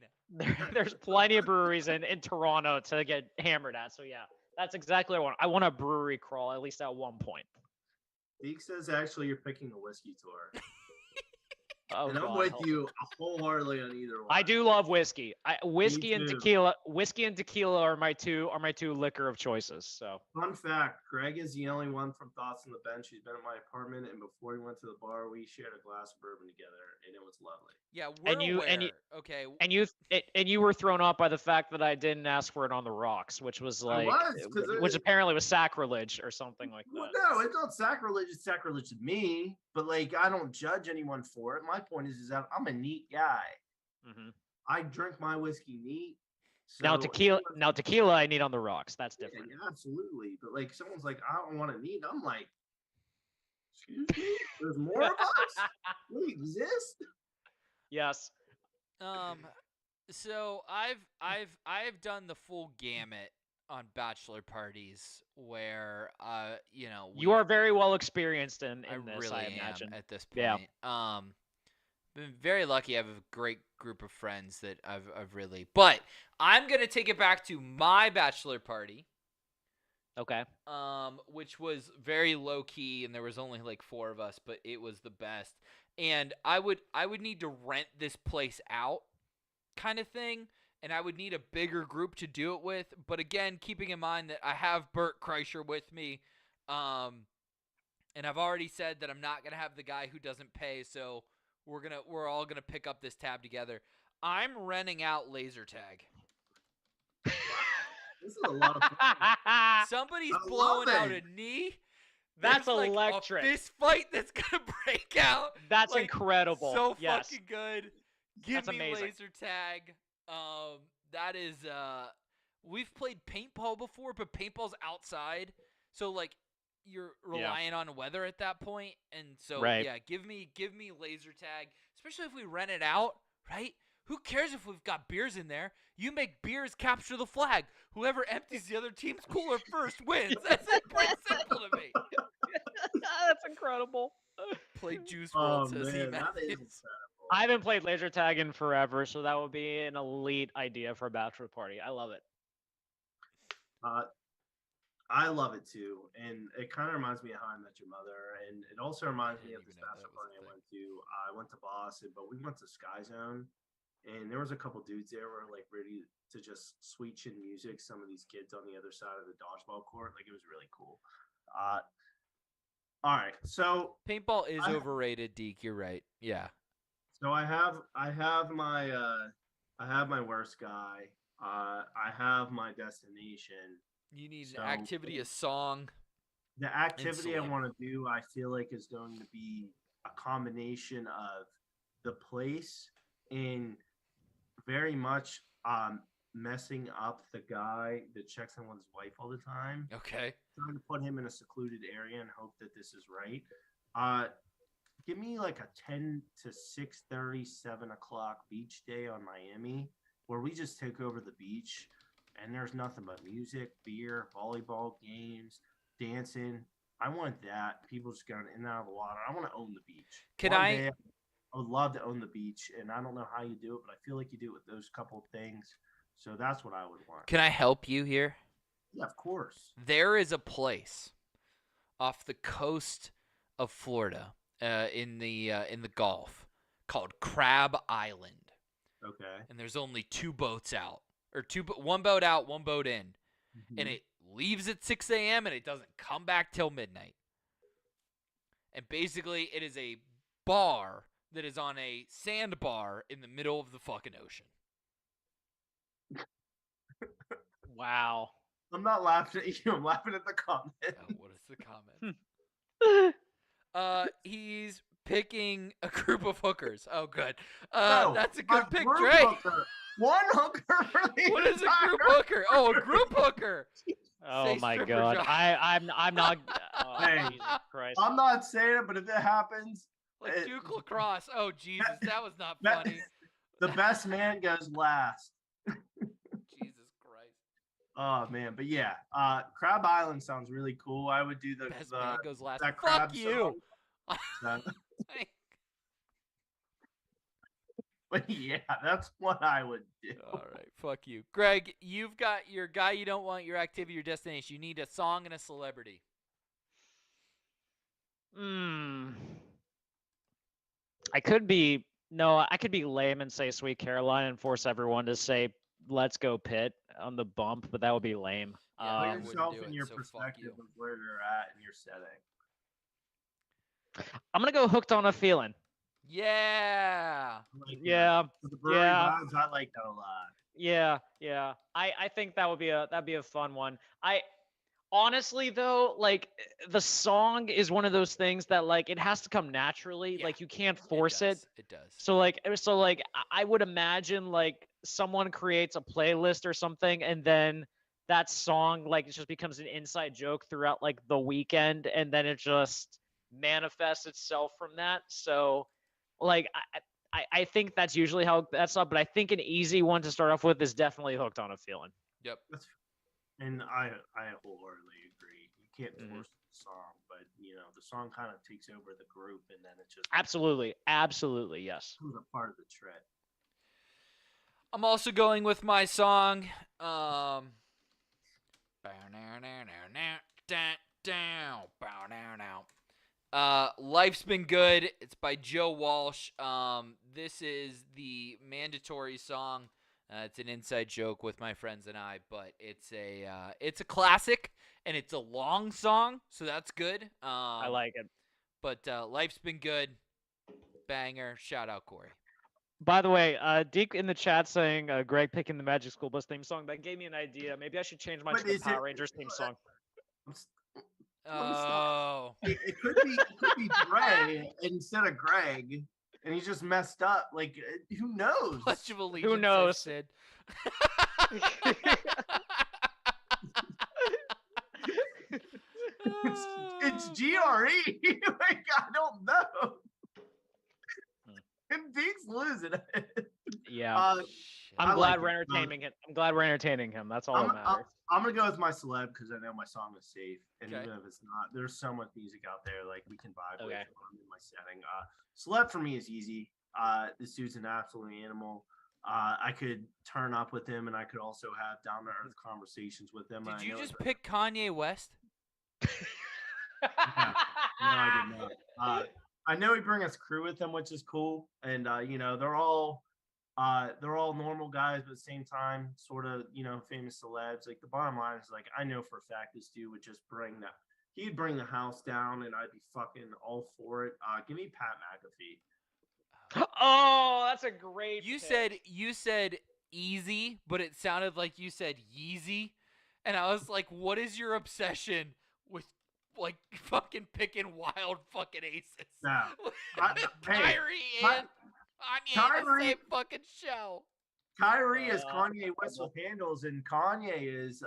there's plenty of breweries in Toronto to get hammered at. So yeah, that's exactly what I want. I want a brewery crawl at least at one point. Deke says actually you're picking a whiskey tour. Oh, And I'm God, with help. you wholeheartedly on either one. I do love whiskey. Whiskey and too. tequila. Whiskey and tequila are my two liquor of choices. So Fun fact, Greg is the only one from Thoughts on the Bench who's been at my apartment, and before he went to the bar, we shared a glass of bourbon together, and it was lovely. Yeah, we're And you- aware. and you- Okay. and you were thrown off by the fact that I didn't ask for it on the rocks, which was like, was, 'cause which it- apparently was sacrilege or something like Well, that. no, it's not sacrilege. It's sacrilege to me, but like I don't judge anyone for it. My point is that I'm a neat guy. Mhm. I drink my whiskey neat. Now so tequila. anyone- Now tequila, I need on the rocks. That's Yeah, different. absolutely. But like someone's like, I don't want to neat. I'm like, excuse me, there's more of us. We exist. Yes. So I've done the full gamut on bachelor parties where You are very well experienced in I this, really I am imagine. at this Yeah. point. Been very lucky. I have a great group of friends that I've really. But I'm gonna take it back to my bachelor party, Okay. which was very low key, and there was only like 4 of us, but it was the best. And I would need to rent this place out, kind of thing, and I would need a bigger group to do it with. But again, keeping in mind that I have Bert Kreischer with me, and I've already said that I'm not gonna have the guy who doesn't pay, so we're all gonna pick up this tab together. I'm renting out laser tag. This is a lot of fun. Somebody's I love blowing out it. a knee. That's There's like electric. a fist fight that's gonna break out. That's Like, incredible. So yes. fucking good. Give That's me amazing. laser tag. That is we've played paintball before, but paintball's outside, so like you're relying on weather at that point, and so Right. yeah, give me laser tag, especially if we rent it out, right? Who cares if we've got beers in there? You make beers capture the flag. Whoever empties the other team's cooler first wins. That's pretty simple to me. That's incredible. Play Juice Oh WRLD, says he man, that is Matthews. incredible. I haven't played laser tag in forever, so that would be an elite idea for a bachelor party. I love it. I love it too, and it kind of reminds me of How I Met Your Mother, and it also reminds me of didn't this even know bachelor that was party a I went to. I went to Boston, but we went to Sky Zone, and there was a couple dudes there who were like ready to just sweet chin music. Some of these kids on the other side of the dodgeball court, like it was really cool. All right, so Paintball is overrated, Deke. You're right. Yeah. So I have my worst guy. I have my destination. You need So- an activity, a song. The activity I Insulin. want to do, I feel like, is going to be a combination of the place and very much messing up the guy that checks on his wife all the time. Okay. Trying to put him in a secluded area and hope that this is right. Give me like a 10 to 6:30, 7 o'clock beach day on Miami where we just take over the beach and there's nothing but music, beer, volleyball games, dancing. I want that. People just going in and out of the water. I want to own the beach. Can One I- day, I would love to own the beach, and I don't know how you do it, but I feel like you do it with those couple of things. So that's what I would want. Can I help you here? Yeah, of course. There is a place off the coast of Florida, in the Gulf, called Crab Island, Okay. and there's only two boats out, or one boat out, one boat in, and it leaves at 6 a.m. and it doesn't come back till midnight. And basically, it is a bar that is on a sandbar in the middle of the fucking ocean. Wow. I'm not laughing at you. I'm laughing at the comment. Oh, what is the comment? He's picking a group of hookers. Oh, good. No, That's a good a pick, group Dre. hooker. One hooker for the What is a group entire- hooker? Oh, a group hooker. Oh Say my stripper god. job. I'm not. Oh, Hey, Jesus Christ. I'm not saying it, but if it happens, Like Duke Lacrosse. Oh, Jesus, that was not that- funny. the best man goes last. Jesus Christ. Oh man, but yeah, Crab Island sounds really cool. I would do the Best man goes last. that Fuck crab you. song. But yeah, that's what I would do. All right, fuck you. Greg, you've got your guy you don't want, your activity, your destination. You need a song and a celebrity. I could be lame and say Sweet Caroline and force everyone to say Let's Go Pitt on the bump, but that would be lame. Yeah, I Put wouldn't yourself do in it, your so fuck perspective you. of where you're at in your setting. I'm gonna go Hooked on a Feeling. Yeah. I like that. Yeah, For the brewery yeah. vibes, I like that a lot. yeah. I think that'd be a fun one. I honestly though, like the song is one of those things that like it has to come naturally. Yeah, Like you can't force it. It does. So I would imagine like someone creates a playlist or something, and then that song like it just becomes an inside joke throughout like the weekend, and then it just manifests itself from that. So like I think that's usually how that's up, but I think an easy one to start off with is definitely Hooked on a Feeling. Yep. And I wholeheartedly agree. You can't Mhm. force the song, but the song kind of takes over the group, and then it just Absolutely, yes. becomes a part of the trip. I'm also going with my song. Life's Been Good. It's by Joe Walsh. This is the mandatory song. It's an inside joke with my friends and I, but it's a classic and it's a long song, so that's good. I like it. But Life's Been Good. Banger. Shout out Corey. By the way, Deke in the chat saying Greg picking the Magic School Bus theme song. That gave me an idea. Maybe I should change mine But to the is Power it- Rangers theme song. Let me stop. Oh. It could be Gray instead of Greg, and he just messed up. Like, who knows? Pledge of Allegiance. I knows? said. It's GRE. Like, I don't know. And Deke's losing it. Yeah. Shit. I'm I glad like we're it. entertaining him. I'm glad we're entertaining him. That's all that matters. I'm gonna go with my celeb because I know my song is safe, and Okay. even if it's not, there's so much music out there like we can vibe with Okay. when I'm in my setting. Celeb for me is easy. This dude's an absolute animal. I could turn up with him, and I could also have down to earth conversations with him. Did I you know just it's- pick Kanye West? No, I did not. I know he bring us crew with him, which is cool, and you know they're all normal guys, but at the same time, sort of famous celebs. Like the bottom line is like I know for a fact this dude would just he'd bring the house down, and I'd be fucking all for it. Give me Pat McAfee. Oh, that's a great. You pick. said easy, but it sounded like you said Yeezy, and I was like, what is your obsession with like fucking picking wild fucking aces? Nah. Kyrie Ky- and Kanye in the Kyrie- same fucking show. Kyrie is Kanye West with handles, and Kanye is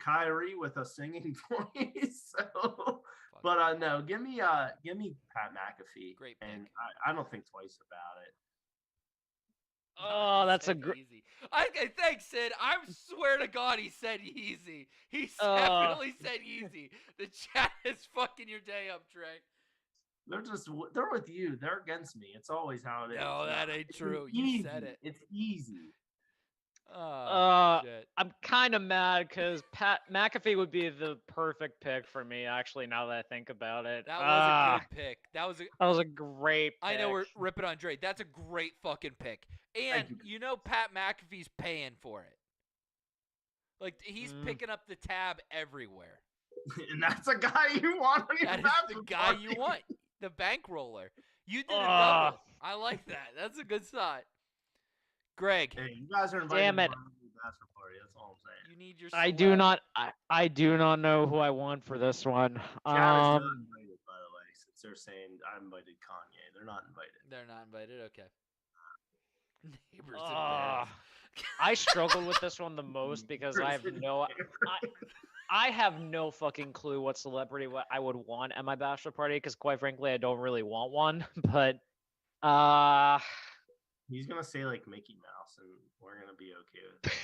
Kyrie with a singing voice. So, but no, give me Pat McAfee. Great pick. And I don't think twice about it. Oh, He that's a said great. Yeezy. Okay, thanks, Sid. I swear to God, he said Yeezy. He definitely said Yeezy. The chat is fucking your day up, Trey. They're with you. They're against me. It's always how it is. No, that ain't It's true. easy. You said it. It's easy. Oh, shit. I'm kind of mad because Pat McAfee would be the perfect pick for me. Actually, now that I think about it, That was a good pick. that was a great. I know we're pick. ripping on Dre. That's a great fucking pick. And you. Pat McAfee's paying for it. Like he's picking up the tab everywhere. And that's a guy you want on your That is the bachelor guy party. you want. The bankroller. You did a Ah. double. I like that. That's a good thought. Greg, Hey, you guys are invited Damn to it. my bachelor party. That's all I'm saying. you need your I do celeb. not. I do not know who I want for this one. Chat is not Um, invited, by the way, since they're saying I invited Kanye. They're not invited. They're not invited. Okay. Neighbors ah, embarrassed. I struggled with this one the most because I have I have no fucking clue what celebrity I would want at my bachelor party because quite frankly I don't really want one. But He's gonna say like Mickey Mouse, and we're gonna be okay with it.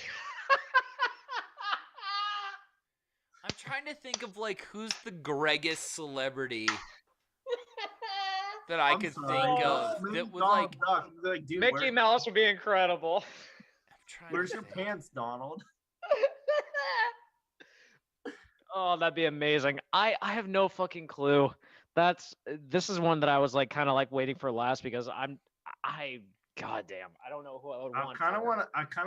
I'm trying to think of like who's the Gregest celebrity that I I'm could sorry, think Doug. of Maybe that would Donald like. Duck. Like, dude, Mickey Mouse would be incredible. I'm trying where's to your think. pants, Donald? Oh, that'd be amazing. I have no fucking clue. This is one that I was like kind of like waiting for last because goddamn, I don't know who I would I want. kind of for-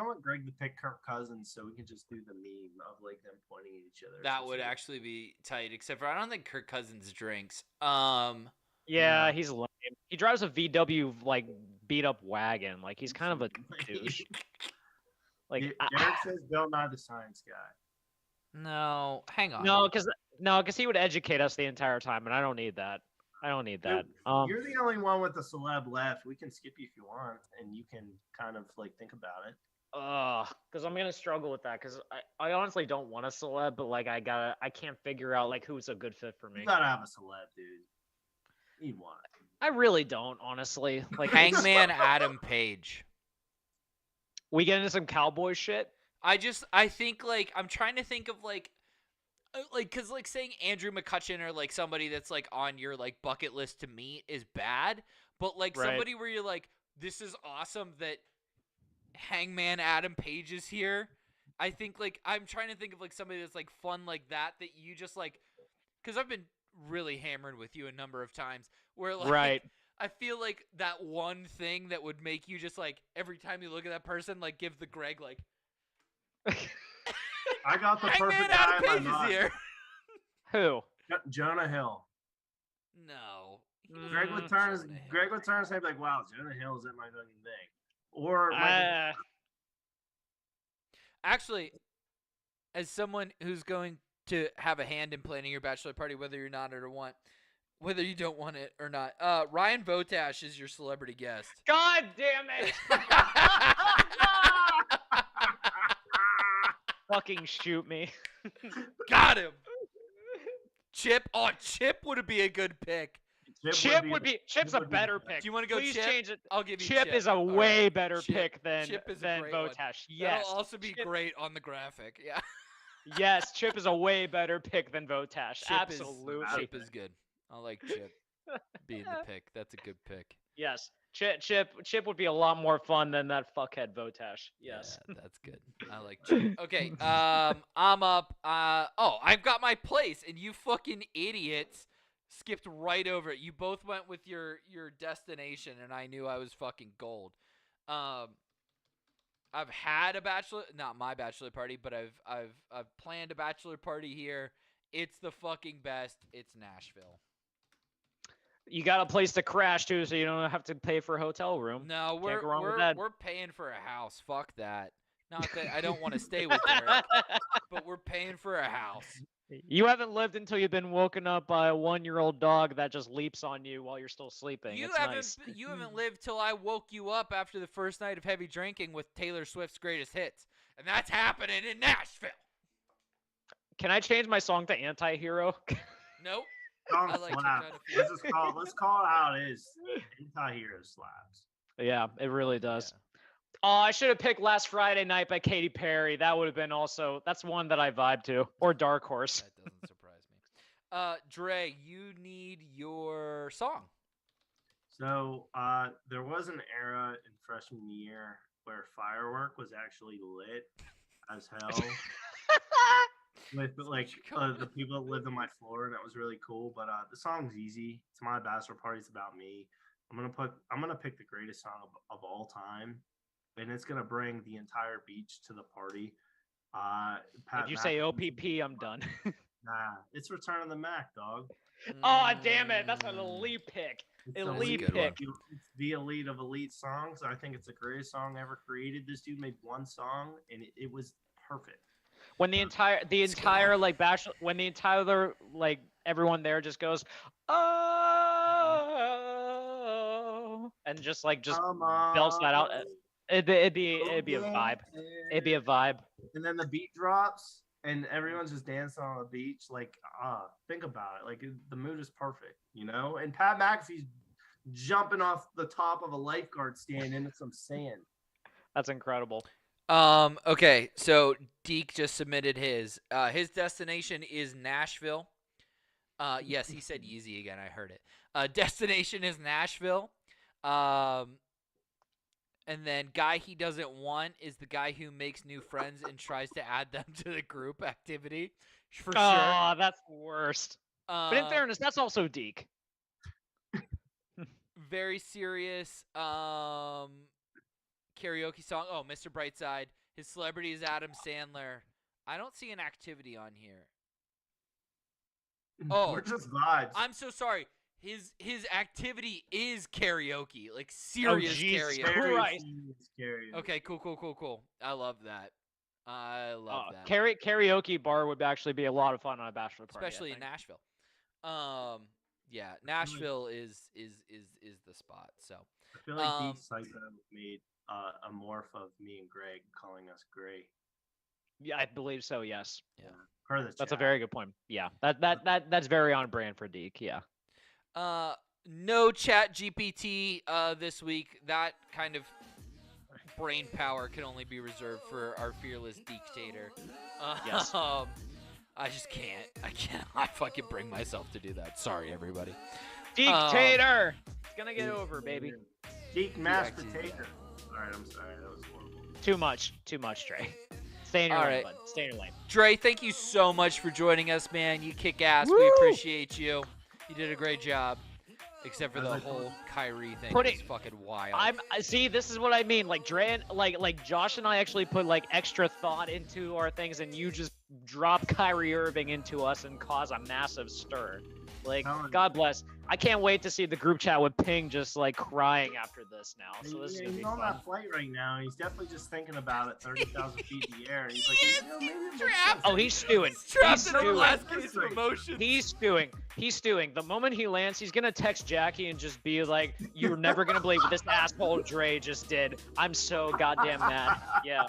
want Greg to pick Kirk Cousins so we can just do the meme of like them pointing at each other. That would actually be tight. Except for I don't think Kirk Cousins drinks. Yeah, Yeah. he's lame. He drives a VW like beat up wagon. Like he's kind of a douche. Like Derek says Bill Nye the Science Guy. No, hang on. no, because he would educate us the entire time, and I don't need that. I don't need that. You're the only one with the celeb left. We can skip you if you want, and you can kind of like think about it. Because I'm gonna struggle with that. Because I honestly don't want a celeb, but like I can't figure out like who's a good fit for me. You gotta have a celeb, dude. Need one. I really don't, honestly. Like Hangman Adam Page. we get into some cowboy shit. I think like I'm trying to think of like because like saying Andrew McCutcheon or like somebody that's like on your like bucket list to meet is bad, but like Right. somebody where you're like, this is awesome that Hangman Adam Page is here. I think like I'm trying to think of like somebody that's like fun like that you just like, because I've been really hammered with you a number of times where like Right. I feel like that one thing that would make you just like every time you look at that person like give the Greg like. I got the Hangman perfect guy Adam in my Page is mind. here. Who? Jonah Hill. No, Greg would turn and say like, "Wow, Jonah Hill is at my fucking thing," or Actually, as someone who's going to have a hand in planning your bachelor party, whether you don't want it or not, Ryan Votash is your celebrity guest. God damn it! Fucking shoot me. Got him. Chip. Oh, Chip would be a good pick. Chip's a better pick. Do you want to go Please Chip? change it. I'll give you Chip. Chip. Is a All way right. better pick than Chip is a great one. Votash. Yes. That'll also be great on the graphic. Yeah. Yes, Chip is a way better pick than Votash. Chip Absolutely. Chip is good. I like Chip being the pick. That's a good pick. Yes. Chip would be a lot more fun than that fuckhead Votash. Yes. Yeah, that's good. I like Chip. Okay, I'm up. I've got my place, and you fucking idiots skipped right over it. You both went with your destination, and I knew I was fucking gold. I've had a not my bachelor party, but I've planned a bachelor party here. It's the fucking best. It's Nashville. You got a place to crash too, so you don't have to pay for a hotel room. No, Can't go wrong with that. we're paying for a house. Fuck that. Not that I don't want to stay with Derek, but we're paying for a house. You haven't lived until you've been woken up by a 1-year-old dog that just leaps on you while you're still sleeping. You it's haven't nice. you haven't lived till I woke you up after the first night of heavy drinking with Taylor Swift's greatest hits, and that's happening in Nashville. Can I change my song to Anti-Hero? Nope. song I like slaps. Chicago Let's call it how it is. Anti-hero slaps. Yeah, it really does. Yeah. Oh, I should have picked Last Friday Night by Katy Perry. That would have been that's one that I vibe to. Or Dark Horse. That doesn't surprise me. Dre, you need your song. So there was an era in freshman year where Firework was actually lit as hell. With like the people that lived on my floor, and it was really cool. But the song's easy. It's my bachelor party. It's about me. I'm gonna pick the greatest song of all time, and it's gonna bring the entire beach to the party. If you say OPP, I'm done. Nah, it's Return of the Mac, dog. Oh, damn it. That's an elite pick. It's Elite good one. pick. It's the elite of elite songs. I think it's the greatest song ever created. This dude made one song, and it was perfect. When the entire like bachelor, when the entire like everyone there just goes, oh, and just belts that out. It'd be a vibe. It'd be a vibe. And then the beat drops, and everyone's just dancing on the beach. Like, think about it. Like, the mood is perfect, you know? And Pat McAfee's jumping off the top of a lifeguard stand into some sand. That's incredible. Okay, so Deke just submitted his. His destination is Nashville. Yes, he said Yeezy again. I heard it. Destination is Nashville. And then guy he doesn't want is the guy who makes new friends and tries to add them to the group activity. For sure. Oh, that's the worst. But in fairness, that's also Deke. Very serious karaoke song. Oh, Mr. Brightside. His celebrity is Adam Sandler. I don't see an activity on here. Oh, We're just vibes. I'm so sorry. His activity is karaoke, like serious Jesus karaoke. Christ. Karaoke. Okay, cool. I love that. I love that. Karaoke bar would actually be a lot of fun on a bachelor party, Especially I in think. Nashville. Yeah, Nashville is the spot. So I feel like Deep Psycho made a morph of me and Greg, calling us Gray. Yeah, I believe so. Yes. Yeah. Per the That's a chat. very good point. Yeah, that's very on brand for Deke. Yeah. No Chat GPT this week. That kind of brain power can only be reserved for our fearless dictator. Yes. I just can't. I fucking bring myself to do that. Sorry, everybody. Dictator. It's gonna get over, baby. Deep mashed potato. All right, I'm sorry. That was horrible. Too much, Trey. Stay in your All lane, right. bud. Stay in your lane. Dre, thank you so much for joining us, man. You kick ass. We appreciate you. You did a great job. Except for the whole Kyrie thing. It's fucking wild. See, this is what I mean. Like Dre and like Josh and I actually put like extra thought into our things, and you just drop Kyrie Irving into us and cause a massive stir. Like, Telling you. God bless. I can't wait to see the group chat with Ping just like crying after this now. So this is Yeah, gonna he's be on fun. that flight right now. And he's definitely just thinking about it 30,000 feet in the air. He's like, maybe it makes trapped. sense. Oh, he's stewing. He's trapped He's in a stewing. glass case of emotions. He's stewing. He's stewing. The moment he lands, he's gonna text Jackie and just be like, "You're never gonna believe what this asshole Dre just did. I'm so goddamn mad." Yeah.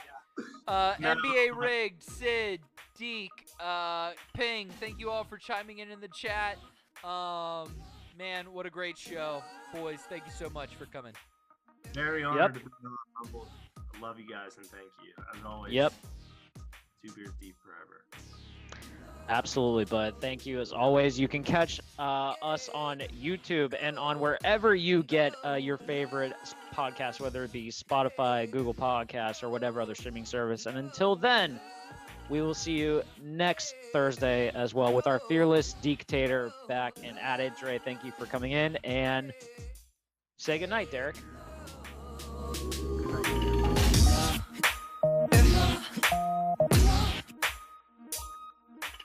NBA rigged, Sid, Deke, Ping. Thank you all for chiming in the chat. Man, what a great show, boys. Thank you so much for coming. Very honored to be humbled. I love you guys and thank you. As always. Yep. 2 beers deep forever. Absolutely, bud. Thank you as always. You can catch us on YouTube and on wherever you get your favorite podcast, whether it be Spotify, Google Podcasts, or whatever other streaming service. And until then, we will see you next Thursday as well with our fearless dictator back and at it. Dre, thank you for coming in, and say goodnight, Derek.